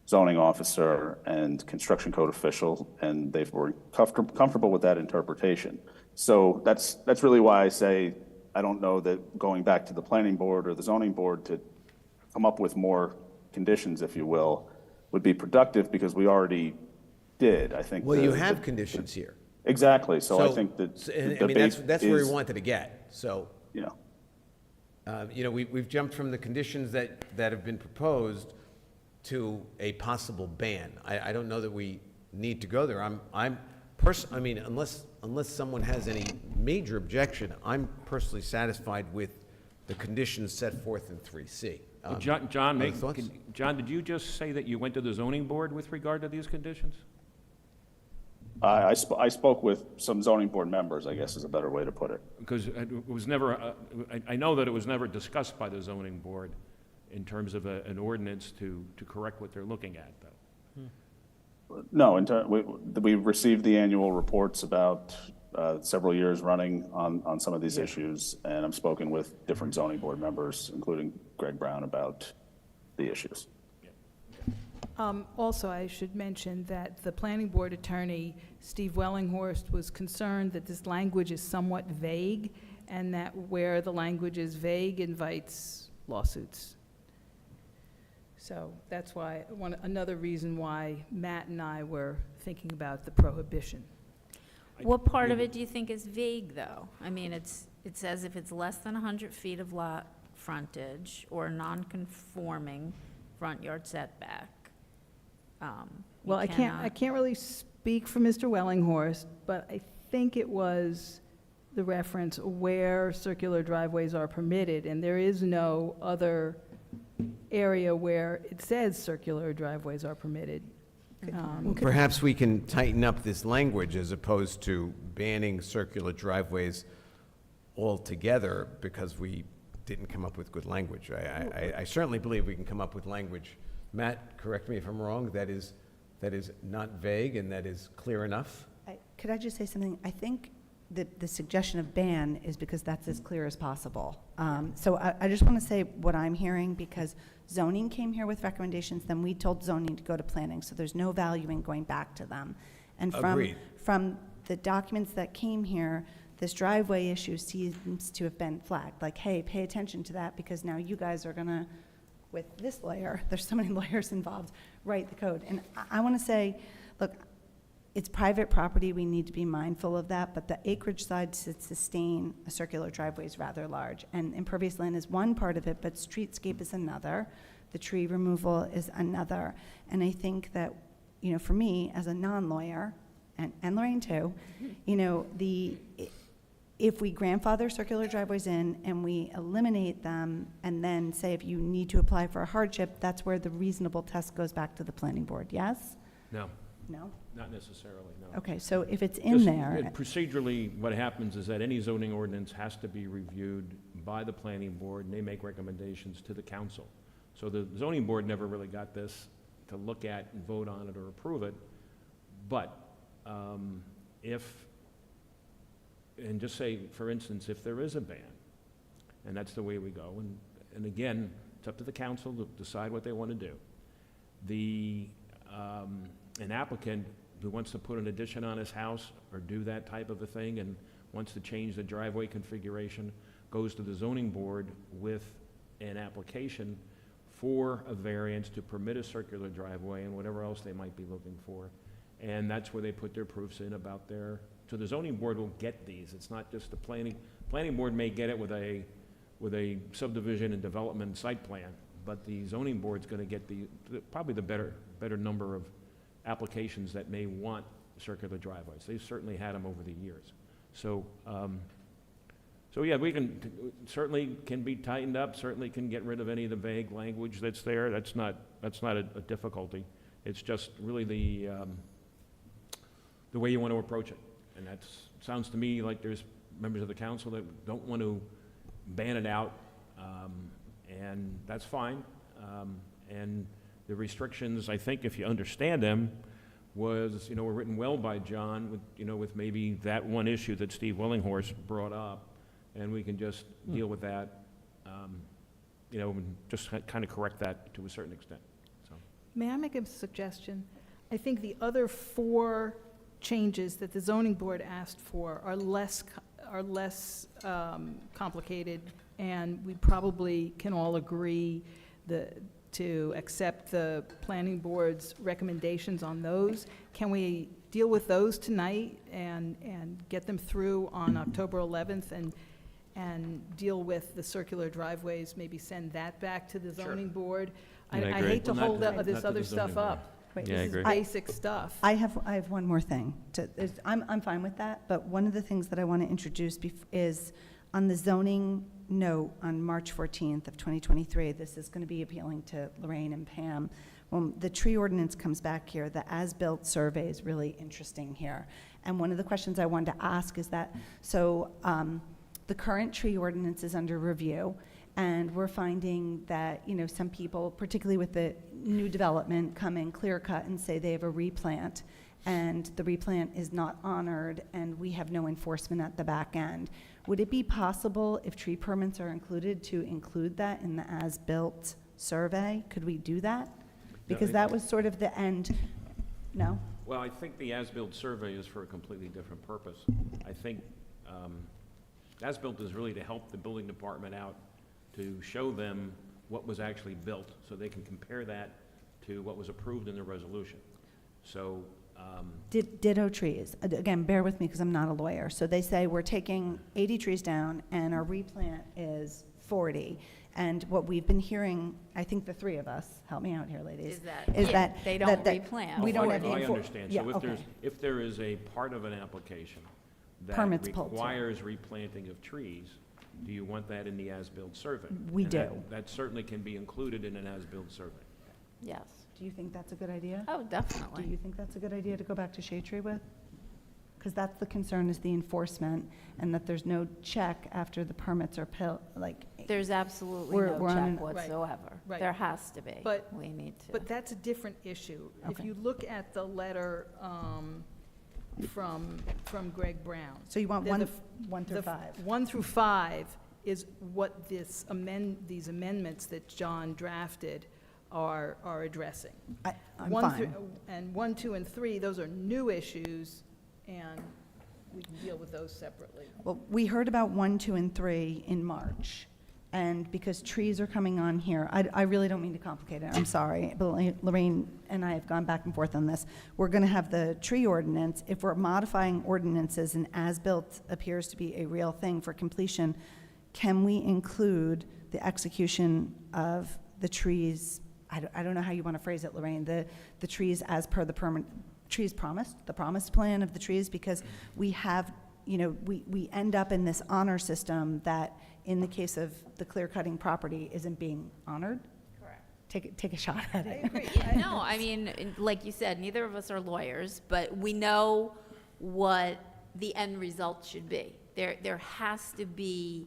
zoning officer and construction code official, and they were comfortable with that interpretation. So that's really why I say I don't know that going back to the planning board or the zoning board to come up with more conditions, if you will, would be productive, because we already did, I think. Well, you have conditions here. Exactly, so I think that the I mean, debate that's where we is, wanted to get, so. you know, We've jumped from the conditions that have been proposed to a possible ban. I don't know that we need to go there. I mean, unless someone has any major objection, I'm personally satisfied with the conditions set forth in 3C. John, other thoughts? John, did you just say that you went to the zoning board with regard to these conditions? I spoke with some zoning board members, I guess is a better way to put it. Because it was never, I know that it was never discussed by the zoning board in terms of an ordinance to correct what they're looking at, though. No, we received the annual reports about several years running on some of these issues, and I've spoken with different zoning board members, including Greg Brown, about the issues. Also, I should mention that the planning board attorney, Steve Wellinghorst, was concerned that this language is somewhat vague, and that where the language is vague invites lawsuits. So that's why, another reason why Matt and I were thinking about the prohibition. What part of it do you think is vague, though? I mean, it says if it's less than 100 feet of lot frontage or non-conforming front yard setback. Well, I can't really speak for Mr. Wellinghorst, but I think it was the reference where circular driveways are permitted, and there is no other area where it says circular driveways are permitted. Perhaps we can tighten up this language as opposed to banning circular driveways altogether because we didn't come up with good language. I certainly believe we can come up with language. Matt, correct me if I'm wrong, that is not vague and that is clear enough? Could I just say something? I think that the suggestion of ban is because that's as clear as possible. So I just want to say what I'm hearing, because zoning came here with recommendations, then we told zoning to go to planning, so there's no value in going back to them. And Agreed. from the documents that came here, this driveway issue seems to have been flagged, like, hey, pay attention to that, because now you guys are gonna, with this lawyer, there's so many lawyers involved, write the code. And I want to say, look, it's private property, we need to be mindful of that, but the acreage side to sustain a circular driveway is rather large. And impervious land is one part of it, but streetscape is another. The tree removal is another. And I think that, you know, for me, as a non-lawyer, and Lorraine too, you know, if we grandfather circular driveways in and we eliminate them and then say if you need to apply for a hardship, that's where the reasonable test goes back to the planning board, yes? No. No? Not necessarily, no. Okay, so if it's in there. Procedurally, what happens is that any zoning ordinance has to be reviewed by the planning board, and they make recommendations to the council. So the zoning board never really got this to look at and vote on it or approve it. But and just say, for instance, if there is a ban, and that's the way we go, and again, it's up to the council to decide what they want to do. An applicant who wants to put an addition on his house or do that type of a thing and wants to change the driveway configuration goes to the zoning board with an application for a variance to permit a circular driveway and whatever else they might be looking for. And that's where they put their proofs in about so the zoning board will get these. It's not just the planning board may get it with a subdivision and development site plan, but the zoning board's gonna get probably the better number of applications that may want circular driveways. They've certainly had them over the years. So yeah, we certainly can be tightened up, certainly can get rid of any of the vague language that's there. That's not a difficulty. It's just really the way you want to approach it. And that sounds to me like there's members of the council that don't want to ban it out, and that's fine. And the restrictions, I think, if you understand them, were written well by John with maybe that one issue that Steve Willinghorst brought up, and we can just deal with that, and just kind of correct that to a certain extent. So. May I make a suggestion? I think the other 4 changes that the zoning board asked for are less complicated, and we probably can all agree to accept the planning board's recommendations on those. Can we deal with those tonight and get them through on October 11th and deal with the circular driveways, maybe send that back to the zoning board? Yeah, I I agree. hate to hold this other stuff up. Wait, Yeah, I This agree. is basic stuff. I have one more thing. I'm fine with that, but one of the things that I want to introduce is on the zoning note on March 14th of 2023, this is going to be appealing to Lorraine and Pam. When the tree ordinance comes back here, the as-built survey is really interesting here. And one of the questions I wanted to ask is that, the current tree ordinance is under review, and we're finding that, some people, particularly with the new development, come in clear cut and say they have a replant, and the replant is not honored, and we have no enforcement at the back end. Would it be possible, if tree permits are included, to include that in the as-built survey? Could we do that? Because that was sort of the end. No? Well, I think the as-built survey is for a completely different purpose. I think as-built is really to help the building department out, to show them what was actually built, so they can compare that to what was approved in the resolution. So Ditto trees. Again, bear with me because I'm not a lawyer. So they say we're taking 80 trees down and our replant is 40. And what we've been hearing, I think the 3 of us, help me out here, ladies, is that they don't replant. We don't have I the understand. Yeah, So okay. if there is a part of an application that permits pulled. requires replanting of trees, do you want that in the as-built survey? We And do. that certainly can be included in an as-built survey. Yes. Do you think that's a good idea? Oh, definitely. Do you think that's a good idea to go back to shade tree with? Because that's the concern, is the enforcement, and that there's no check after the permits are There's absolutely We're- no we're on check an- whatsoever. Right. There has to be. But- We need to. But that's a different issue. If Okay. you look at the letter from Greg Brown. So you want the- one, the- 1 through the 5? 1 through 5 is what these amendments that John drafted are addressing. I'm 1 fine. And 1, 2, and 3, those are new issues, and we can deal with those separately. Well, we heard about 1, 2, and 3 in March, and because trees are coming on here, I really don't mean to complicate it, I'm sorry, but Lorraine and I have gone back and forth on this. We're going to have the tree ordinance. If we're modifying ordinances and as-built appears to be a real thing for completion, can we include the execution of the trees? I don't know how you want to phrase it, Lorraine, the trees as per the trees promised, the promised plan of the trees, because we have, we end up in this honor system that, in the case of the clear-cutting property, isn't being honored? Correct. Take a shot at it. No, I mean, like you said, neither of us are lawyers, but we know what the end result should be. There has to be,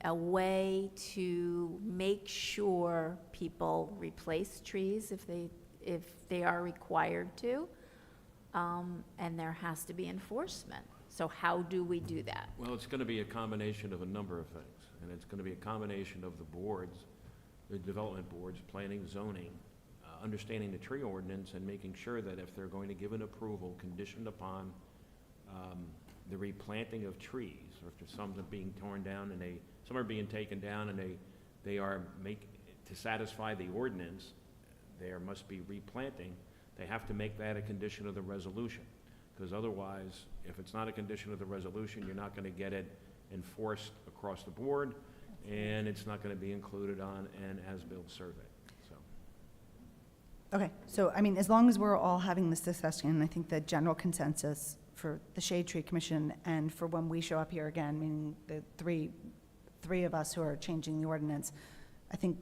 a way to make sure people replace trees if they are required to, and there has to be enforcement. So how do we do that? Well, it's going to be a combination of a number of things, and it's going to be a combination of the boards, the development boards, planning, zoning, understanding the tree ordinance, and making sure that if they're going to give an approval conditioned upon the replanting of trees, or if there's some that are being torn down and some are being taken down and they are to satisfy the ordinance, there must be replanting. They have to make that a condition of the resolution, because otherwise, if it's not a condition of the resolution, you're not going to get it enforced across the board, and it's not going to be included on an as-built survey. Okay, so, as long as we're all having this discussion, I think the general consensus for the Shade Tree Commission and for when we show up here again, meaning the three of us who are changing the ordinance, I think,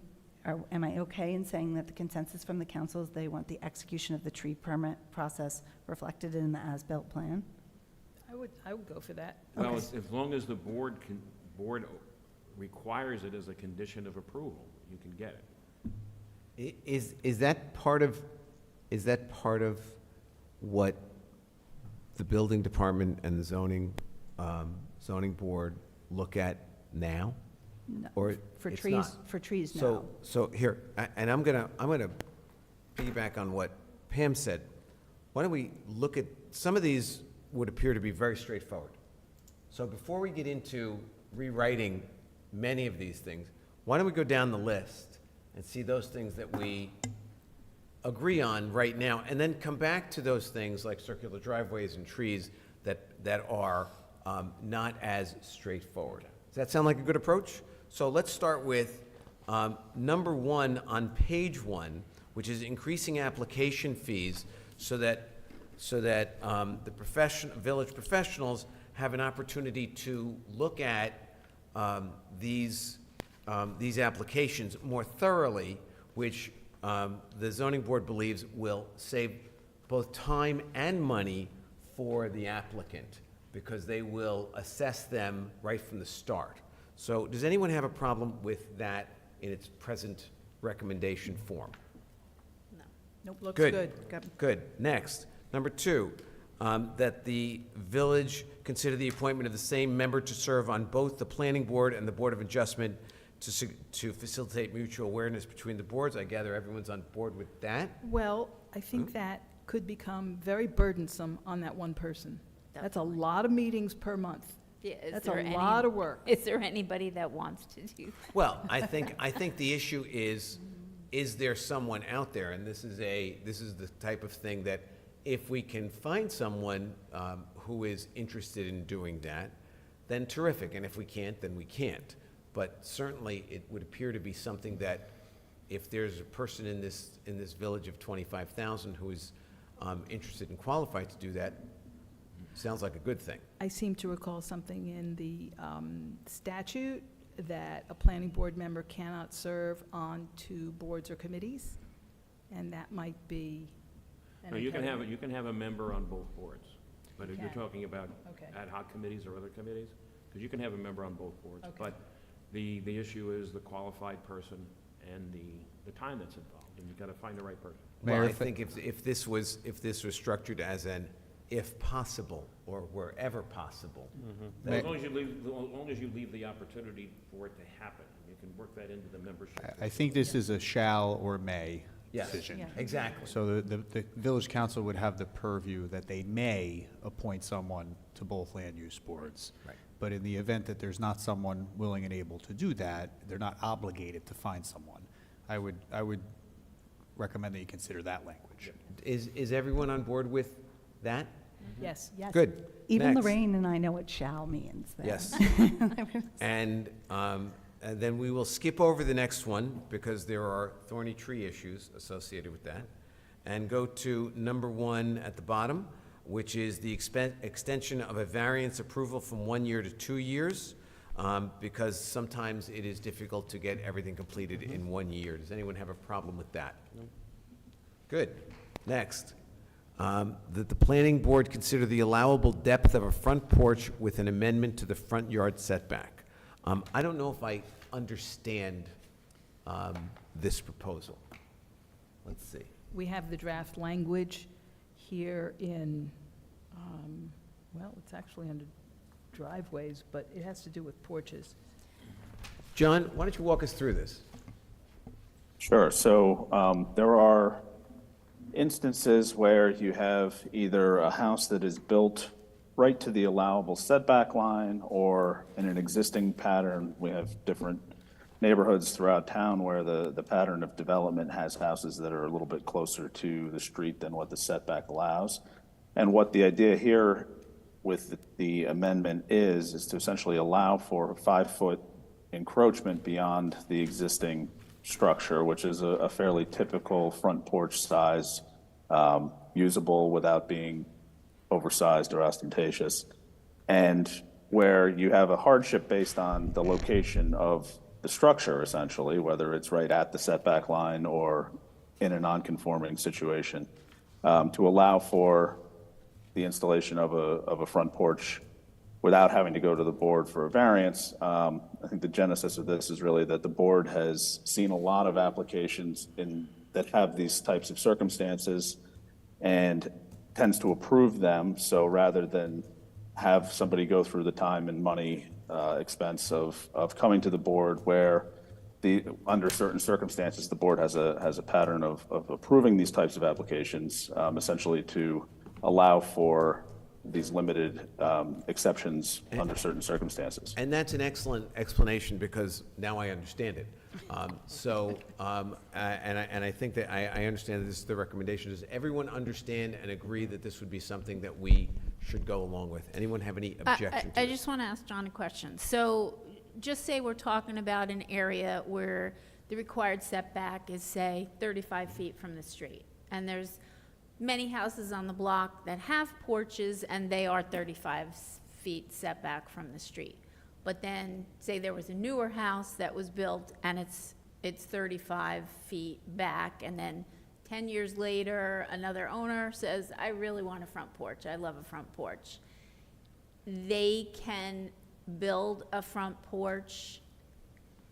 am I okay in saying that the consensus from the council is they want the execution of the tree permit process reflected in the as-built plan? I would go for that. Well, Okay. as long as the board requires it as a condition of approval, you can get it. Is that part of what the building department and the zoning board look at now? No, Or for it's trees, not? for trees, no. So here, and I'm gonna piggyback on what Pam said. Why don't we look at, some of these would appear to be very straightforward. So before we get into rewriting many of these things, why don't we go down the list and see those things that we agree on right now, and then come back to those things like circular driveways and trees that are not as straightforward. Does that sound like a good approach? So let's start with number 1 on page 1, which is increasing application fees so that the village professionals have an opportunity to look at these applications more thoroughly, which the zoning board believes will save both time and money for the applicant, because they will assess them right from the start. So does anyone have a problem with that in its present recommendation form? Nope, looks Good. good. Good. Next, number 2, that the village consider the appointment of the same member to serve on both the planning board and the board of adjustment to facilitate mutual awareness between the boards. I gather everyone's on board with that? Well, I think that could become very burdensome on that one person. That's a lot of meetings per month. Yeah, That's a lot of work. Is there anybody that wants to do that? Well, I think the issue is there someone out there? And this is the type of thing that if we can find someone who is interested in doing that, then terrific. And if we can't, then we can't. But certainly, it would appear to be something that if there's a person in this village of 25,000 who is interested and qualified to do that, Sounds like a good thing. I seem to recall something in the statute that a planning board member cannot serve on 2 boards or committees, and that might be an No, you can impediment. have a member on both boards, but if you're can. talking about Okay. ad hoc committees or other committees, because you can have a member on both boards. Okay. But the issue is the qualified person and the time that's involved, and you've got to find the right person. Well, Mayor, I if I- think if this was structured as an if possible, or wherever possible, Well, as long as you leave the opportunity for it to happen, you can work that into the membership. I think this is a shall or may Yes. decision. Yeah. Exactly. So the village council would have the purview that they may appoint someone to both land use boards. Right. But in the event that there's not someone willing and able to do that, they're not obligated to find someone. I would recommend that you consider that language. Is everyone on board with that? Yes. Good. Even Next. Lorraine and I know what shall means then. Yes. And then we will skip over the next one, because there are thorny tree issues associated with that, and go to number 1 at the bottom, which is the extension of a variance approval from 1 year to 2 years, because sometimes it is difficult to get everything completed in 1 year. Does anyone have a problem with that? No. Good. Next. That the planning board consider the allowable depth of a front porch with an amendment to the front yard setback. I don't know if I understand this proposal. Let's see. We have the draft language here in, well, it's actually under driveways, but it has to do with porches. John, why don't you walk us through this? Sure. So there are instances where you have either a house that is built right to the allowable setback line, or in an existing pattern. We have different neighborhoods throughout town where the pattern of development has houses that are a little bit closer to the street than what the setback allows. And what the idea here with the amendment is to essentially allow for a 5-foot encroachment beyond the existing structure, which is a fairly typical front porch size, usable without being oversized or ostentatious. And where you have a hardship based on the location of the structure, essentially, whether it's right at the setback line or in a non-conforming situation, to allow for the installation of a front porch without having to go to the board for a variance. I think the genesis of this is really that the board has seen a lot of applications that have these types of circumstances and tends to approve them. So rather than have somebody go through the time and money expense of coming to the board, where under certain circumstances, the board has a pattern of approving these types of applications, essentially to allow for these limited exceptions under certain circumstances. And that's an excellent explanation, because now I understand it. And I think that I understand that this is the recommendation. Does everyone understand and agree that this would be something that we should go along with? Anyone have any objection to I this? just want to ask John a question. So just say we're talking about an area where the required setback is, say, 35 feet from the street, and there's many houses on the block that have porches, and they are 35 feet setback from the street. But then, say there was a newer house that was built, and it's 35 feet back, and then 10 years later, another owner says, I really want a front porch, I love a front porch. They can build a front porch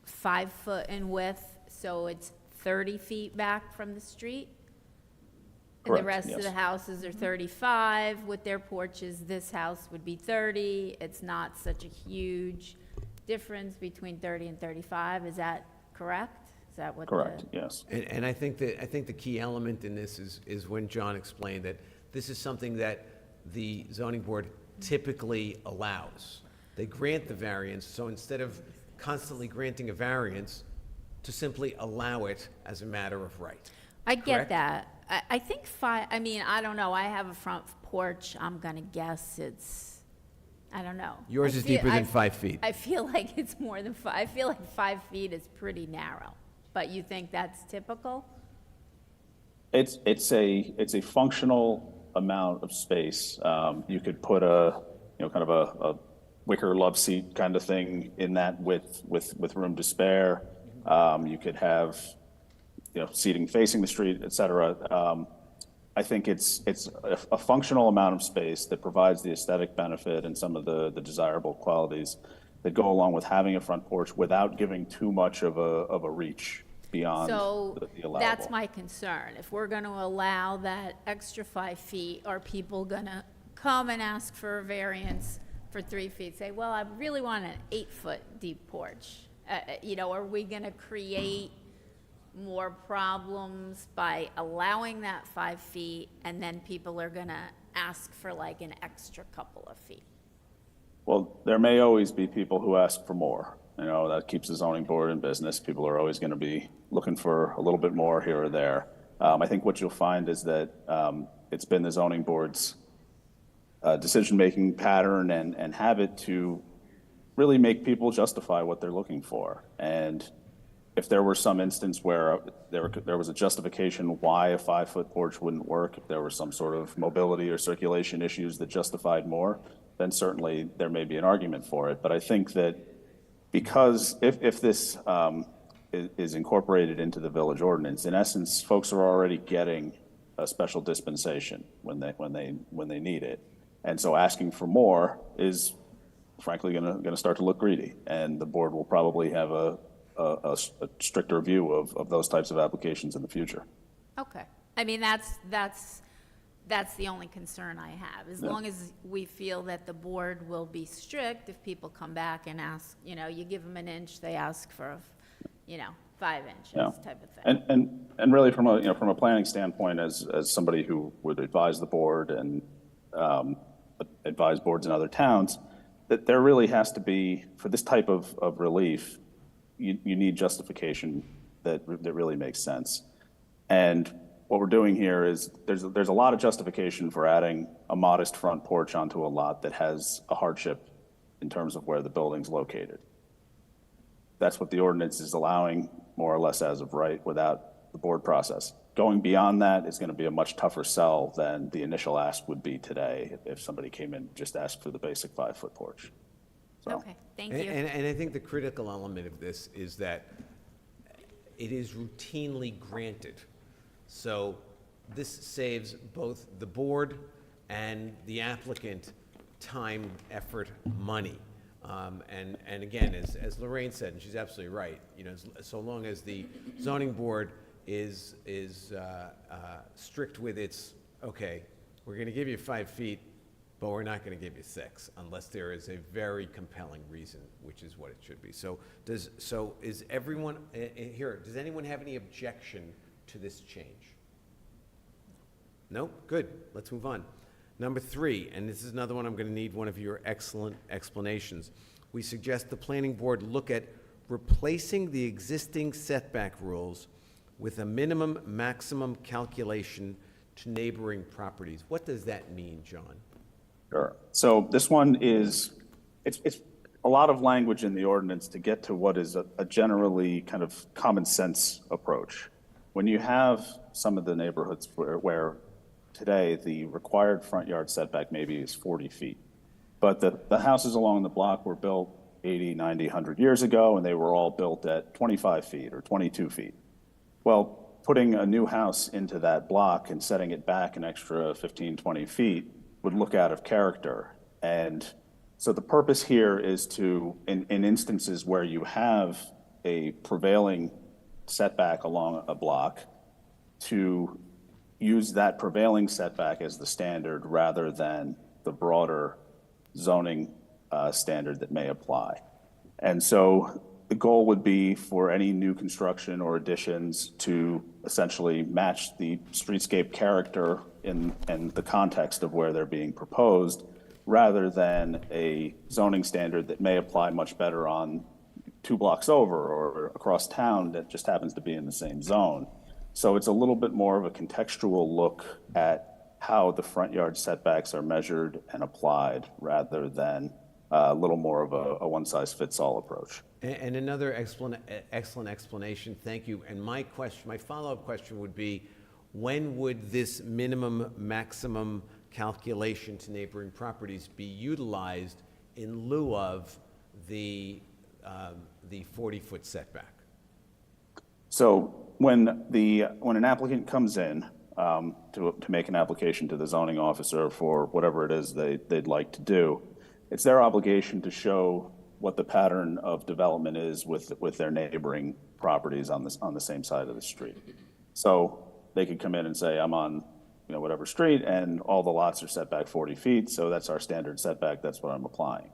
5 foot in width, so it's 30 feet back from the street? And the Correct, rest of yes. the houses are 35 with their porches. This house would be 30. It's not such a huge difference between 30 and 35. Is that correct? Is that what? Correct, yes. And I think the key element in this is when John explained that this is something that the zoning board typically allows. They grant the variance, so instead of constantly granting a variance, to simply allow it as a matter of right. I get Correct? that. I think I mean, I don't know. I have a front porch. I'm going to guess it's, I don't know. Yours I is feel- deeper than I- 5 feet. I feel like it's more than 5. I feel like 5 feet is pretty narrow. But you think that's typical? It's a functional amount of space. You could put kind of a wicker love seat kind of thing in that with room to spare. You could have, seating facing the street, et cetera. I think it's a functional amount of space that provides the aesthetic benefit and some of the desirable qualities that go along with having a front porch without giving too much of a reach beyond the allowable. That's my concern. If we're going to allow that extra 5 feet, are people going to come and ask for a variance for 3 feet? Say, well, I really want an 8-foot deep porch. Are we going to create more problems by allowing that 5 feet, and then people are going to ask for like an extra couple of feet? Well, there may always be people who ask for more. That keeps the zoning board in business. People are always going to be looking for a little bit more here or there. I think what you'll find is that it's been the zoning board's decision-making pattern and habit to really make people justify what they're looking for. And if there were some instance where there was a justification why a 5-foot porch wouldn't work, if there were some sort of mobility or circulation issues that justified more, then certainly there may be an argument for it. But I think that because if this is incorporated into the village ordinance, in essence, folks are already getting a special dispensation when they need it. And so asking for more is frankly going to start to look greedy. And the board will probably have a stricter view of those types of applications in the future. Okay. I mean, that's the only concern I have. As long as we feel that the board will be strict, if people come back and ask, you give them an inch, they ask for, 5 inches type of thing. And really from a planning standpoint, as somebody who would advise the board and advise boards in other towns, that there really has to be, for this type of relief, you need justification that really makes sense. And what we're doing here is there's a lot of justification for adding a modest front porch onto a lot that has a hardship in terms of where the building's located. That's what the ordinance is allowing, more or less as of right, without the board process. Going beyond that is going to be a much tougher sell than the initial ask would be today if somebody came in and just asked for the basic 5-foot porch. So. Okay, thank you. And I think the critical element of this is that it is routinely granted. So this saves both the board and the applicant time, effort, money. And again, as Lorraine said, and she's absolutely right, so long as the zoning board is strict with its, okay, we're going to give you 5 feet, but we're not going to give you 6 unless there is a very compelling reason, which is what it should be. So is everyone here? Does anyone have any objection to this change? No? Good. Let's move on. Number 3, and this is another one I'm going to need one of your excellent explanations. We suggest the planning board look at replacing the existing setback rules with a minimum maximum calculation to neighboring properties. What does that mean, John? Sure. So this one it's a lot of language in the ordinance to get to what is a generally kind of common sense approach. When you have some of the neighborhoods where today the required front yard setback maybe is 40 feet, but the houses along the block were built 80, 90, 100 years ago, and they were all built at 25 feet or 22 feet. Well, putting a new house into that block and setting it back an extra 15, 20 feet would look out of character. And so the purpose here is to, in instances where you have a prevailing setback along a block, to use that prevailing setback as the standard rather than the broader zoning standard that may apply. And so the goal would be for any new construction or additions to essentially match the streetscape character in the context of where they're being proposed, rather than a zoning standard that may apply much better on 2 blocks over or across town that just happens to be in the same zone. So it's a little bit more of a contextual look at how the front yard setbacks are measured and applied, rather than a little more of a one-size-fits-all approach. And another excellent explanation, thank you. And my follow-up question would be, when would this minimum maximum calculation to neighboring properties be utilized in lieu of the 40-foot setback? So when an applicant comes in to make an application to the zoning officer for whatever it is they'd like to do, it's their obligation to show what the pattern of development is with their neighboring properties on the same side of the street. So they could come in and say, I'm on whatever street, and all the lots are set back 40 feet, so that's our standard setback, that's what I'm applying.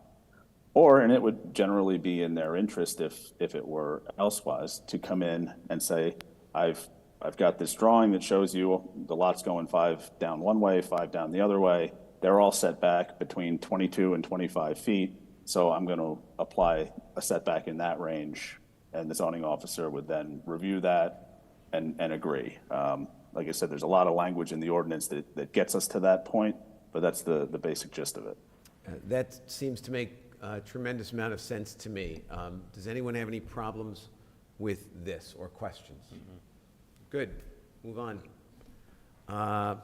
And it would generally be in their interest if it were elsewise to come in and say, I've got this drawing that shows you the lots going 5 down one way, 5 down the other way. They're all set back between 22 and 25 feet. So I'm going to apply a setback in that range. And the zoning officer would then review that and agree. Like I said, there's a lot of language in the ordinance that gets us to that point, but that's the basic gist of it. That seems to make a tremendous amount of sense to me. Does anyone have any problems with this or questions? Good. Move on.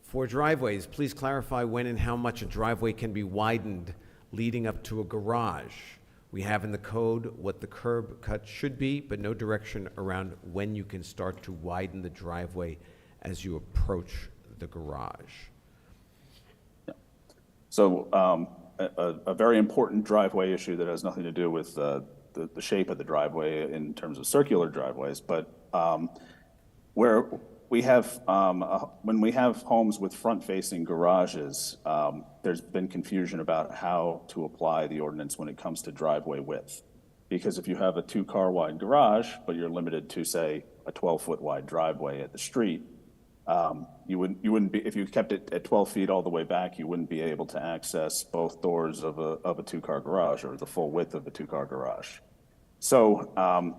For driveways, please clarify when and how much a driveway can be widened leading up to a garage. We have in the code what the curb cut should be, but no direction around when you can start to widen the driveway as you approach the garage. So a very important driveway issue that has nothing to do with the shape of the driveway in terms of circular driveways, but where we have, when we have homes with front-facing garages, there's been confusion about how to apply the ordinance when it comes to driveway width. Because if you have a 2-car wide garage, but you're limited to, say, a 12-foot wide driveway at the street, you wouldn't be, if you kept it at 12 feet all the way back, you wouldn't be able to access both doors of a 2-car garage or the full width of a 2-car garage. So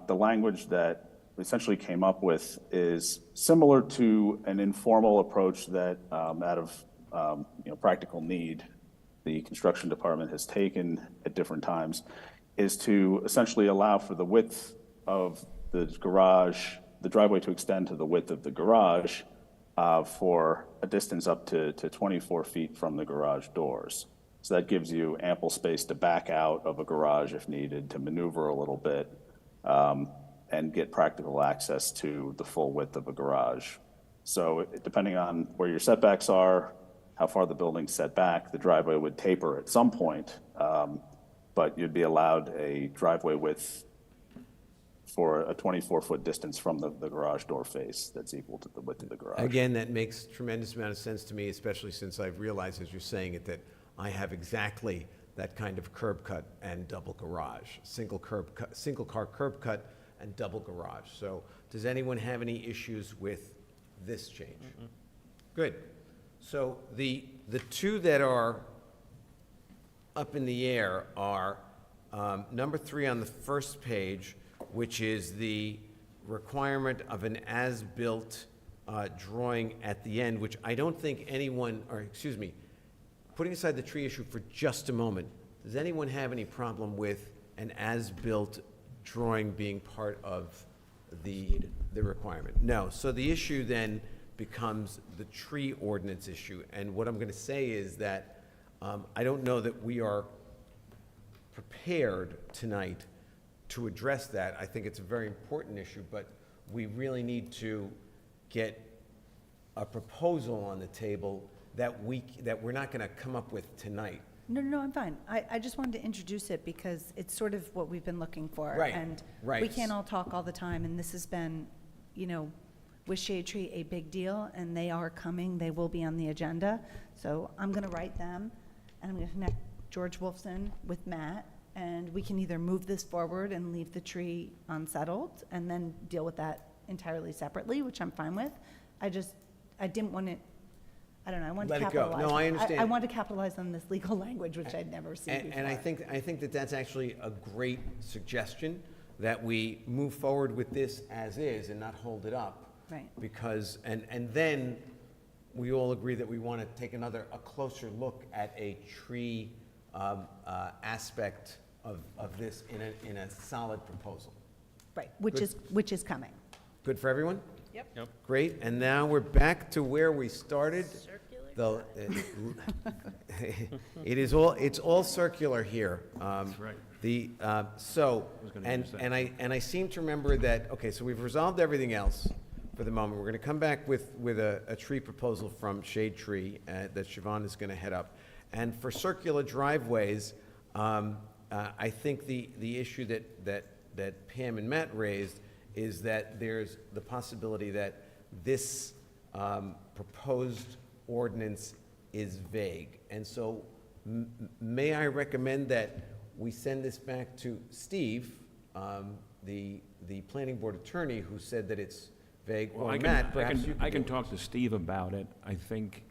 the language that we essentially came up with is similar to an informal approach that out of practical need the construction department has taken at different times, is to essentially allow for the width of the garage, the driveway to extend to the width of the garage for a distance up to 24 feet from the garage doors. So that gives you ample space to back out of a garage if needed, to maneuver a little bit, and get practical access to the full width of a garage. So depending on where your setbacks are, how far the building's set back, the driveway would taper at some point, but you'd be allowed a driveway width for a 24-foot distance from the garage door face that's equal to the width of the garage. Again, that makes tremendous amount of sense to me, especially since I've realized as you're saying it that I have exactly that kind of curb cut and double garage, single car curb cut and double garage. So does anyone have any issues with this change? Good. So the two that are up in the air are number 3 on the first page, which is the requirement of an as-built drawing at the end, which I don't think anyone, or excuse me, putting aside the tree issue for just a moment, does anyone have any problem with an as-built drawing being part of the requirement? No. So the issue then becomes the tree ordinance issue. And what I'm going to say is that I don't know that we are prepared tonight to address that. I think it's a very important issue, but we really need to get a proposal on the table that we're not going to come up with tonight. No, I'm fine. I just wanted to introduce it because it's sort of what we've been looking for. Right, And right. we can't all talk all the time, and this has been, with Shade Tree, a big deal, and they are coming. They will be on the agenda. So I'm going to write them, and I'm going to connect George Wolfson with Matt, and we can either move this forward and leave the tree unsettled and then deal with that entirely separately, which I'm fine with. I didn't want it, I don't know, I wanted Let to it go. capitalize. No, I understand. I wanted to capitalize on this legal language, which I'd never seen before. And I think that that's actually a great suggestion, that we move forward with this as is and not hold it up. Right. Because, and then we all agree that we want to take a closer look at a tree aspect of this in a solid proposal. Right, which is coming. Good for everyone? Yep. Great, and now we're back to where we started. It's all circular here. That's right. So, was gonna and use that. I seem to remember that, okay, so we've resolved everything else for the moment. We're gonna come back with a tree proposal from Shade Tree that Siobhan is gonna head up. And for circular driveways, I think the issue that Pam and Matt raised is that there's the possibility that this proposed ordinance is vague. And so may I recommend that we send this back to Steve, the planning board attorney, who said that it's vague, Well, or Matt, perhaps you I can can talk to Steve about it. I think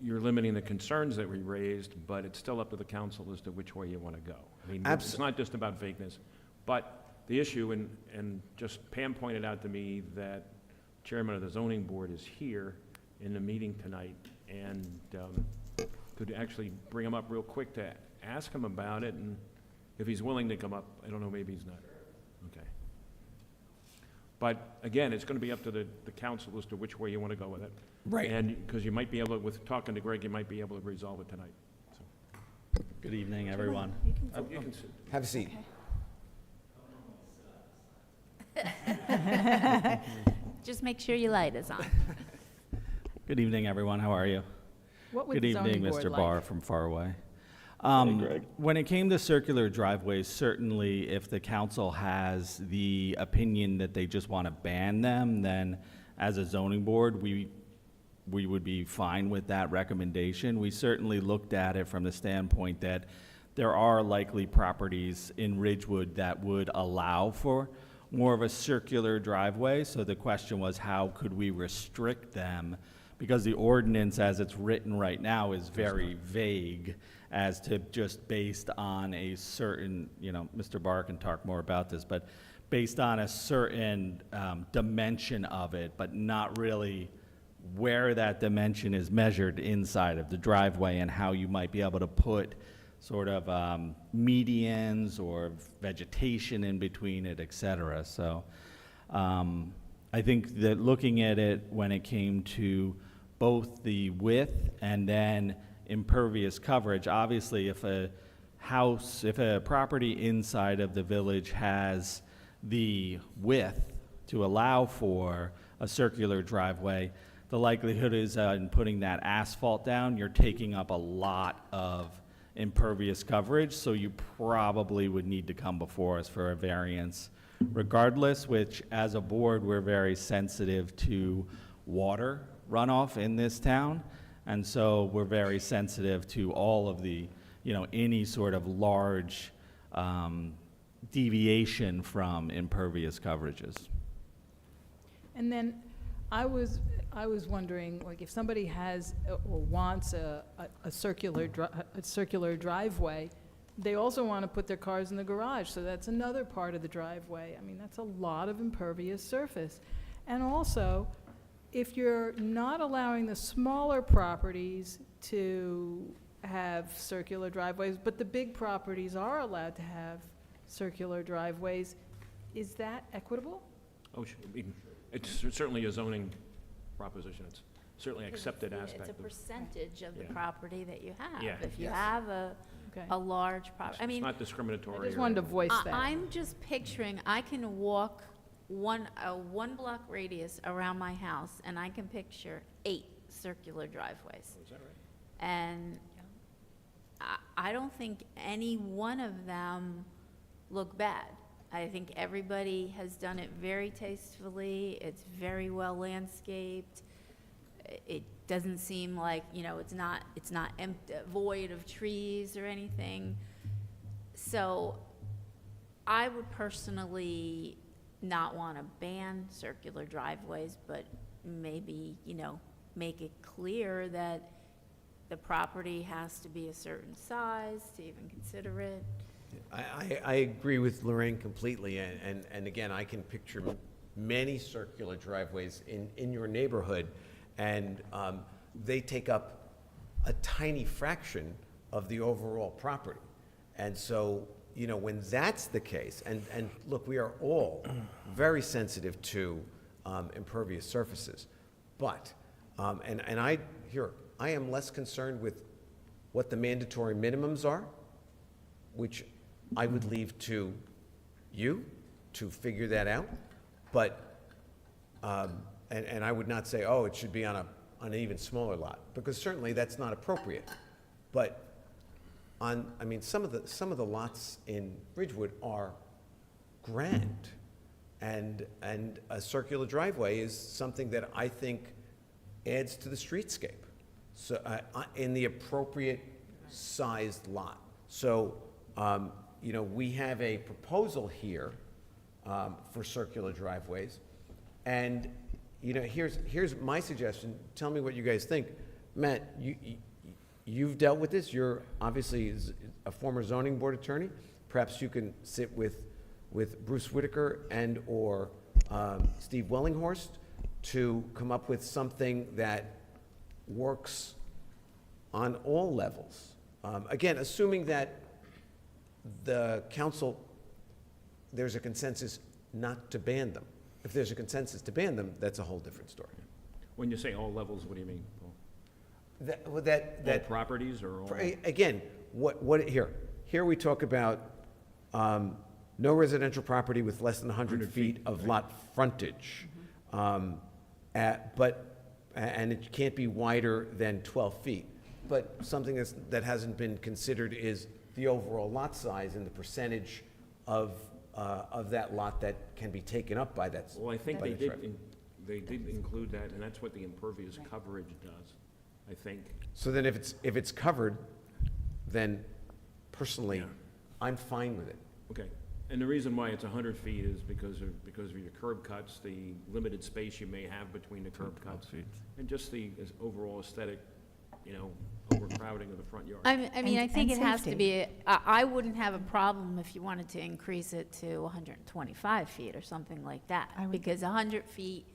you're limiting the concerns that we raised, but it's still up to the council as to which way you want to go. I mean, it's not just about vagueness, but the issue, and just Pam pointed out to me that chairman of the zoning board is here in the meeting tonight, and could actually bring him up real quick to ask him about it, and if he's willing to come up, I don't know, maybe he's not. Okay. But again, it's going to be up to the council as to which way you want to go with it. Right. And because you might be able to, with talking to Greg, you might be able to resolve it tonight. So. Good evening, everyone. You can sit. have a seat. Just make sure your light is on. Good evening, everyone. How are you? What would Good the zoning evening, board Mr. like? Barr from far away. Greg. When it came to circular driveways, certainly if the council has the opinion that they just want to ban them, then as a zoning board, we would be fine with that recommendation. We certainly looked at it from the standpoint that there are likely properties in Ridgewood that would allow for more of a circular driveway. So the question was, how could we restrict them? Because the ordinance as it's written right now is very vague as to just based on a certain, Mr. Barr can talk more about this, but based on a certain dimension of it, but not really where that dimension is measured inside of the driveway and how you might be able to put sort of medians or vegetation in between it, et cetera. So I think that looking at it when it came to both the width and then impervious coverage, obviously if a property inside of the village has the width to allow for a circular driveway, the likelihood is in putting that asphalt down, you're taking up a lot of impervious coverage, so you probably would need to come before us for a variance regardless, which as a board, we're very sensitive to water runoff in this town. And so we're very sensitive to all of the, any sort of large deviation from impervious coverages. And then I was wondering, like, if somebody has or wants a circular driveway, they also want to put their cars in the garage, so that's another part of the driveway. I mean, that's a lot of impervious surface. And also, if you're not allowing the smaller properties to have circular driveways, but the big properties are allowed to have circular driveways, is that equitable? Oh, it's certainly a zoning proposition. It's certainly an accepted aspect. It's a percentage of the property that you have. Yeah. If you have a large property, I mean. It's not discriminatory. I just wanted to voice that. I'm just picturing, I can walk a one block radius around my house, and I can picture 8 circular driveways. Is that right? And I don't think any one of them look bad. I think everybody has done it very tastefully. It's very well landscaped. It doesn't seem like, it's not empty, void of trees or anything. So I would personally not want to ban circular driveways, but maybe, make it clear that the property has to be a certain size to even consider it. I agree with Lorraine completely, and again, I can picture many circular driveways in your neighborhood, and they take up a tiny fraction of the overall property. And so, when that's the case, and look, we are all very sensitive to impervious surfaces. But, and I am less concerned with what the mandatory minimums are, which I would leave to you to figure that out. But, and I would not say, oh, it should be on an even smaller lot, because certainly that's not appropriate. But I mean, some of the lots in Ridgewood are grand, and a circular driveway is something that I think adds to the streetscape. So, in the appropriate sized lot. So, you know, we have a proposal here for circular driveways, and you know, here's my suggestion. Tell me what you guys think. Matt, you've dealt with this. You're obviously a former zoning board attorney. Perhaps you can sit with Bruce Whitaker and or Steve Wellinghorst to come up with something that works on all levels. Again, assuming that the council, there's a consensus not to ban them. If there's a consensus to ban them, that's a whole different story. When you say all levels, what do you mean, Paul? All properties or all? Again, here we talk about no residential property with less than 100 feet of lot frontage. And it can't be wider than 12 feet. But something that hasn't been considered is the overall lot size and the percentage of that lot that can be taken up by that. Well, I think they did include that, and that's what the impervious coverage does, I think. So then if it's covered, then personally, I'm fine with it. Okay. And the reason why it's 100 feet is because of your curb cuts, the limited space you may have between the curb cuts, and just the overall aesthetic, you know, overcrowding of the front yard. I mean, I think it and has to safety. be, I wouldn't have a problem if you wanted to increase it to 125 feet or something like that, because 100 feet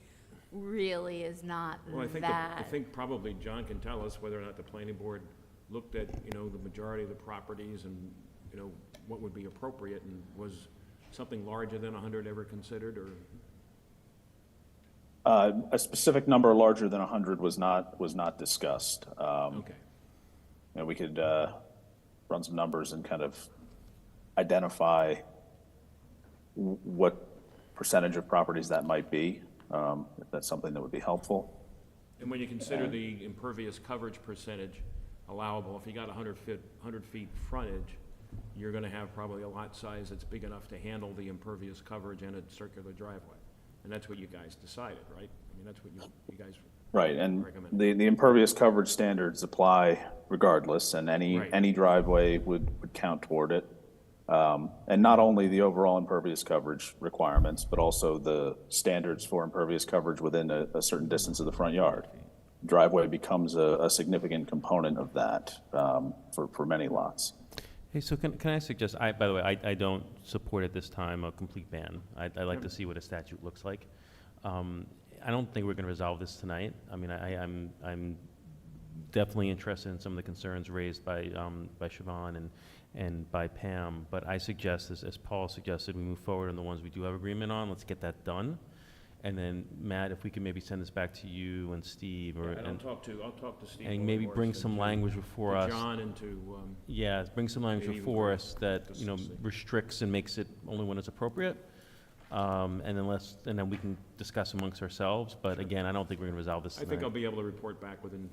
really is not Well, I that. think probably John can tell us whether or not the planning board looked at, you know, the majority of the properties and, you know, what would be appropriate, and was something larger than 100 ever considered, or? A specific number larger than 100 was not discussed. Okay. You know, we could run some numbers and kind of identify what percentage of properties that might be, if that's something that would be helpful. And when you consider the impervious coverage percentage allowable, if you got 100 feet frontage, you're gonna have probably a lot size that's big enough to handle the impervious coverage and a circular driveway. And that's what you guys decided, right? I mean, that's what you guys Right, and recommend. the impervious coverage standards apply regardless, and any driveway would count toward it. And not only the overall impervious coverage requirements, but also the standards for impervious coverage within a certain distance of the front yard. Driveway becomes a significant component of that for many lots. Hey, so can I suggest, by the way, I don't support at this time a complete ban. I'd like to see what a statute looks like. I don't think we're going to resolve this tonight. I mean, I'm definitely interested in some of the concerns raised by Siobhan and by Pam, but I suggest, as Paul suggested, we move forward on the ones we do have agreement on. Let's get that done. And then, Matt, if we could maybe send this back to you and Steve, And I'll talk to Steve. and maybe bring some language before us. To John and to, Yeah, bring some language maybe before we'll us that, you know, restricts and makes it only when it's appropriate. And then we can discuss amongst ourselves, but again, I don't think we're gonna resolve this I tonight. think I'll be able to report back within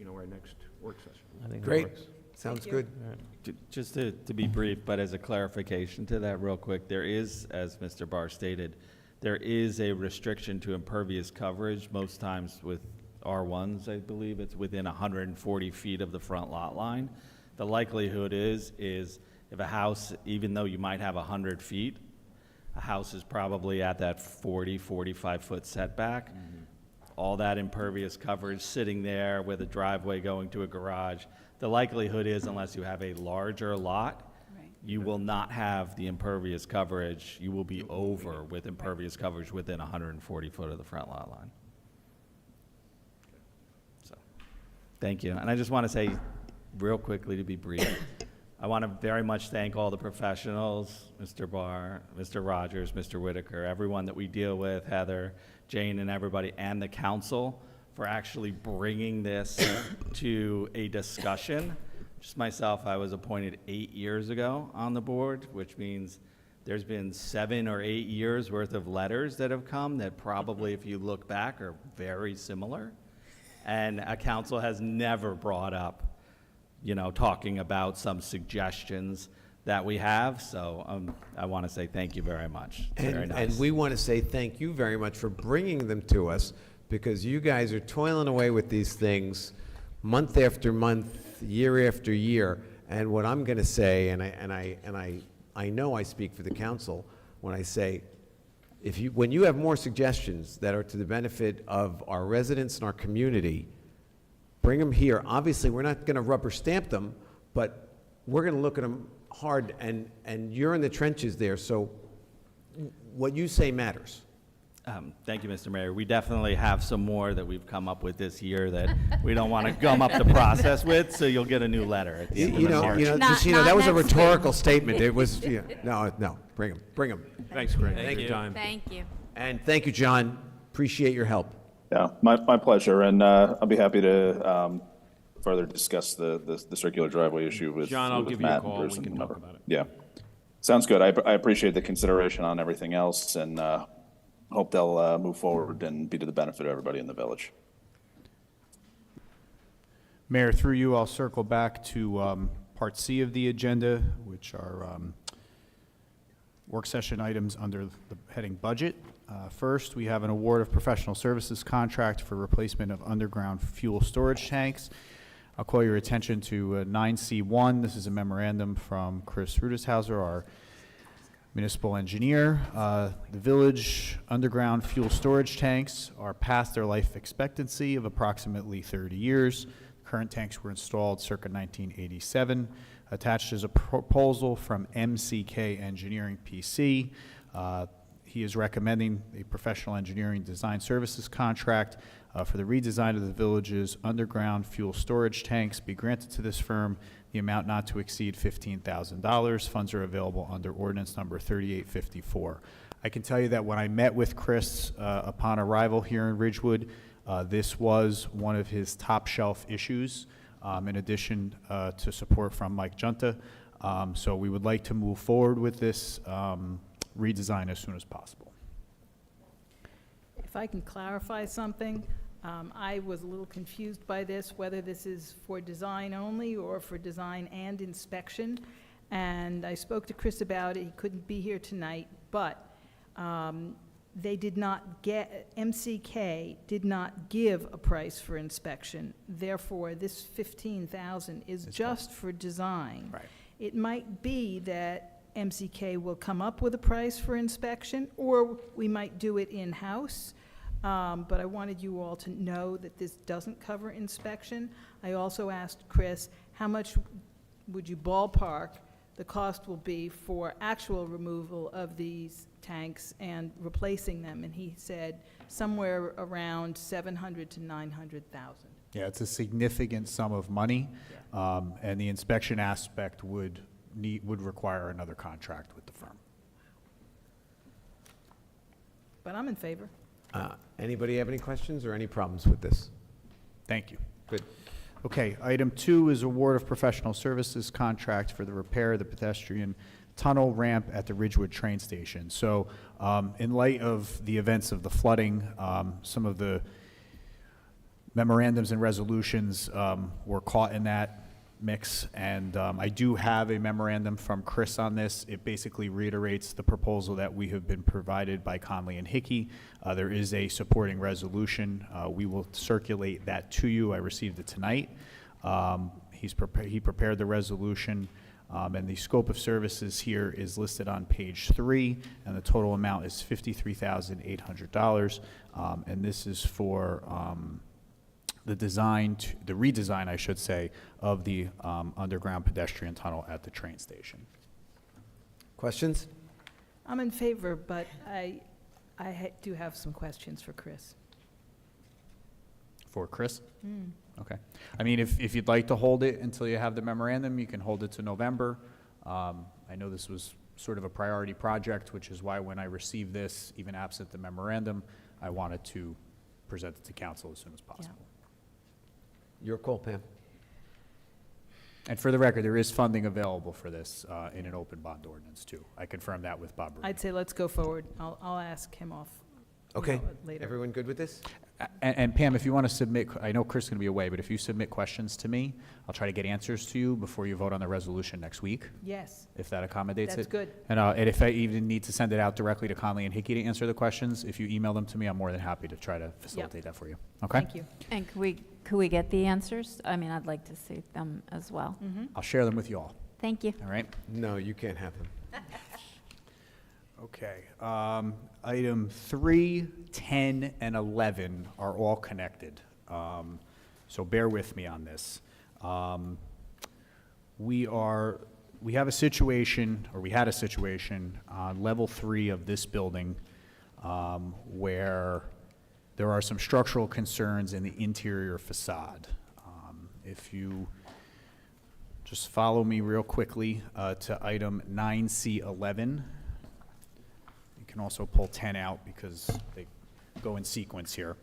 our next work session. I think that Great. works. Sounds good. All right. Just to be brief, but as a clarification to that real quick, there is, as Mr. Barr stated, there is a restriction to impervious coverage. Most times with R1s, I believe, it's within 140 feet of the front lot line. The likelihood is if a house, even though you might have 100 feet, a house is probably at that 40, 45-foot setback. All that impervious coverage sitting there with a driveway going to a garage. The likelihood is, unless you have a larger lot, you will not have the impervious coverage. You will be over with impervious coverage within 140 foot of the front lot line. So, thank you. And I just want to say real quickly, to be brief, I want to very much thank all the professionals, Mr. Barr, Mr. Rogers, Mr. Whitaker, everyone that we deal with, Heather, Jane, and everybody, and the council for actually bringing this to a discussion. Just myself, I was appointed 8 years ago on the board, which means there's been 7 or 8 years worth of letters that have come that probably, if you look back, are very similar. And a council has never brought up, you know, talking about some suggestions that we have. So I want to say thank you very much. It's very nice. And we want to say thank you very much for bringing them to us, because you guys are toiling away with these things month after month, year after year. And what I'm going to say, and I know I speak for the council when I say, when you have more suggestions that are to the benefit of our residents and our community, bring them here. Obviously, we're not going to rubber stamp them, but we're going to look at them hard, and you're in the trenches there, so what you say matters. Thank you, Mr. Mayor. We definitely have some more that we've come up with this year that we don't want to gum up the process with, so you'll get a new letter at the end of March. That was a rhetorical statement. It was, no, bring them. Thanks, Greg. Thank you, John. Thank you. And thank you, John. Appreciate your help. Yeah, my pleasure, and I'll be happy to further discuss the circular driveway issue with John, I'll with give you a Matt call, in we person, can talk whoever. about it. Yeah, sounds good. I appreciate the consideration on everything else, and hope they'll move forward and be to the benefit of everybody in the village. Mayor, through you, I'll circle back to Part C of the agenda, which are work session items under the heading Budget. First, we have an award of professional services contract for replacement of underground fuel storage tanks. I'll call your attention to 9C1. This is a memorandum from Chris Rudeshauser, our municipal engineer. The village underground fuel storage tanks are past their life expectancy of approximately 30 years. Current tanks were installed circa 1987. Attached is a proposal from MCK Engineering PC. He is recommending a professional engineering design services contract for the redesign of the village's underground fuel storage tanks be granted to this firm, the amount not to exceed $15,000. Funds are available under ordinance number 3854. I can tell you that when I met with Chris upon arrival here in Ridgewood, this was one of his top shelf issues, in addition to support from Mike Junta. So we would like to move forward with this redesign as soon as possible. If I can clarify something, I was a little confused by this, whether this is for design only or for design and inspection. And I spoke to Chris about it. He couldn't be here tonight, but they did not get, MCK did not give a price for inspection. Therefore, this $15,000 is just for design. Right. It might be that MCK will come up with a price for inspection, or we might do it in-house. But I wanted you all to know that this doesn't cover inspection. I also asked Chris, how much would you ballpark the cost will be for actual removal of these tanks and replacing them? And he said somewhere around $700,000 to $900,000. Yeah, it's a significant sum of money, and the inspection aspect would require another contract with the firm. But I'm in favor. Anybody have any questions or any problems with this? Thank you. Good. Okay, item 2 is award of professional services contract for the repair of the pedestrian tunnel ramp at the Ridgewood train station. So in light of the events of the flooding, some of the memorandums and resolutions were caught in that mix, and I do have a memorandum from Chris on this. It basically reiterates the proposal that we have been provided by Conley and Hickey. There is a supporting resolution. We will circulate that to you. I received it tonight. He prepared the resolution, and the scope of services here is listed on page 3, and the total amount is $53,800, and this is for the redesign, I should say, of the underground pedestrian tunnel at the train station. Questions? I'm in favor, but I do have some questions for Chris. For Chris? Okay. I mean, if you'd like to hold it until you have the memorandum, you can hold it to November. I know this was sort of a priority project, which is why when I received this, even absent the memorandum, I wanted to present it to council as soon as possible. Your call, Pam. And for the record, there is funding available for this in an open bond ordinance, too. I confirmed that with Bob Bruno. I'd say let's go forward. I'll ask him off. Okay. Later. Everyone good with this? And Pam, if you want to submit, I know Chris is going to be away, but if you submit questions to me, I'll try to get answers to you before you vote on the resolution next week, Yes, if that accommodates it. that's good. And if I even need to send it out directly to Conley and Hickey to answer the questions, if you email them to me, I'm more than happy to try to facilitate that for you. Okay? Thank you. And could we get the answers? I mean, I'd like to see them as well. I'll share them with you all. Thank you. All right? No, you can't have them. Okay. Item 3, 10, and 11 are all connected. So bear with me on this. We have a situation, or we had a situation on level 3 of this building where there are some structural concerns in the interior facade. If you just follow me real quickly to item 9C11. You can also pull 10 out because they go in sequence here.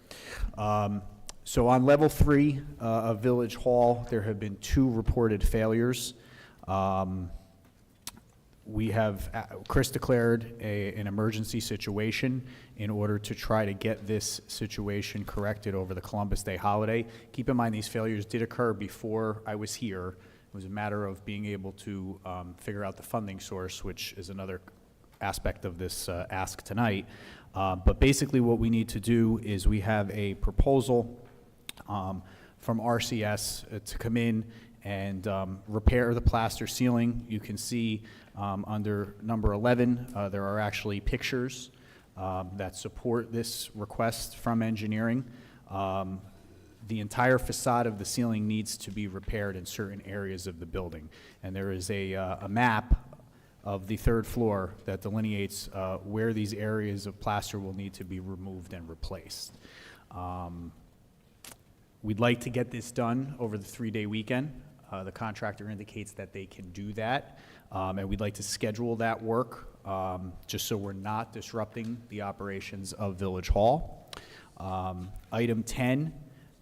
So on level 3 of Village Hall, there have been 2 reported failures. Chris declared an emergency situation in order to try to get this situation corrected over the Columbus Day holiday. Keep in mind, these failures did occur before I was here. It was a matter of being able to figure out the funding source, which is another aspect of this ask tonight. But basically what we need to do is we have a proposal from RCS to come in and repair the plaster ceiling. You can see under number 11, there are actually pictures that support this request from engineering. The entire facade of the ceiling needs to be repaired in certain areas of the building. And there is a map of the 3rd floor that delineates where these areas of plaster will need to be removed and replaced. We'd like to get this done over the 3-day weekend. The contractor indicates that they can do that, and we'd like to schedule that work just so we're not disrupting the operations of Village Hall. Item 10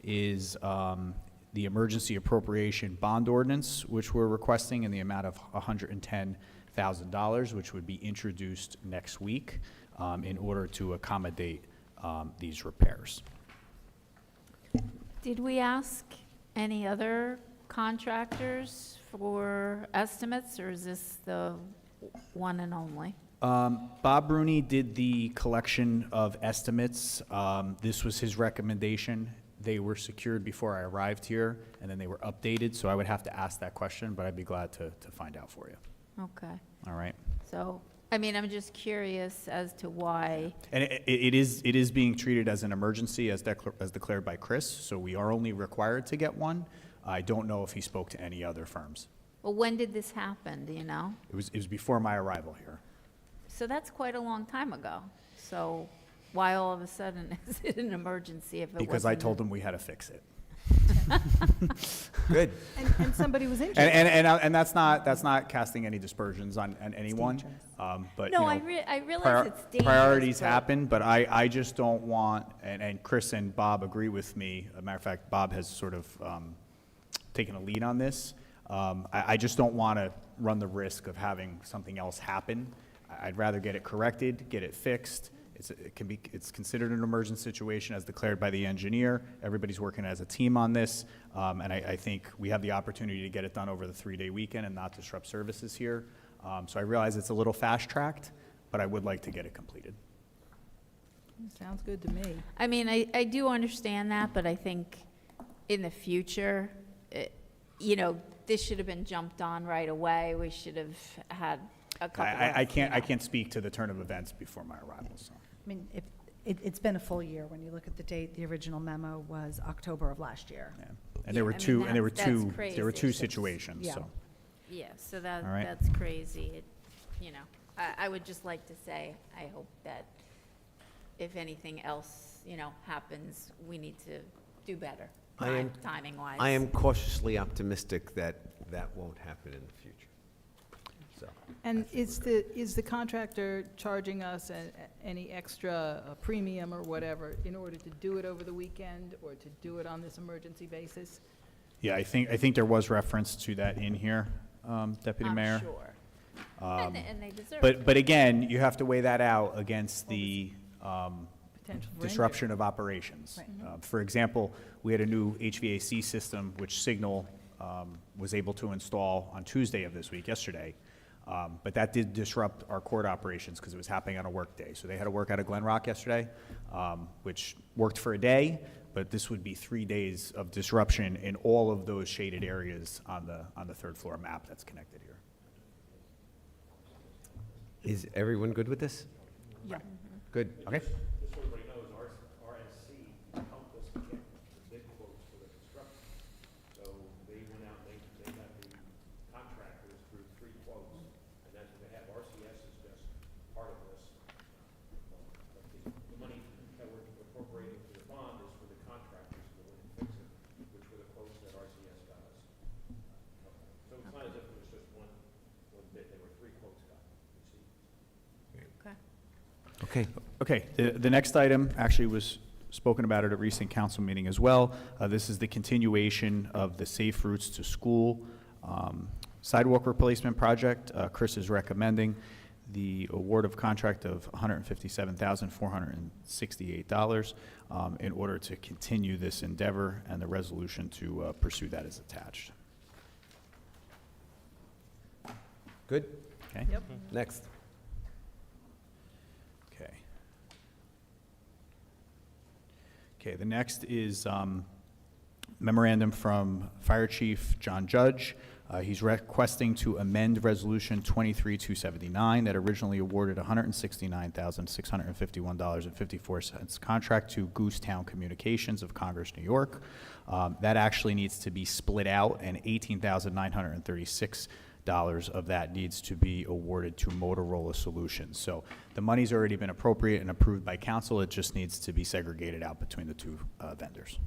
is the emergency appropriation bond ordinance, which we're requesting in the amount of $110,000, which would be introduced next week in order to accommodate these repairs. Did we ask any other contractors for estimates, or is this the one and only? Bob Bruni did the collection of estimates. This was his recommendation. They were secured before I arrived here, and then they were updated, so I would have to ask that question, but I'd be glad to find out for you. Okay. All right? So, I mean, I'm just curious as to why. And it is being treated as an emergency as declared by Chris, so we are only required to get one. I don't know if he spoke to any other firms. Well, when did this happen, do you know? It was before my arrival here. So that's quite a long time ago. So why all of a sudden is it an emergency if it wasn't? Because I told him we had to fix it. Good. And somebody was injured. And that's not casting any dispersions on anyone. But No, you know, I realize it's dangerous. priorities but- happen, but I just don't want, and Chris and Bob agree with me. As a matter of fact, Bob has sort of taken a lead on this. I just don't want to run the risk of having something else happen. I'd rather get it corrected, get it fixed. It's considered an emergency situation as declared by the engineer. Everybody's working as a team on this, and I think we have the opportunity to get it done over the 3-day weekend and not disrupt services here. So I realize it's a little fast-tracked, but I would like to get it completed. Sounds good to me. I mean, I do understand that, but I think in the future, this should have been jumped on right away. We should have had a couple I can't speak to the turn of events before my arrival, so. I mean, it's been a full year. When you look at the date, the original memo was October of last year. Yeah. And there were two situations, Yeah. so. Yeah, so All right. that's crazy. I would just like to say, I hope that if anything else, happens, we need to do better, I timing-wise. am cautiously optimistic that that won't happen in the future. So, And is the contractor charging us any extra premium or whatever in order to do it over the weekend or to do it on this emergency basis? Yeah, I think there was reference to that in here, Deputy Mayor. I'm sure. And they deserve But again, you have to weigh that out against the Potential for disruption of operations. For example, we had a new HVAC system which Signal was able to install on Tuesday of this week, yesterday. But that did disrupt our court operations because it was happening on a work day. So they had to work out of Glen Rock yesterday, which worked for a day, but this would be 3 days of disruption in all of those shaded areas on the third floor map that's connected here. is everyone good with this? Yeah. Good. Okay. Just so everybody knows, RSC helped us get the bid quotes for the construction. So they went out, they got the contractors through 3 quotes, and that's what they have. RCS is just part of this. But the money that we're appropriating for the bond is for the contractors to go in and fix it, which were the quotes that RCS got us. So it's not as if it was just one bid, there were 3 quotes got received. Okay. Okay, the next item actually was spoken about at a recent council meeting as well. This is the continuation of the Safe Routes to School sidewalk replacement project. Chris is recommending the award of contract of $157,468 in order to continue this endeavor, and the resolution to pursue that is attached. Good? Okay? Yep. Next. Okay. Okay, the next is memorandum from Fire Chief John Judge. He's requesting to amend Resolution 23-279 that originally awarded $169,651.54 contract to Goosetown Communications of Congress, New York. That actually needs to be split out, and $18,936 of that needs to be awarded to Motorola Solutions. So the money's already been appropriated and approved by council. It just needs to be segregated out between the 2 vendors.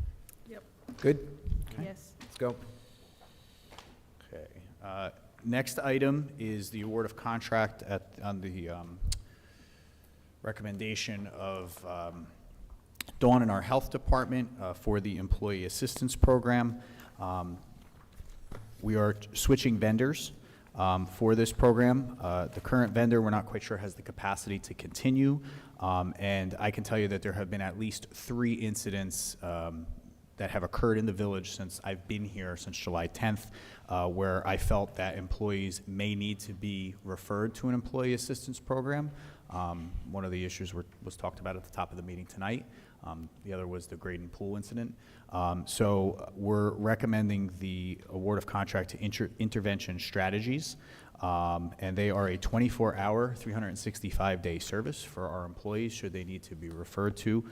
Yep. Good? Yes. Let's go. Okay. Next item is the award of contract on the recommendation of Dawn in our health department for the employee assistance program. We are switching vendors for this program. The current vendor, we're not quite sure, has the capacity to continue. And I can tell you that there have been at least 3 incidents that have occurred in the village since I've been here, since July 10th, where I felt that employees may need to be referred to an employee assistance program. One of the issues was talked about at the top of the meeting tonight. The other was the Graydon Pool incident. So we're recommending the award of contract to Intervention Strategies, and they are a 24-hour, 365-day service for our employees should they need to be referred to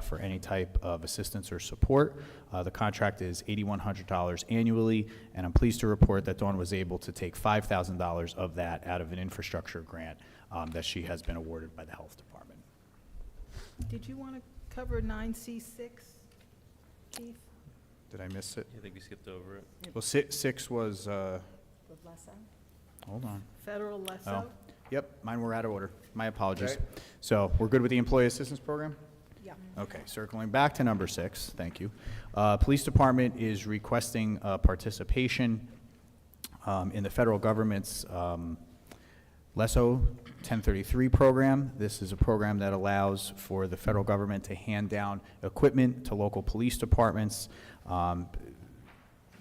for any type of assistance or support. The contract is $8,100 annually, and I'm pleased to report that Dawn was able to take $5,000 of that out of an infrastructure grant that she has been awarded by the health department. Did you want to cover 9C6, Chief? Did I miss it? I think we skipped over it. Well, 6 was, With Lesso? hold on. Federal Lesso? Oh, yep, mine were out of order. My apologies. Okay. So we're good with the employee assistance program? Yeah. Okay, circling back to number 6, thank you. Police Department is requesting participation in the federal government's Lesso 1033 program. This is a program that allows for the federal government to hand down equipment to local police departments.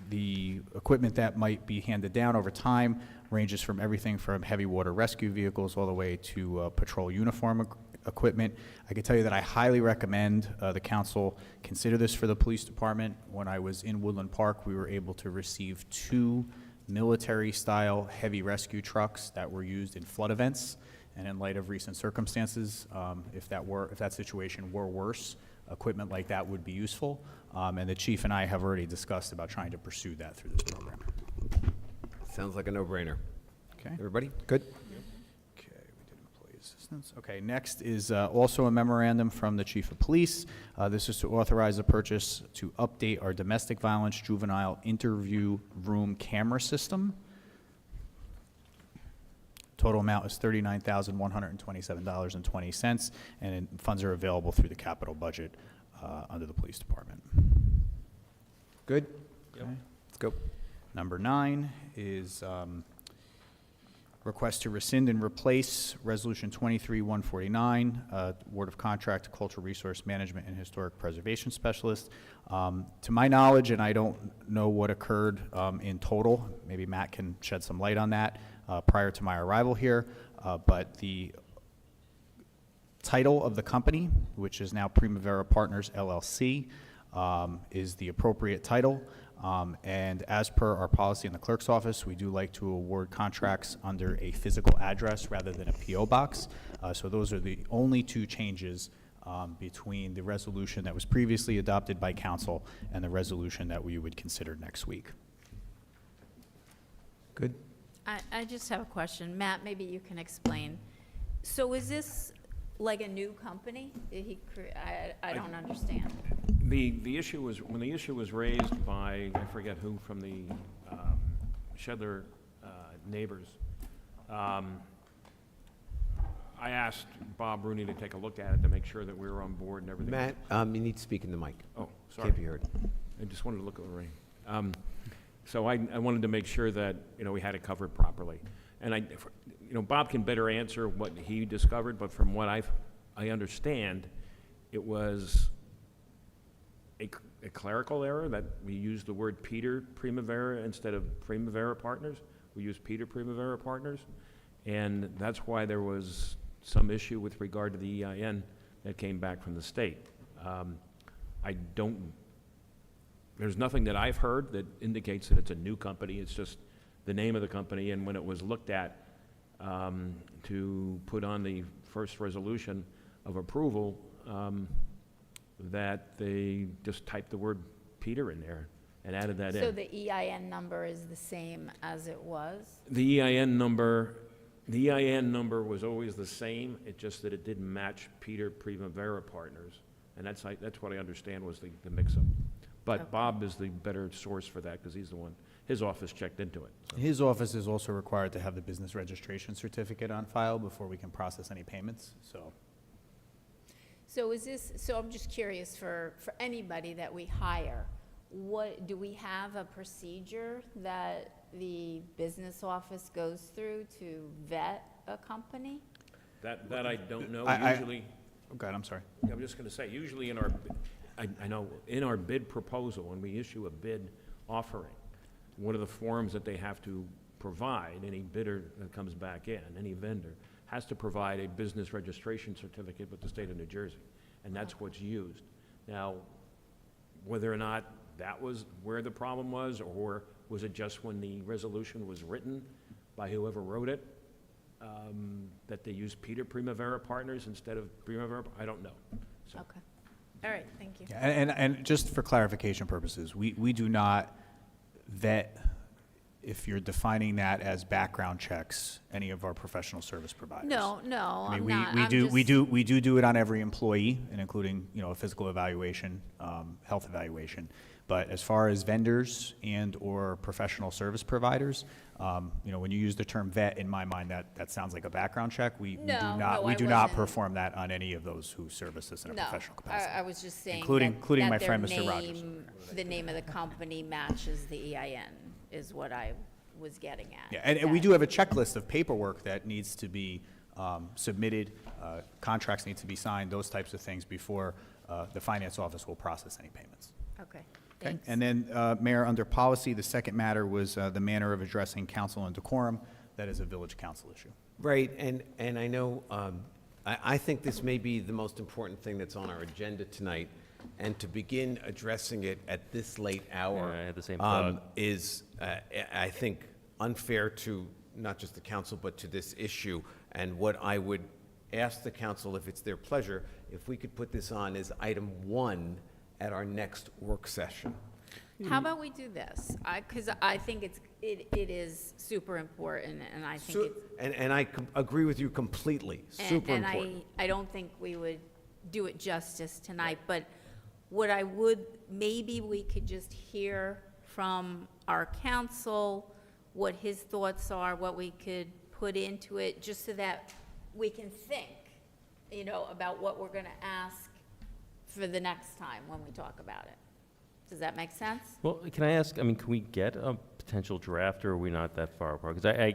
The equipment that might be handed down over time ranges from everything from heavy water rescue vehicles all the way to patrol uniform equipment. I can tell you that I highly recommend the council consider this for the police department. When I was in Woodland Park, we were able to receive 2 military-style heavy rescue trucks that were used in flood events. And in light of recent circumstances, if that situation were worse, equipment like that would be useful. And the chief and I have already discussed about trying to pursue that through this program. Sounds like a no-brainer. Okay. Everybody? Good? Okay, we did employee assistance. Assistance. Okay, next is also a memorandum from the Chief of Police. This is to authorize a purchase to update our domestic violence juvenile interview room camera system. Total amount is $39,127.20, and funds are available through the capital budget under the police department. Good? Okay. Let's go. Number 9 is request to rescind and replace Resolution 23-149, award of contract to Cultural Resource Management and Historic Preservation Specialist. To my knowledge, and I don't know what occurred in total, maybe Matt can shed some light on that prior to my arrival here, but the title of the company, which is now Primavera Partners LLC, is the appropriate title. And as per our policy in the clerk's office, we do like to award contracts under a physical address rather than a P.O. box. So those are the only two changes between the resolution that was previously adopted by council and the resolution that we would consider next week. Good? I just have a question. Matt, maybe you can explain. So is this like a new company? Did he I don't understand. The issue was, when the issue was raised by, I forget who, from the Shedler neighbors, I asked Bob Rooney to take a look at it to make sure that we were on board and everything. Matt, you need to speak in the mic. Oh, sorry. Can't be heard. I just wanted to look at Lorraine. So I wanted to make sure that, we had it covered properly. And Bob can better answer what he discovered, but from what I understand, it was a clerical error that we used the word Peter Primavera instead of Primavera Partners. We used Peter Primavera Partners, and that's why there was some issue with regard to the EIN that came back from the state. There's nothing that I've heard that indicates that it's a new company. It's just the name of the company, and when it was looked at to put on the first resolution of approval, that they just typed the word Peter in there and added that in. So the EIN number is the same as it was? The EIN number was always the same, it's just that it didn't match Peter Primavera Partners. And that's what I understand was the mix-up. But Okay. Bob is the better source for that because he's the one, his office checked into it. So. His office is also required to have the business registration certificate on file before we can process any payments, so. So I'm just curious for anybody that we hire, do we have a procedure that the business office goes through to vet a company? That I don't know, usually. Oh, God, I'm sorry. Yeah, I'm just going to say, usually in our, I know, in our bid proposal, when we issue a bid offering, one of the forms that they have to provide, any bidder that comes back in, any vendor, has to provide a business registration certificate with the state of New Jersey, and that's what's used. Now, whether or not that was where the problem was, or was it just when the resolution was written by whoever wrote it, that they used Peter Primavera Partners instead of Primavera, I don't know. So. Okay. All right, thank you. Yeah, and just for clarification purposes, we do not vet, if you're defining that as background checks, any of our professional service providers. No, I mean, I'm not. we do it on every employee, and including, a physical evaluation, health evaluation. But as far as vendors and/or professional service providers, when you use the term vet, in my mind, that sounds like a background check. We do not perform that on any of those who service us in a professional capacity. I was just saying including that my their friend, Mr. Rogers. The name of the company matches the EIN is what I was getting at. Yeah, and we do have a checklist of paperwork that needs to be submitted, contracts need to be signed, those types of things before the finance office will process any payments. Okay, Okay, thanks. and then, Mayor, under policy, the second matter was the manner of addressing council and decorum. That is a village council issue. Right, and I know, I think this may be the most important thing that's on our agenda tonight, and to begin addressing it at this late hour Yeah, I had the same thought. is, I think, unfair to not just the council, but to this issue. And what I would ask the council, if it's their pleasure, if we could put this on as item 1 at our next work session. How about we do this? Because I think it is super important, and I think it's. And I agree with you completely, super important. And I don't think we would do it justice tonight, but maybe we could just hear from our counsel what his thoughts are, what we could put into it, just so that we can think, about what we're going to ask for the next time when we talk about it. Does that make sense? Well, can I ask, can we get a potential draft, or are we not that far apart? Because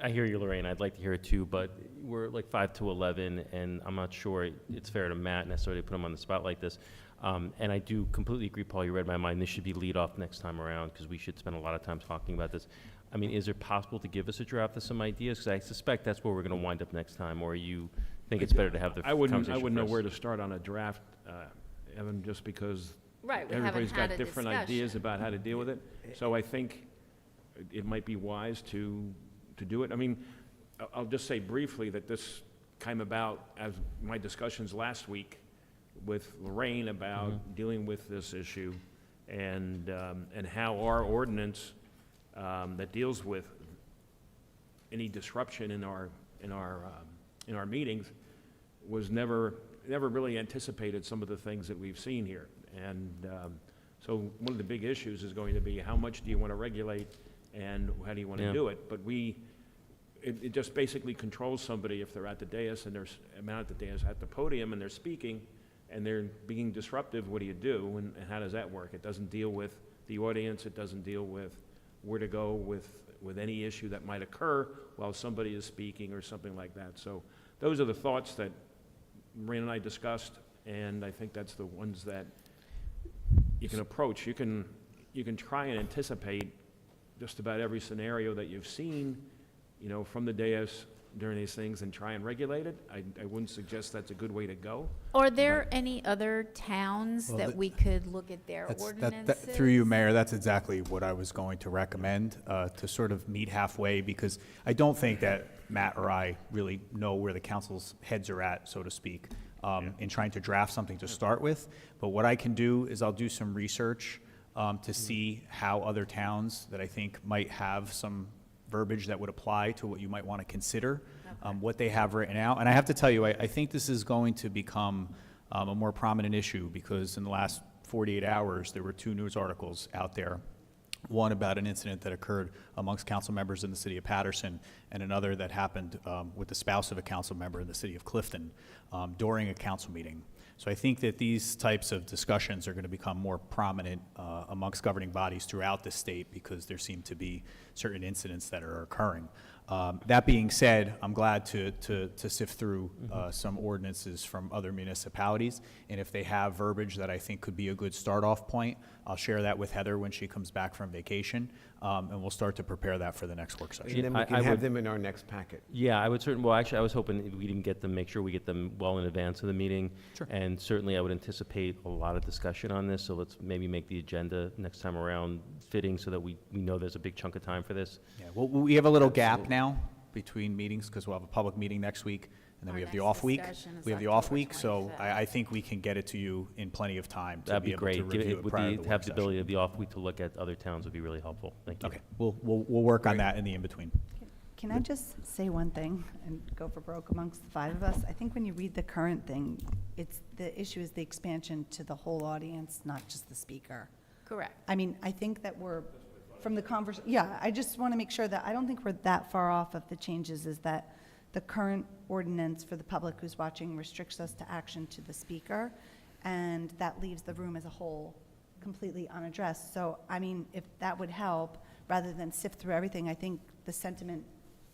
I hear you, Lorraine, I'd like to hear it too, but we're like 5 to 11, and I'm not sure it's fair to Matt necessarily to put him on the spot like this. And I do completely agree, Paul, you read my mind, this should be lead off next time around, because we should spend a lot of time talking about this. Is it possible to give us a draft of some ideas? Because I suspect that's where we're going to wind up next time, or you think it's better to have the conversation I wouldn't know first? where to start on a draft, Evan, just because Right, we everybody's haven't had got a different discussion. ideas about how to deal with it. So I think it might be wise to do it. I'll just say briefly that this came about as my discussions last week with Lorraine about dealing with this issue, and how our ordinance that deals with any disruption in our meetings was never really anticipated some of the things that we've seen here. And so one of the big issues is going to be how much do you want to regulate and how do you want to do it? But it just basically controls somebody if they're at the dais and there's a man at the dais at the podium and they're speaking and they're being disruptive. What do you do, and how does that work? It doesn't deal with the audience. It doesn't deal with where to go with any issue that might occur while somebody is speaking or something like that. So those are the thoughts that Maureen and I discussed, and I think that's the ones that you can approach. You can try and anticipate just about every scenario that you've seen, from the dais during these things, and try and regulate it. I wouldn't suggest that's a good way to go. Are there any other towns that we could look at their ordinances? Through you, Mayor, that's exactly what I was going to recommend, to sort of meet halfway, because I don't think that Matt or I really know where the council's heads are at, so to speak, in trying to draft something to start with. But what I can do is I'll do some research to see how other towns that I think might have some verbiage that would apply to what you might want to consider, what they have written out. And I have to tell you, I think this is going to become a more prominent issue, because in the last 48 hours, there were 2 news articles out there. One about an incident that occurred amongst council members in the city of Patterson, and another that happened with the spouse of a council member in the city of Clifton during a council meeting. So I think that these types of discussions are going to become more prominent amongst governing bodies throughout the state, because there seem to be certain incidents that are occurring. That being said, I'm glad to sift through some ordinances from other municipalities, and if they have verbiage that I think could be a good start-off point, I'll share that with Heather when she comes back from vacation, and we'll start to prepare that for the next work session. And then we can have them in our next packet. Yeah, I would well, actually, I was hoping we didn't get them, make sure we get them well in advance of the meeting. Sure. And certainly, I would anticipate a lot of discussion on this, so let's maybe make the agenda next time around fitting, so that we know there's a big chunk of time for this. Yeah, well, we have a little gap now between meetings, because we'll have a public meeting next week, and then we have the off week. We have the off week, so I think we can get it to you in plenty of time to That'd be be able great. to review it prior to the work Have the session. ability of the off week to look at other towns would be really helpful. Thank you. Okay, we'll work on that in the in-between. Can I just say one thing and go for broke amongst the 5 of us? I think when you read the current thing, the issue is the expansion to the whole audience, not just the speaker. Correct. I think that we're, from the conversation, I just want to make sure that I don't think we're that far off of the changes, is that the current ordinance for the public who's watching restricts us to action to the speaker, and that leaves the room as a whole completely unaddressed. So, if that would help, rather than sift through everything, I think the sentiment,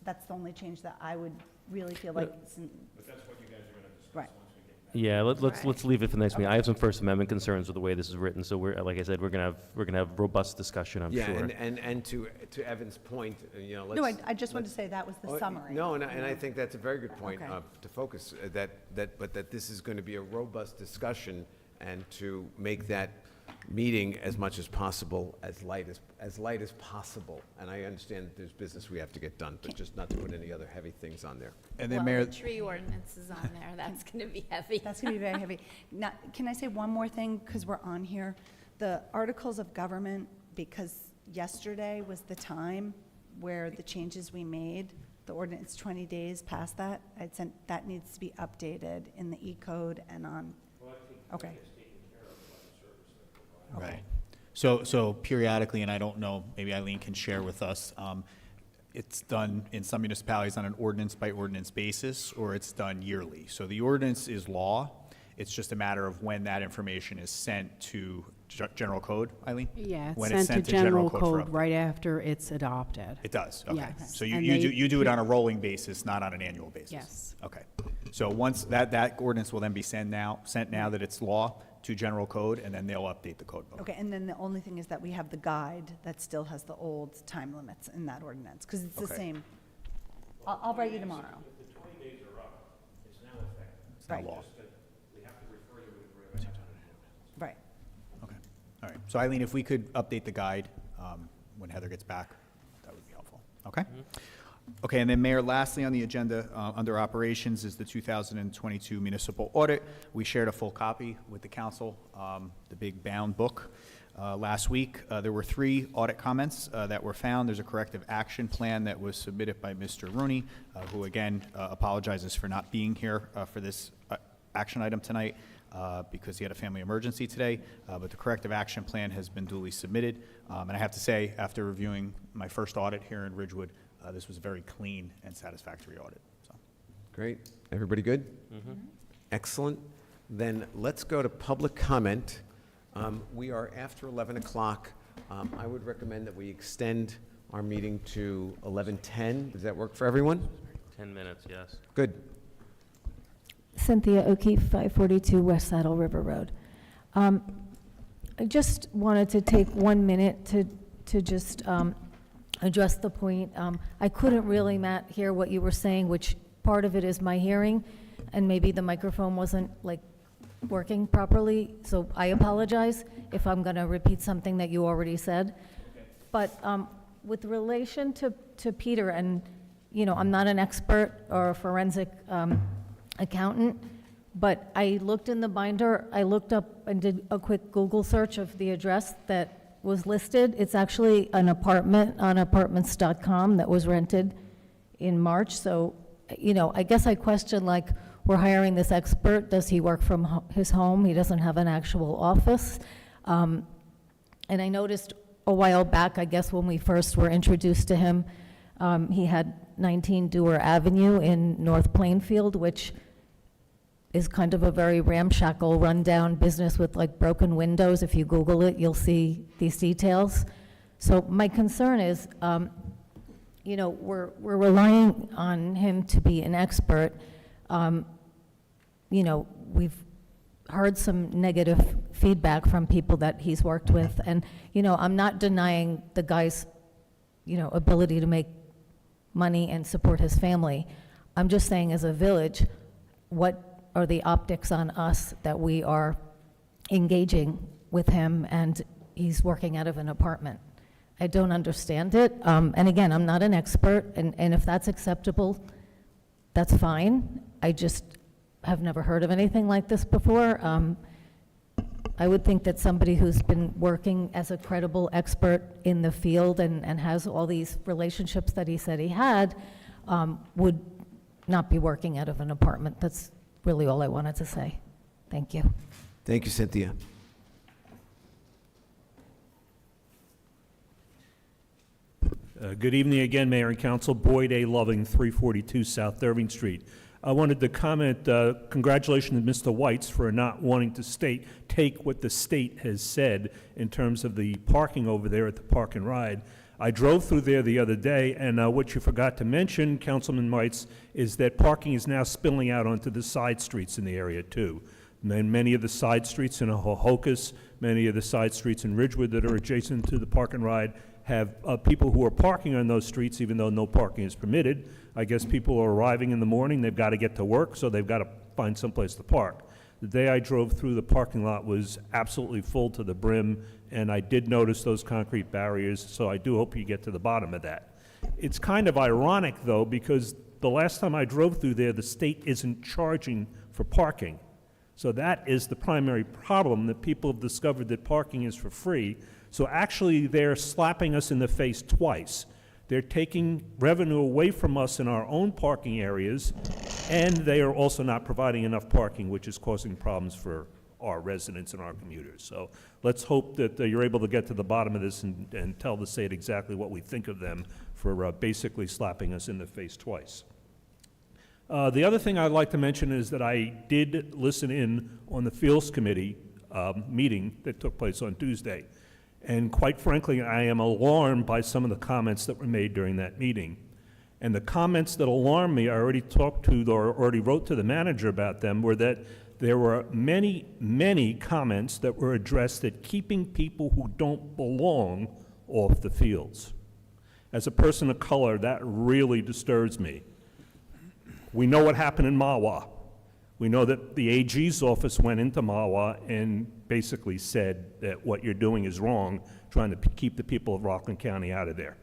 that's the only change that I would really feel like. But that's what you guys are going to discuss Right. once we get back. Yeah, let's leave it for the next meeting. I have some First Amendment concerns with the way this is written, so like I said, we're gonna have robust discussion, I'm sure. Yeah, and to Evan's point, let's. No, I just wanted to say that was the summary. No, and I think that's a very good point Okay. to focus, but that this is going to be a robust discussion, and to make that meeting as much as possible, as light as possible. And I understand that there's business we have to get done, but just not to put any other heavy things on there. And then, Well, Mayor, the tree ordinance is on there, that's going to be heavy. That's going to be very heavy. Now, can I say one more thing, because we're on here? The articles of government, because yesterday was the time where the changes we made, the ordinance 20 days past that, I'd sent, that needs to be updated in the E-code and on, okay. Right. So periodically, and I don't know, maybe Eileen can share with us, it's done in some municipalities on an ordinance by ordinance basis, or it's done yearly. So the ordinance is law. It's just a matter of when that information is sent to general code, Eileen? Yeah, it's When sent to general for code update. right after it's adopted. It does, okay. Yes. So And you do it on a rolling basis, not on an annual basis? Yes. Okay. So once that ordinance will then be sent now that it's law to general code, and then they'll update the code book. Okay, and then the only thing is that we have the guide that still has the old time limits in that ordinance, because it's the Okay. same. I'll write you tomorrow. If the 20 days are up, it's now effective. It's not Right. law. We have to refer to it for every time. Right. Okay, all right. So Eileen, if we could update the guide when Heather gets back, that would be helpful. Okay? Okay, and then Mayor, lastly on the agenda, under operations is the 2022 municipal audit. We shared a full copy with the council, the big bound book. Last week, there were 3 audit comments that were found. There's a corrective action plan that was submitted by Mr. Rooney, who again apologizes for not being here for this action item tonight because he had a family emergency today. But the corrective action plan has been duly submitted. And I have to say, after reviewing my first audit here in Ridgewood, this was a very clean and satisfactory audit. So. Great. Everybody good? Excellent. Then let's go to public comment. We are after 11 o'clock. I would recommend that we extend our meeting to 11:10. Does that work for everyone? 10 minutes, yes. Good. Cynthia O'Keefe, 542 West Saddle River Road. I just wanted to take 1 minute to just address the point. I couldn't really, Matt, hear what you were saying, which part of it is my hearing, and maybe the microphone wasn't like working properly, so I apologize if I'm going to repeat something that you already said. But with relation to Peter, and, you know, I'm not an expert or a forensic accountant, but I looked in the binder, I looked up and did a quick Google search of the address that was listed. It's actually an apartment on apartments.com that was rented in March. So, you know, I guess I question, like, we're hiring this expert. Does he work from his home? He doesn't have an actual office. And I noticed a while back, I guess when we first were introduced to him, he had 19 Dewar Avenue in North Plainfield, which is kind of a very ramshackle, rundown business with like broken windows. If you Google it, you'll see these details. So my concern is, you know, we're relying on him to be an expert. You know, we've heard some negative feedback from people that he's worked with, and, you know, I'm not denying the guy's, you know, ability to make money and support his family. I'm just saying, as a village, what are the optics on us that we are engaging with him and he's working out of an apartment? I don't understand it. And again, I'm not an expert, and if that's acceptable, that's fine. I just have never heard of anything like this before. I would think that somebody who's been working as a credible expert in the field and has all these relationships that he said he had would not be working out of an apartment. That's really all I wanted to say. Thank you. Thank you, Cynthia. Good evening again, Mayor and Council. Boyd A. Loving, 342 South Irving Street. I wanted to comment, congratulations to Mr. Whites for not wanting to take what the state has said in terms of the parking over there at the Park and Ride. I drove through there the other day, and what you forgot to mention, Councilman Whites, is that parking is now spilling out onto the side streets in the area too. And then many of the side streets in Hohokus, many of the side streets in Ridgewood that are adjacent to the Park and Ride have people who are parking on those streets even though no parking is permitted. I guess people are arriving in the morning, they've got to get to work, so they've got to find someplace to park. The day I drove through, the parking lot was absolutely full to the brim, and I did notice those concrete barriers, so I do hope you get to the bottom of that. It's kind of ironic, though, because the last time I drove through there, the state isn't charging for parking. So that is the primary problem, that people have discovered that parking is for free. So actually, they're slapping us in the face twice. They're taking revenue away from us in our own parking areas, and they are also not providing enough parking, which is causing problems for our residents and our commuters. So let's hope that you're able to get to the bottom of this and tell the state exactly what we think of them for basically slapping us in the face twice. The other thing I'd like to mention is that I did listen in on the Fields Committee meeting that took place on Tuesday. And quite frankly, I am alarmed by some of the comments that were made during that meeting. And the comments that alarmed me, I already talked to or already wrote to the manager about them, were that there were many, many comments that were addressed at keeping people who don't belong off the fields. As a person of color, that really disturbs me. We know what happened in Mahwah. We know that the AG's office went into Mahwah and basically said that what you're doing is wrong, trying to keep the people of Rockland County out of there.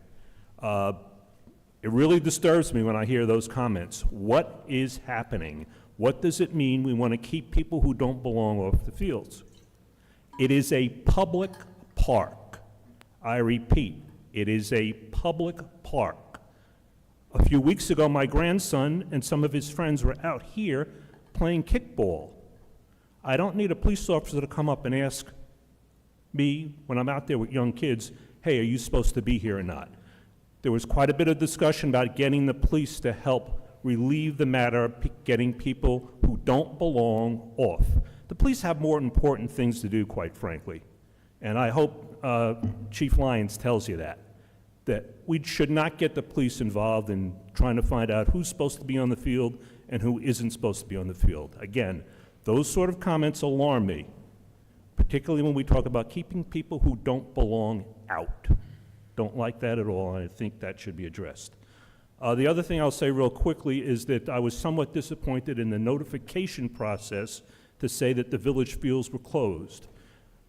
It really disturbs me when I hear those comments. What is happening? What does it mean we want to keep people who don't belong off the fields? It is a public park. I repeat, it is a public park. A few weeks ago, my grandson and some of his friends were out here playing kickball. I don't need a police officer to come up and ask me, when I'm out there with young kids, hey, are you supposed to be here or not? There was quite a bit of discussion about getting the police to help relieve the matter of getting people who don't belong off. The police have more important things to do, quite frankly. And I hope Chief Lyons tells you that we should not get the police involved in trying to find out who's supposed to be on the field and who isn't supposed to be on the field. Again, those sort of comments alarm me, particularly when we talk about keeping people who don't belong out. Don't like that at all, and I think that should be addressed. The other thing I'll say real quickly is that I was somewhat disappointed in the notification process to say that the village fields were closed.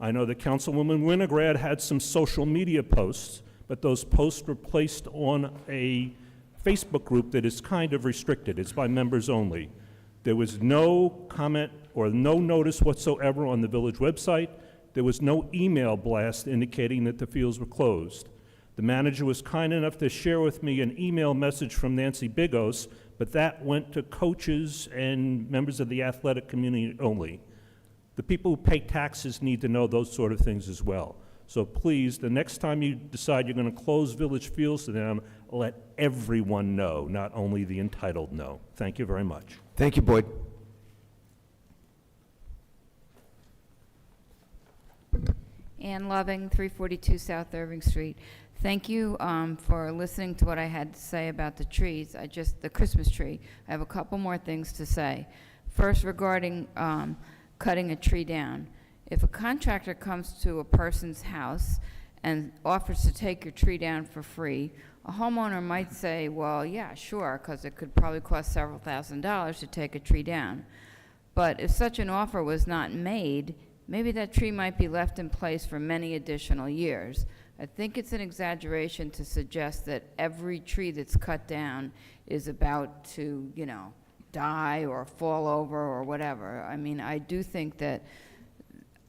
I know that Councilwoman Winograd had some social media posts, but those posts were placed on a Facebook group that is kind of restricted. It's by members only. There was no comment or no notice whatsoever on the village website. There was no email blast indicating that the fields were closed. The manager was kind enough to share with me an email message from Nancy Bigos, but that went to coaches and members of the athletic community only. The people who pay taxes need to know those sort of things as well. So please, the next time you decide you're going to close village fields to them, let everyone know, not only the entitled know. Thank you very much. Thank you, Boyd. Ann Loving, 342 South Irving Street. Thank you for listening to what I had to say about the trees. The Christmas tree. I have a couple more things to say. First, regarding cutting a tree down. If a contractor comes to a person's house and offers to take your tree down for free, a homeowner might say, well, yeah, sure, because it could probably cost several $1,000s to take a tree down. But if such an offer was not made, maybe that tree might be left in place for many additional years. I think it's an exaggeration to suggest that every tree that's cut down is about to, die or fall over or whatever. I mean, I do think that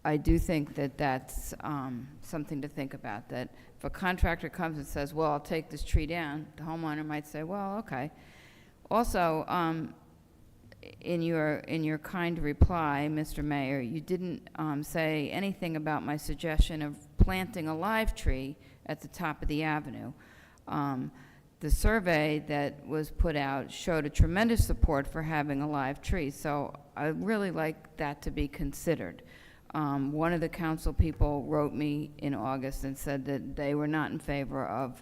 that's something to think about, that if a contractor comes and says, well, I'll take this tree down, the homeowner might say, well, okay. Also, in your kind reply, Mr. Mayor, you didn't say anything about my suggestion of planting a live tree at the top of the avenue. The survey that was put out showed a tremendous support for having a live tree, so I'd really like that to be considered. One of the council people wrote me in August and said that they were not in favor of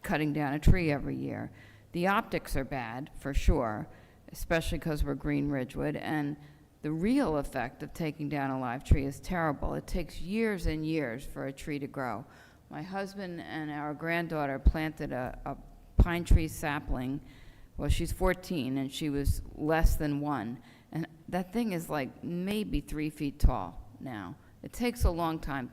cutting down a tree every year. The optics are bad, for sure, especially because we're Green Ridgewood, and the real effect of taking down a live tree is terrible. It takes years and years for a tree to grow. My husband and our granddaughter planted a pine tree sapling. Well, she's 14, and she was less than 1, and that thing is like maybe 3 feet tall now. It takes a long time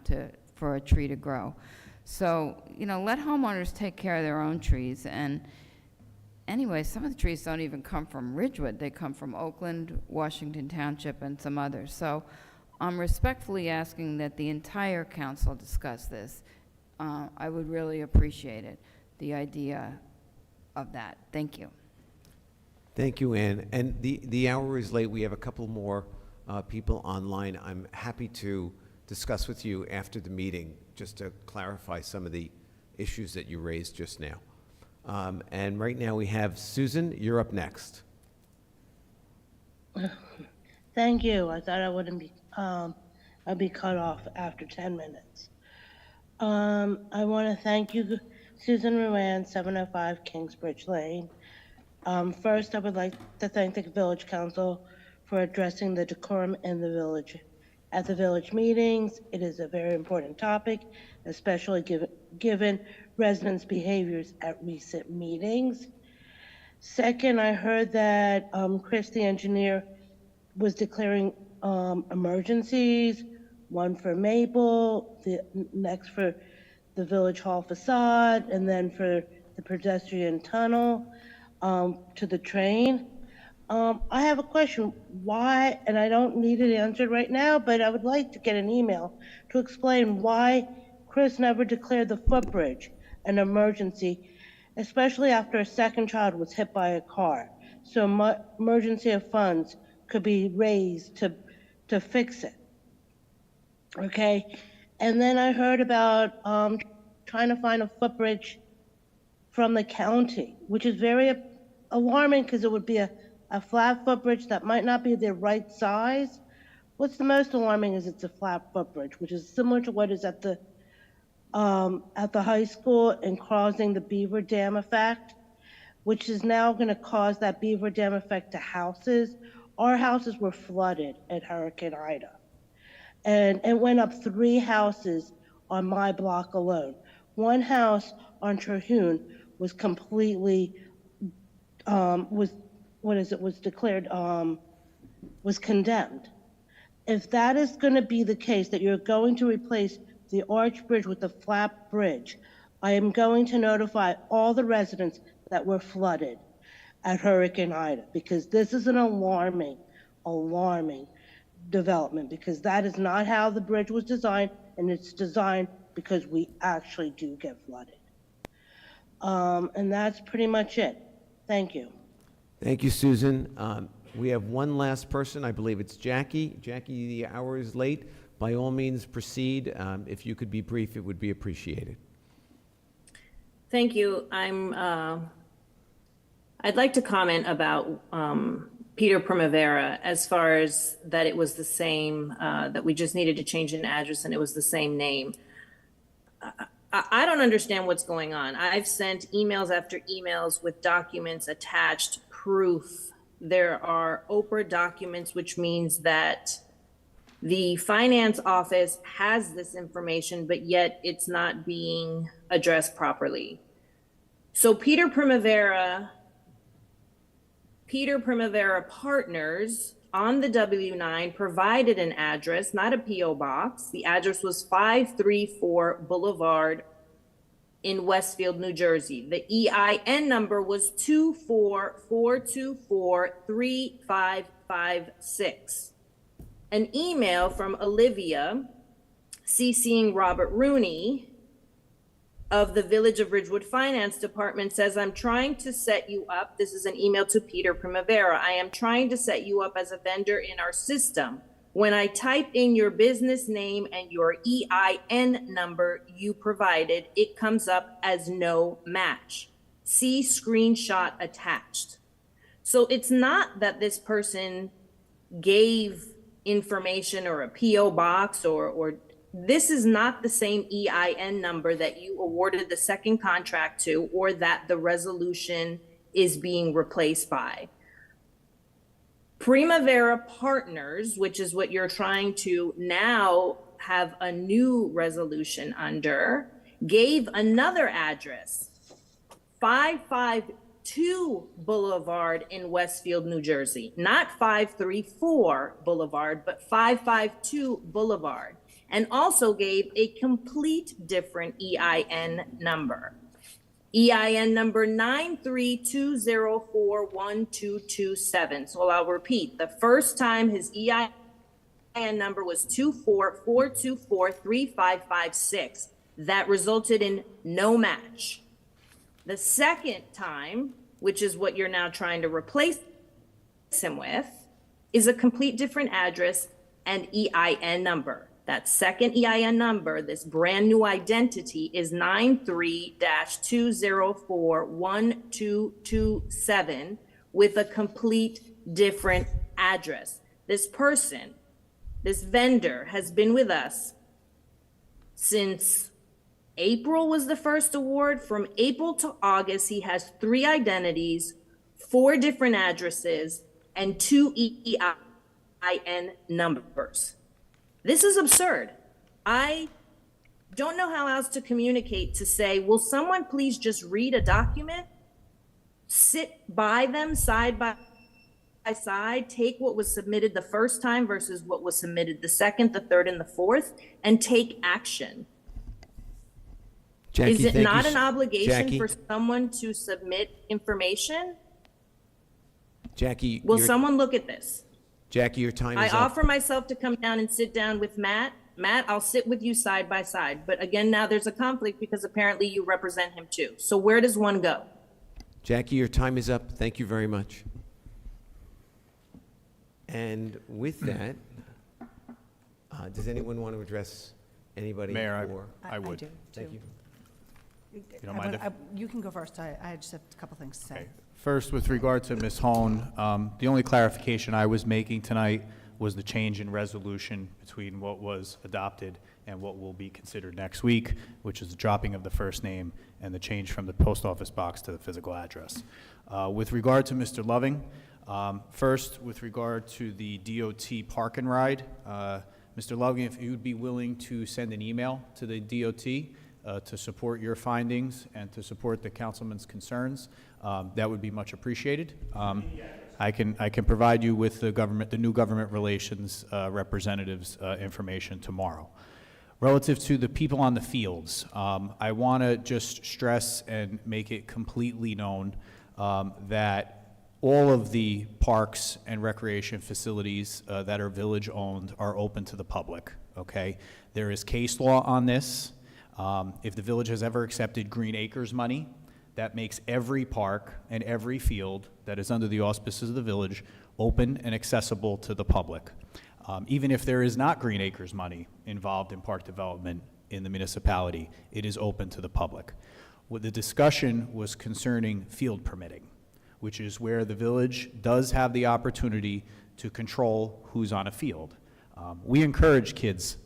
for a tree to grow. So, let homeowners take care of their own trees, and anyway, some of the trees don't even come from Ridgewood. They come from Oakland, Washington Township, and some others. So I'm respectfully asking that the entire council discuss this. I would really appreciate it, the idea of that. Thank you. Thank you, Ann. And the hour is late. We have a couple more people online. I'm happy to discuss with you after the meeting, just to clarify some of the issues that you raised just now. And right now we have Susan. You're up next. Thank you. I thought I wouldn't be, I'd be cut off after 10 minutes. I want to thank you, Susan Ruan, 705 Kingsbridge Lane. First, I would like to thank the Village Council for addressing the decorum in the village. At the village meetings, it is a very important topic, especially given residents' behaviors at recent meetings. Second, I heard that Chris, the engineer, was declaring emergencies, one for Maple, the next for the Village Hall facade, and then for the pedestrian tunnel to the train. I have a question. Why, and I don't need it answered right now, but I would like to get an email to explain why Chris never declared the footbridge an emergency, especially after a second child was hit by a car. So emergency of funds could be raised to fix it. Okay, and then I heard about trying to find a footbridge from the county, which is very alarming because it would be a flat footbridge that might not be the right size. What's the most alarming is it's a flat footbridge, which is similar to what is at the high school and causing the beaver dam effect, which is now going to cause that beaver dam effect to houses. Our houses were flooded at Hurricane Ida, and it went up 3 houses on my block alone. One house on Terhune was completely was condemned. If that is going to be the case, that you're going to replace the arch bridge with the flat bridge, I am going to notify all the residents that were flooded at Hurricane Ida, because this is an alarming development, because that is not how the bridge was designed, and it's designed because we actually do get flooded. And that's pretty much it. Thank you. Thank you, Susan. We have one last person. I believe it's Jackie. Jackie, the hour is late. By all means, proceed. If you could be brief, it would be appreciated. Thank you. I'd like to comment about Peter Primavera, as far as that it was the same, that we just needed to change an address and it was the same name. I don't understand what's going on. I've sent emails after emails with documents attached, proof. There are Oprah documents, which means that the finance office has this information, but yet it's not being addressed properly. So Peter Primavera Partners on the W-9 provided an address, not a P.O. box. The address was 534 Boulevard in Westfield, New Jersey. The EIN number was 244243556. An email from Olivia CCing Robert Rooney of the Village of Ridgewood Finance Department says, I'm trying to set you up. This is an email to Peter Primavera. I am trying to set you up as a vendor in our system. When I type in your business name and your EIN number you provided, it comes up as no match. See screenshot attached. So it's not that this person gave information or a P.O. box or this is not the same EIN number that you awarded the second contract to, or that the resolution is being replaced by. Primavera Partners, which is what you're trying to now have a new resolution under, gave another address, 552 Boulevard in Westfield, New Jersey. Not 534 Boulevard, but 552 Boulevard. And also gave a complete different EIN number. EIN number 932041227. So I'll repeat. The first time his EIN number was 244243556. That resulted in no match. The second time, which is what you're now trying to replace him with, is a complete different address and EIN number. That second EIN number, this brand new identity, is 93-2041227 with a complete different address. This person, this vendor, has been with us since April was the first award. From April to August, he has 3 identities, 4 different addresses, and 2 EIN numbers. This is absurd. I don't know how else to communicate to say, will someone please just read a document, sit by them side by side, take what was submitted the first time versus what was submitted the second, the third, and the fourth, and take action. Jackie, Is it thank not you an obligation Jackie? for someone to submit information? Jackie, Will your- someone look at this? Jackie, your time I is up. offer myself to come down and sit down with Matt. Matt, I'll sit with you side by side. But again, now there's a conflict because apparently you represent him too. So where does one go? Jackie, your time is up. Thank you very much. And with that, does anyone want to address anybody? Mayor, or- I would. do, Thank too. you. You don't mind if- You can go first. I just have a couple things to say. First, with regard to Ms. Hone, the only clarification I was making tonight was the change in resolution between what was adopted and what will be considered next week, which is the dropping of the first name and the change from the post office box to the physical address. With regard to Mr. Loving, first, with regard to the DOT park and ride, Mr. Loving, if you would be willing to send an email to the DOT to support your findings and to support the councilman's concerns, that would be much appreciated. I can provide you with the new government relations representatives information tomorrow. Relative to the people on the fields, I want to just stress and make it completely known that all of the parks and recreation facilities that are village-owned are open to the public, okay? There is case law on this. If the village has ever accepted Green Acres money, that makes every park and every field that is under the auspices of the village open and accessible to the public. Even if there is not Green Acres money involved in park development in the municipality, it is open to the public. What the discussion was concerning field permitting, which is where the village does have the opportunity to control who's on a field. We encourage kids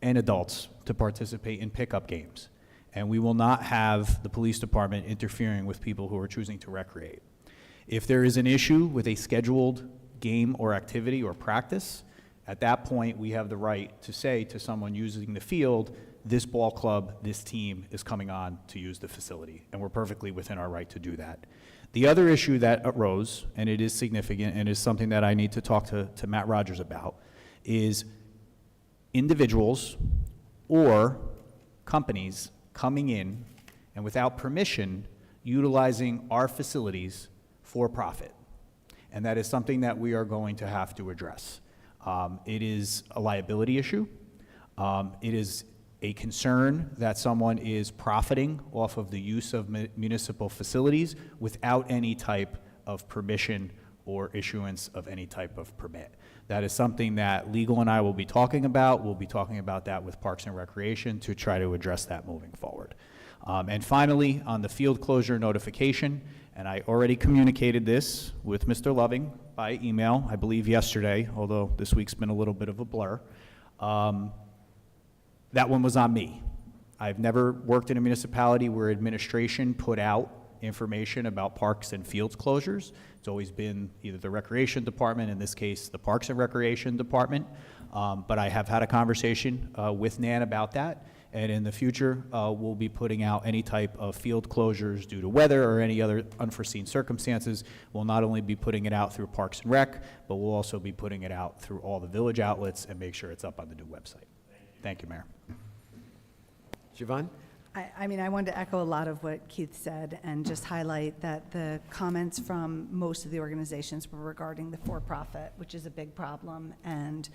and adults to participate in pickup games, and we will not have the police department interfering with people who are choosing to recreate. If there is an issue with a scheduled game or activity or practice, at that point, we have the right to say to someone using the field, this ball club, this team is coming on to use the facility, and we're perfectly within our right to do that. The other issue that arose, and it is significant and is something that I need to talk to Matt Rogers about, is individuals or companies coming in and without permission utilizing our facilities for profit. And that is something that we are going to have to address. It is a liability issue. It is a concern that someone is profiting off of the use of municipal facilities without any type of permission or issuance of any type of permit. That is something that legal and I will be talking about. We'll be talking about that with Parks and Recreation to try to address that moving forward. And finally, on the field closure notification, and I already communicated this with Mr. Loving by email, I believe yesterday, although this week's been a little bit of a blur. That one was on me. I've never worked in a municipality where administration put out information about parks and fields closures. It's always been either the Recreation Department, in this case, the Parks and Recreation Department. But I have had a conversation with Nan about that. And in the future, we'll be putting out any type of field closures due to weather or any other unforeseen circumstances. We'll not only be putting it out through Parks and Rec, but we'll also be putting it out through all the village outlets and make sure it's up on the new website. Thank you, Mayor. Siobhan? I mean, I wanted to echo a lot of what Keith said and just highlight that the comments from most of the organizations were regarding the for-profit, which is a big problem. And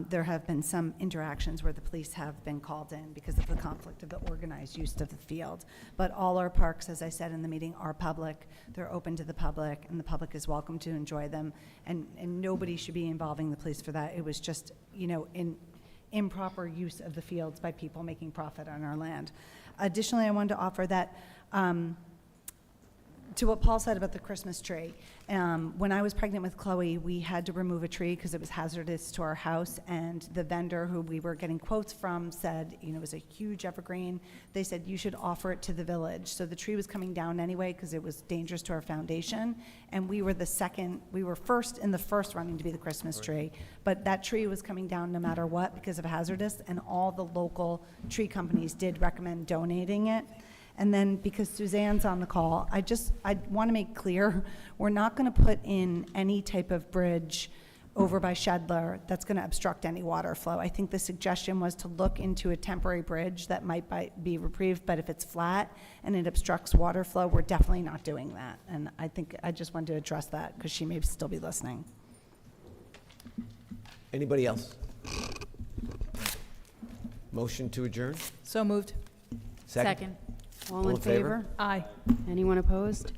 there have been some interactions where the police have been called in because of the conflict of the organized use of the field. But all our parks, as I said in the meeting, are public. They're open to the public, and the public is welcome to enjoy them. And nobody should be involving the police for that. It was just, improper use of the fields by people making profit on our land. Additionally, I wanted to offer that to what Paul said about the Christmas tree. When I was pregnant with Chloe, we had to remove a tree because it was hazardous to our house, and the vendor who we were getting quotes from said, it was a huge evergreen. They said, you should offer it to the village. So the tree was coming down anyway because it was dangerous to our foundation, and we were first in the first running to be the Christmas tree, but that tree was coming down no matter what because of hazardous, and all the local tree companies did recommend donating it. And then, because Suzanne's on the call, I want to make clear, we're not going to put in any type of bridge over by Shedler that's going to obstruct any water flow. I think the suggestion was to look into a temporary bridge that might be reprieved, but if it's flat and it obstructs water flow, we're definitely not doing that. And I think I just wanted to address that because she may still be listening. Anybody else? Motion to adjourn? So moved. Second? All in favor? Aye. Anyone opposed?